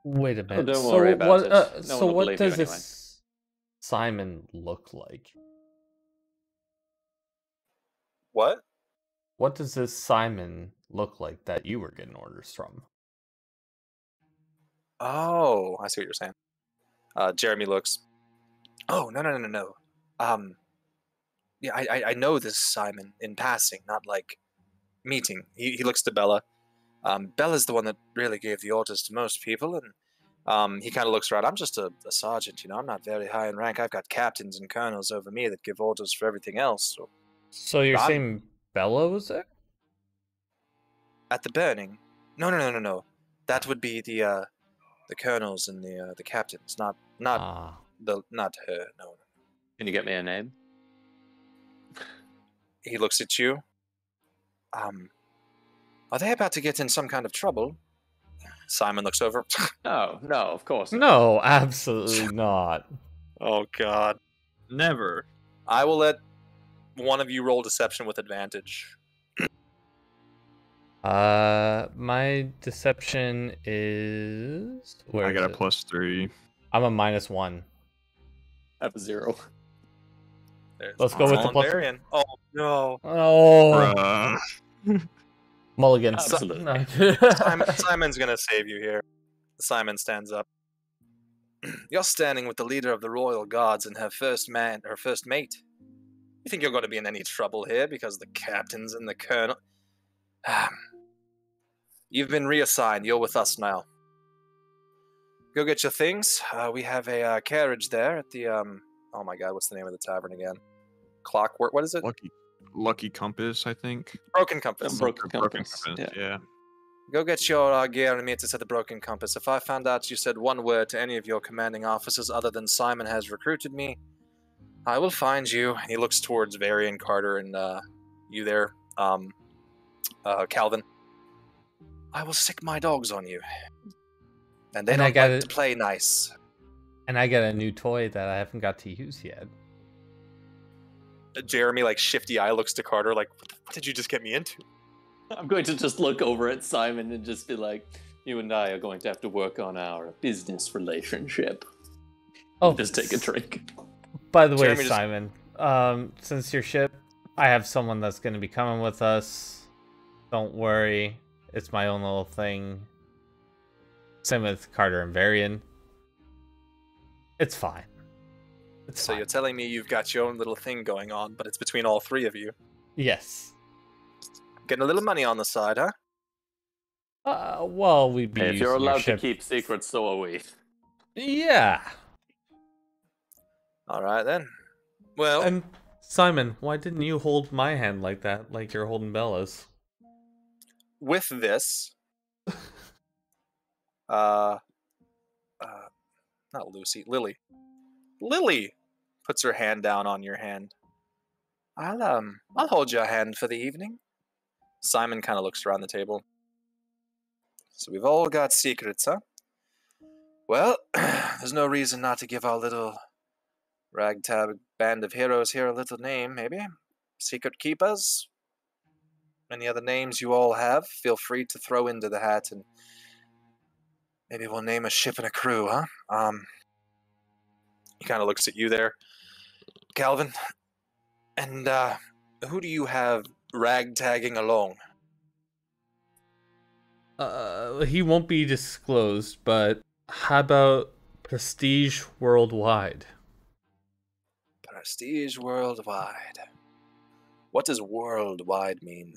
Wait a minute. Don't worry about it. So what does this Simon look like? What? What does this Simon look like that you were getting orders from? Oh, I see what you're saying. Jeremy looks. Oh, no. Yeah, I know this Simon in passing, not meeting. He looks to Bella. Bella's the one that really gave the orders to most people, and he kind of looks around. I'm just a sergeant, I'm not very high in rank. I've got captains and colonels over me that give orders for everything else. So you're saying Bella was there? At the burning? No. That would be the colonels and the captains, not her. No. Can you get me a name? He looks at you. Are they about to get in some kind of trouble? Simon looks over. No, of course not. No, absolutely not. Oh, God. Never. I will let one of you roll deception with advantage. My deception is... I got a +3. I'm a -1. I have a 0. Let's go with the plus. Varian. Oh, no. Oh. Mulligan. Absolutely. Simon's gonna save you here. Simon stands up. You're standing with the leader of the royal guards and her first mate. You think you're going to be in any trouble here because the captains and the colonel... You've been reassigned. You're with us now. Go get your things. We have a carriage there at the... Oh my god, what's the name of the tavern again? Clockwork, what is it? Lucky Compass, I think. Broken Compass. Broken Compass. Yeah. Go get your gear and meet us at the Broken Compass. If I found out you said one word to any of your commanding officers other than Simon has recruited me, I will find you. He looks towards Varian, Carter, and you there, Calvin. I will sick my dogs on you. And they don't like to play nice. And I got a new toy that I haven't got to use yet. Jeremy, shifty eye, looks to Carter what did you just get me into? I'm going to just look over at Simon and just be like, you and I are going to have to work on our business relationship. Oh, just take a drink. By the way, Simon, since your ship, I have someone that's going to be coming with us. Don't worry. It's my own little thing. Same with Carter and Varian. It's fine. It's So fine. you're telling me you've got your own little thing going on, but it's between all three of you. Yes. Getting a little money on the side, huh? Well, we'd be Hey, if you're using your allowed to ship. keep secrets, so are we. Yeah. All right then. Well, And Simon, why didn't you hold my hand like that, like you're holding Bella's? with this, not Lucy, Lily. Lily puts her hand down on your hand. I'll hold your hand for the evening. Simon kind of looks around the table. So we've all got secrets, huh? Well, there's no reason not to give our little ragtag band of heroes here a little name, maybe? Secret Keepers? Any other names you all have, feel free to throw into the hat, and maybe we'll name a ship and a crew, huh? He kind of looks at you there, Calvin. And, who do you have ragtagging along? He won't be disclosed, but how about Prestige Worldwide? Prestige Worldwide. What does worldwide mean?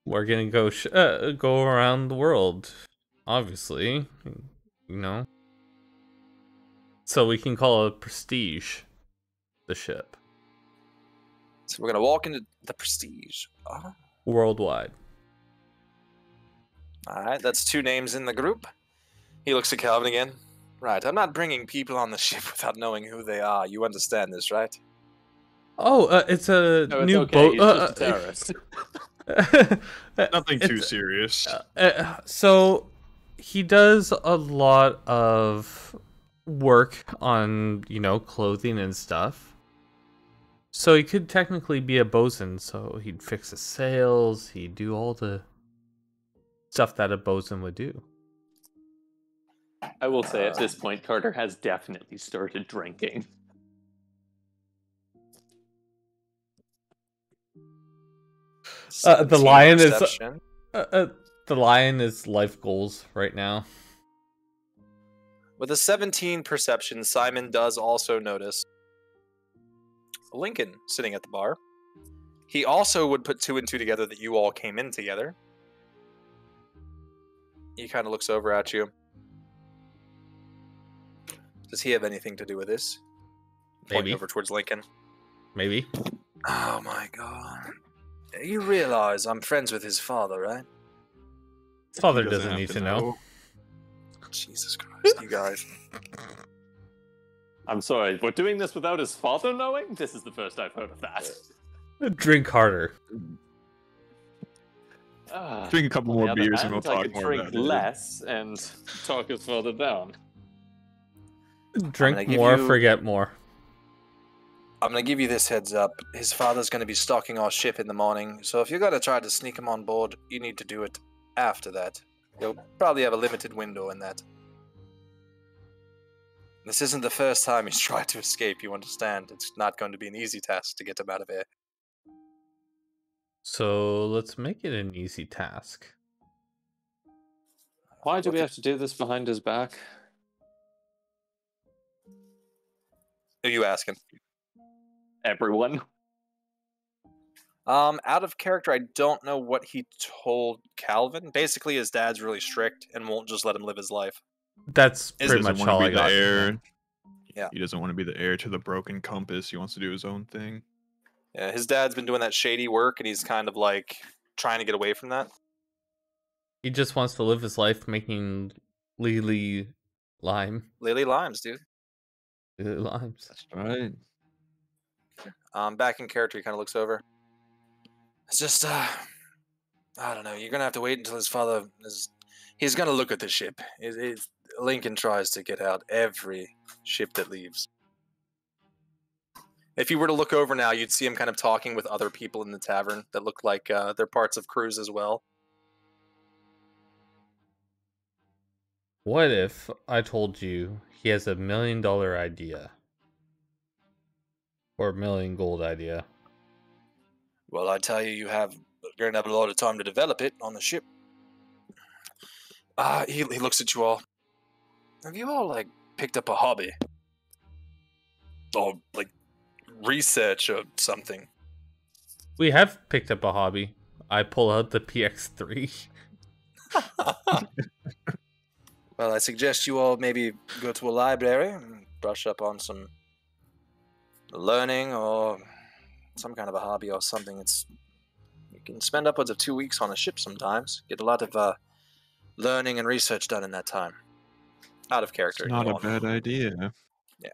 We're gonna go around the world, obviously, you know. So we can call it Prestige, the ship. So we're gonna walk into the Prestige. Oh. Worldwide. Alright, that's two names in the group. He looks at Calvin again. Right, I'm not bringing people on the ship without knowing who they are. You understand this, right? Oh, it's a No, it's new okay. boat. He's just a terrorist. Nothing too serious. So he does a lot of work on, clothing and stuff. So he could technically be a bosun. So he'd fix the sails. He'd do all the stuff that a bosun would do. I will say at this point, Carter has definitely started drinking. The lion is Perception. the lion is life goals right now. With a 17 perception, Simon does also notice Lincoln sitting at the bar. He also would put two and two together that you all came in together. He kind of looks over at you. Does he have anything to do with this? Pointing Maybe. over towards Lincoln. Maybe. Oh my god. You realize I'm friends with his father, right? His father He doesn't have need to know. Jesus Christ, you guys. I'm sorry, we're doing this without his father knowing? This is the first I've heard of that. Drink harder. Drink a couple On the more other beers and we'll hand, I talk could more drink about it. less and talk his father down. Drink give more, you- forget more. I'm gonna give you this heads up. His father's gonna be stocking our ship in the morning, so if you're gonna try to sneak him on board, you need to do it after that. You'll probably have a limited window in that. This isn't the first time he's tried to escape, you understand. It's not going to be an easy task to get him out of here. So let's make it an easy task. Why do What we the- have to do this behind his back? Who are you asking? Everyone. Out of character, I don't know what he told Calvin. Basically, his dad's really strict and won't just let him live his life. That's He pretty doesn't much want all to I be the got. heir. Yeah. He doesn't want to be the heir to the broken compass. He wants to do his own thing. Yeah, his dad's been doing that shady work, and he's kind of like trying to get away from that. He just wants to live his life making Lily lime. Lily Limes, dude. Lily limes. That's right. Back in character, he kind of looks over. It's just, I don't know. You're gonna have to wait until his father is. He's gonna look at the ship. Lincoln tries to get out every ship that leaves. If you were to look over now, you'd see him kind of talking with other people in the tavern that look like they're parts of crews as well. What if I told you he has $1 million idea? Or $1 million gold idea? Well, I tell you, you're gonna have a lot of time to develop it on the ship. He looks at you all. Have you all, like, picked up a hobby? Or, like, research or something? We have picked up a hobby. I pull out the PX3. Well, I suggest you all maybe go to a library and brush up on some learning or some kind of a hobby or something. You can spend upwards of 2 weeks on a ship sometimes. Get a lot of learning and research done in that time. Out of character. It's not a bad idea. Yeah.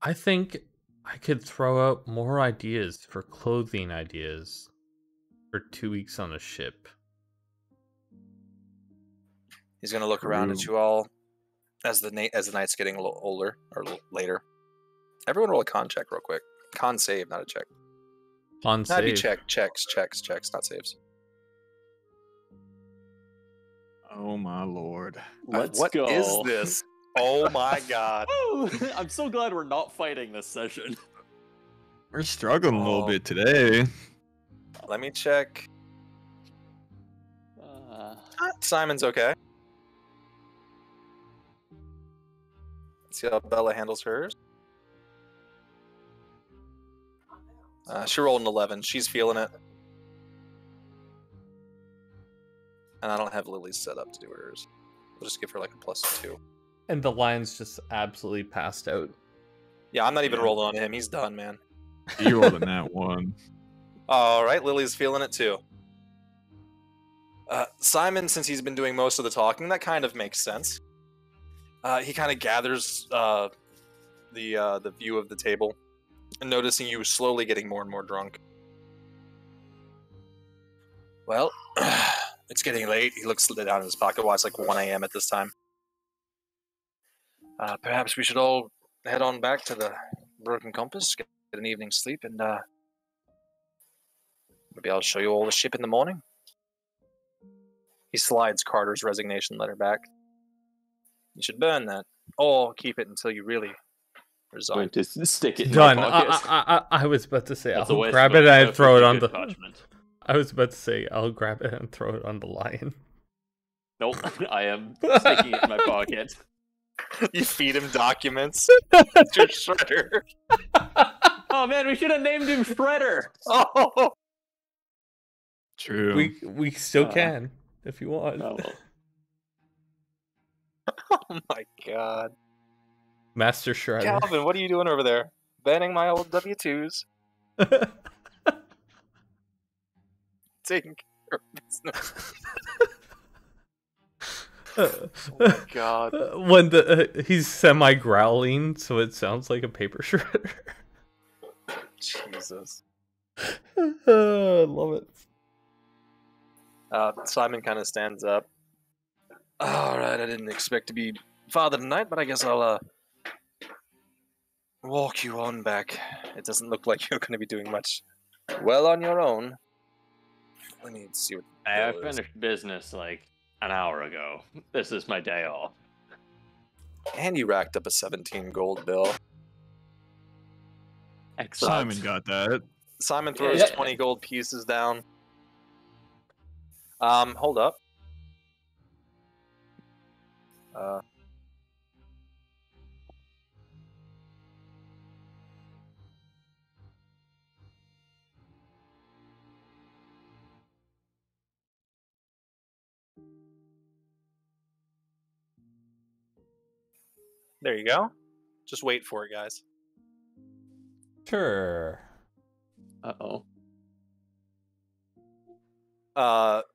I think I could throw out more ideas for clothing ideas for 2 weeks on a ship. He's gonna look around at you all as the night's getting a little older or later. Everyone roll a con check real quick. Con save, not a check. On That'd be save. checks, not saves. Oh my lord. Let's What go. is this? Oh my god. Oh, I'm so glad we're not fighting this session. We're struggling a little Oh. bit today. Let me check. Simon's okay. Let's see how Bella handles hers. She rolled an 11. She's feeling it. And I don't have Lily's set up to do hers. We'll just give her like a +2. And the lion's just absolutely passed out. Yeah, I'm not even Yeah. rolling on him. He's done, man. You rolled in that one. All right, Lily's feeling it too. Simon, since he's been doing most of the talking, that kind of makes sense. He kind of gathers the view of the table, and noticing you slowly getting more and more drunk. Well, it's getting late. He looks down in his pocket. Well, it's like 1 a.m. at this time. Perhaps we should all head on back to the Broken Compass, get an evening's sleep, and maybe I'll show you all the ship in the morning. He slides Carter's resignation letter back. You should burn that, or keep it until you really resign. Going to stick it in Done. my pocket. I was about to say That's a I'll waste grab of it a and throw it on good the. parchment. I was about to say I'll grab it and throw it on the lion. Nope, I am sticking it in my pocket. You feed him documents. It's your shredder. Oh man, we should have named him Shredder. Oh, True. We still can if you want. Oh, well. oh my god. Master Shredder. Calvin, what are you doing over there? Banning my old W-2s. Taking care of business. Oh my god. When he's semi growling, so it sounds like a paper shredder. Jesus. I love it. Simon kind of stands up. Alright, I didn't expect to be father tonight, but I guess I'll walk you on back. It doesn't look like you're going to be doing much well on your own. Let me see what the I bill is. finished business like an hour ago. This is my day off. And you racked up a 17 gold bill. Excellent. Simon got that. Simon throws Yeah. 20 gold pieces down. Hold up. There you go. Just wait for it, guys. Sure. Uh-oh.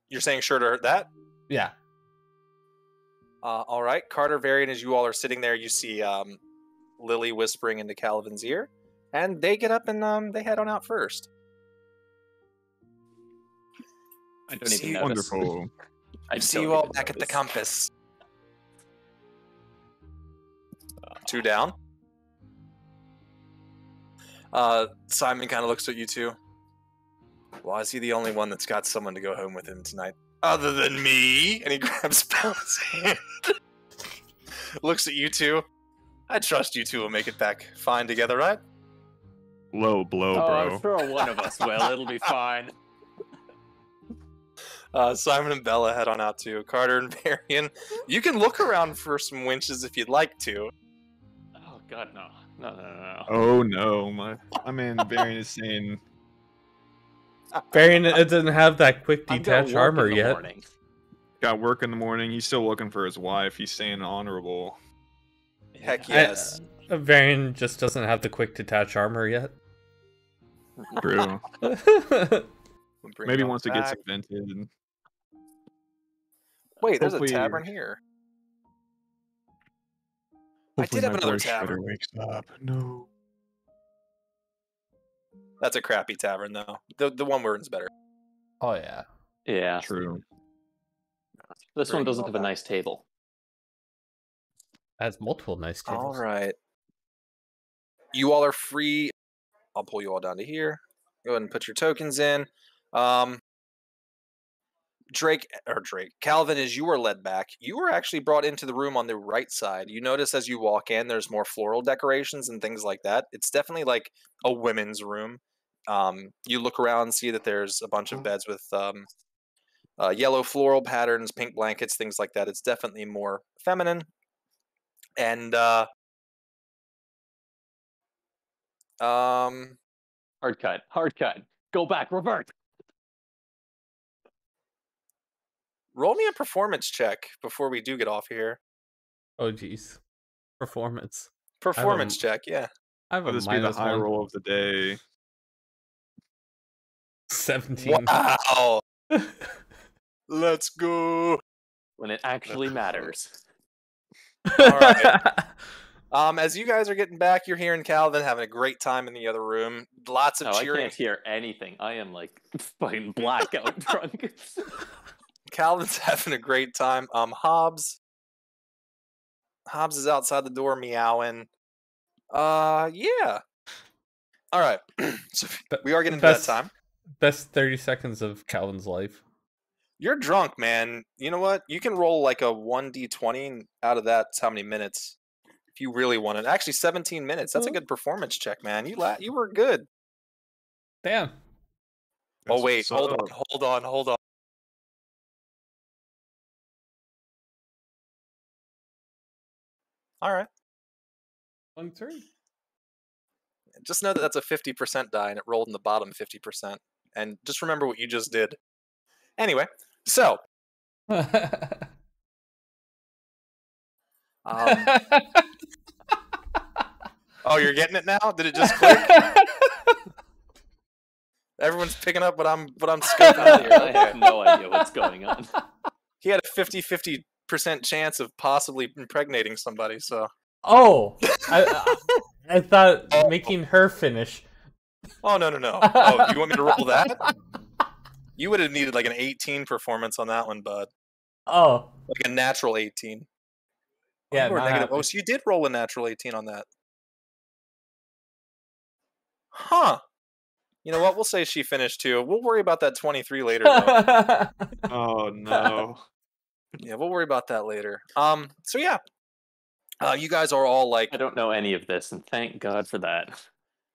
You're saying sure to that? Yeah. All right. Carter, Varian, as you all are sitting there, you see Lily whispering into Calvin's ear, and they get up and they head on out first. I don't See, even notice. Wonderful. I See don't you all even back at the notice. compass. 2 down. Simon kind of looks at you two. Why is he the only one that's got someone to go home with him tonight? Other than me? And he grabs Bella's hand. Looks at you two. I trust you two will make it back fine together, right? Low blow, Oh, bro. I'm sure one of us will. It'll be fine. Simon and Bella head on out to Carter and Varian. You can look around for some winches if you'd like to. Oh God, no. Oh no, my man Varian is saying Varian doesn't have that quick I'm gonna detach work armor in the yet. morning. got work in the morning. He's still looking for his wife. He's staying honorable. Heck yes. Varian just doesn't have the quick detach armor yet. True. We'll bring Maybe y'all once it gets back. invented. Wait, there's a hopefully- tavern here. I Hopefully did have my another boy Shredder tavern. wakes up. No. That's a crappy tavern, though. The one we're in is better. Oh yeah. Yeah. True. This one Bring doesn't y'all have a back. nice table. Has multiple nice tables. All right. You all are free. I'll pull you all down to here. Go ahead and put your tokens in. Calvin, as you were led back, you were actually brought into the room on the right side. You notice as you walk in, there's more floral decorations and things like that. It's definitely like a women's room. You look around and see that there's a bunch of beds with yellow floral patterns, pink blankets, things like that. It's definitely more feminine. And Hard cut. Go back, revert. roll me a performance check before we do get off here. Oh geez. Performance. Performance check, yeah. I have a Will this be the high -1. roll of the day? 17. Wow. Let's go. When it actually matters. All right. As you guys are getting back, you're hearing Calvin having a great time in the other room. Lots of Oh, I cheering. can't hear anything. I am like fucking blackout drunk. Calvin's having a great time. Hobbs is outside the door meowing. Yeah. All right. So we are getting to that time. Best 30 seconds of Calvin's life. You're drunk, man. You know what? You can roll like a 1d20, and out of that's how many minutes. If you really want it. Actually, 17 minutes. That's a good performance check, man. You were good. Damn. Oh wait, That's hold what's on. All right. 23. Just know that that's a 50% die, and it rolled in the bottom 50%. And just remember what you just did. Anyway, so oh, you're getting it now? Did it just click? Everyone's picking up what I'm scoping out here. I have no idea what's going on. He had a 50% chance of possibly impregnating somebody, so. Oh, I thought making her finish. Oh, no. Oh, you want me to roll that? You would have needed like an 18 performance on that one, bud. Oh. Like a natural 18. Yeah, Oh, not happy. oh, so you did roll a natural 18 on that. Huh. You know what? We'll say she finished too. We'll worry about that 23 later, though. Oh no. Yeah, we'll worry about that later. So yeah. You guys are all like, I don't know any of this, and thank God for that.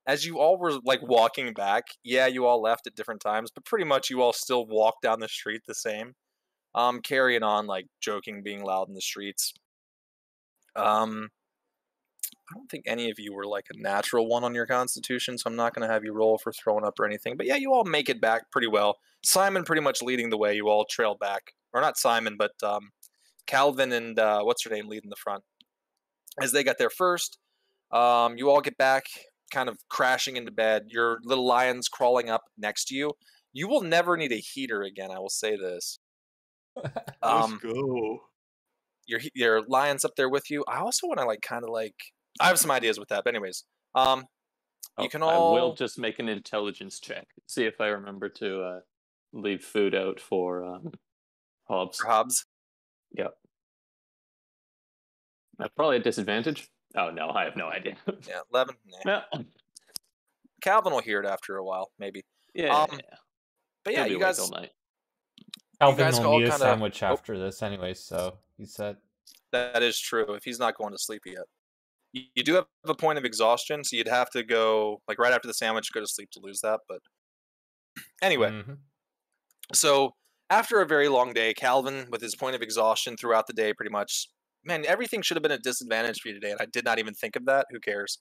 as you all were like walking back, yeah, you all left at different times, but pretty much you all still walk down the street the same. Carrying on, like joking, being loud in the streets. I don't think any of you were like a natural one on your constitution, so I'm not going to have you roll for throwing up or anything. But yeah, you all make it back pretty well. Simon pretty much leading the way. You all trail back. Or not Simon, but Calvin and what's her name leading the front. As they got there first, you all get back, kind of crashing into bed. Your little lion's crawling up next to you. You will never need a heater again, I will say this. Let's go. Your lion's up there with you. I also want to like kind of like, I have some ideas with that, but anyways, you can all. I will just make an intelligence check. See if I remember to leave food out for Hobbs. For Hobbs. Yep. Probably a disadvantage. Oh no, I have no idea. Yeah, 11. Nah. No. Calvin will hear it after a while, maybe. Yeah. But yeah, He'll be you awake guys. all night. Calvin guys will all need a kinda- sandwich after this anyway, so he said. That is true. If he's not going to sleep yet, you do have a point of exhaustion, so you'd have to go like right after the sandwich, go to sleep to lose that. But anyway, Mhm. so after a very long day, Calvin, with his point of exhaustion throughout the day, pretty much, man, everything should have been a disadvantage for you today, and I did not even think of that. Who cares?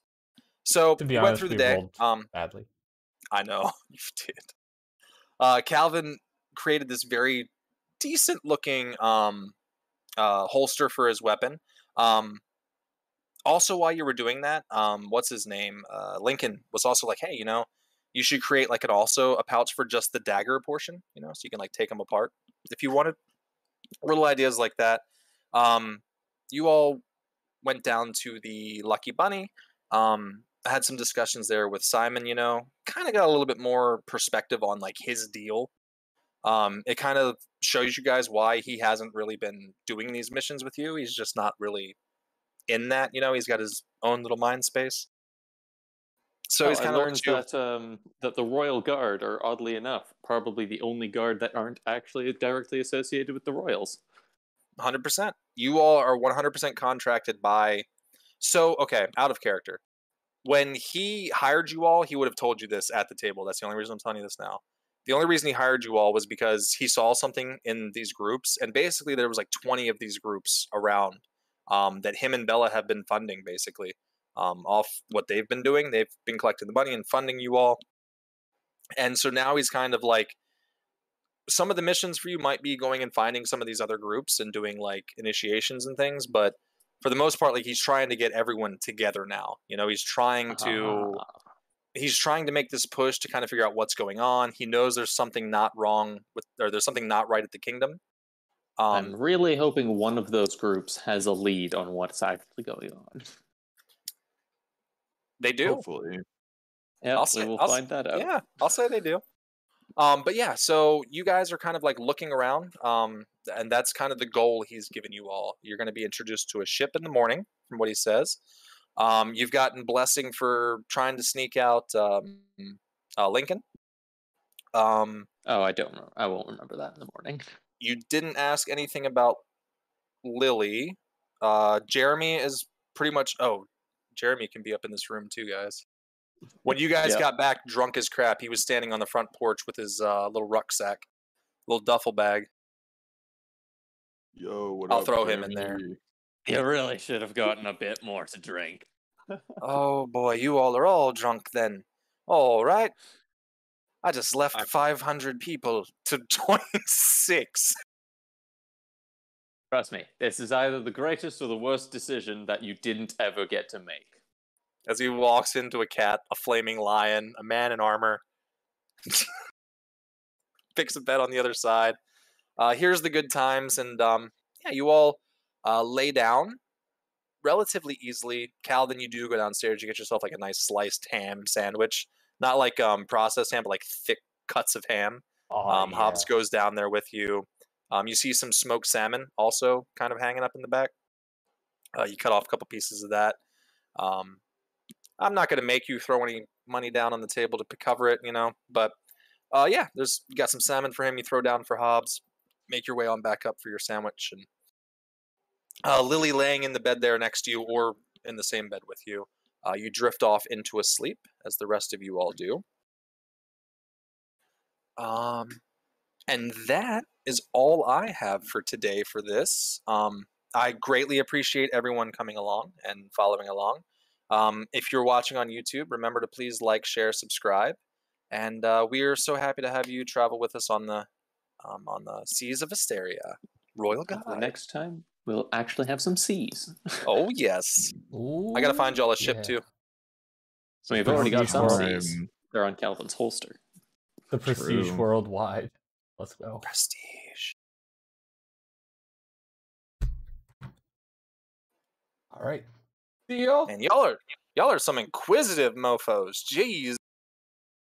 So To be you went honest, through the we day. rolled badly. I know you did. Calvin created this very decent-looking holster for his weapon. Also, while you were doing that, what's his name? Lincoln was also like, hey, you should create like a pouch for just the dagger portion, so you can like take them apart if you wanted. Little ideas like that. You all went down to the Lucky Bunny. Had some discussions there with Simon, kind of got a little bit more perspective on like his deal. It kind of shows you guys why he hasn't really been doing these missions with you. He's just not really in that, he's got his own little mind space. So he's kind of learned that the Royal Guard are, oddly enough, probably the only guard that aren't actually directly associated with the Royals. 100%. You all are 100% contracted by... So, okay, out of character. When he hired you all, he would have told you this at the table. That's the only reason I'm telling you this now. The only reason he hired you all was because he saw something in these groups, and basically there was like 20 of these groups around that him and Bella have been funding, basically. Off what they've been doing. They've been collecting the money and funding you all. And so now he's kind of like, some of the missions for you might be going and finding some of these other groups and doing like initiations and things, but for the most part, like he's trying to get everyone together now. He's trying to make this push to kind of figure out what's going on. He knows there's something not wrong there's something not right at the kingdom. I'm really hoping one of those groups has a lead on what's actually going on. They do. Hopefully. Yeah, we'll find that out. Yeah, I'll say they do. But yeah, so you guys are kind of like looking around, and that's kind of the goal he's given you all. You're going to be introduced to a ship in the morning, from what he says. You've gotten blessing for trying to sneak out Lincoln. I don't know. I won't remember that in the morning. You didn't ask anything about Lily. Jeremy is pretty much... Oh, Jeremy can be up in this room too, guys. When you guys got back drunk as crap, he was standing on the front porch with his little rucksack, little duffel bag. Yo, what I'll up, throw him in there. You really should have gotten a bit more to drink. Oh boy, you all are all drunk then. All right. I just left 500 people to 26. Trust me, this is either the greatest or the worst decision that you didn't ever get to make. As he walks into a cat, a flaming lion, a man in armor. Picks a bed on the other side. Here's the good times, and you all lay down relatively easily. Calvin, you do go downstairs. You get yourself like a nice sliced ham sandwich. Not like processed ham, but like thick cuts of ham. Hobbs goes down there with you. You see some smoked salmon also kind of hanging up in the back. You cut off a couple pieces of that. I'm not going to make you throw any money down on the table to cover it, but you got some salmon for him. You throw down for Hobbs. Make your way on back up for your sandwich. And Lily laying in the bed there next to you or in the same bed with you. You drift off into a sleep, as the rest of you all do. And that is all I have for today for this. I greatly appreciate everyone coming along and following along. If you're watching on YouTube, remember to please like, share, subscribe. And we are so happy to have you travel with us on the seas of Hysteria. Royal Guide. The next time, we'll actually have some seas. Oh, yes. Ooh, I got to find y'all a ship, too. So we've already got some Grimorium. seas. They're on Calvin's holster. The prestige True. worldwide. Let's go. Prestige. All right. See y'all. And y'all are some inquisitive mofos. Jeez.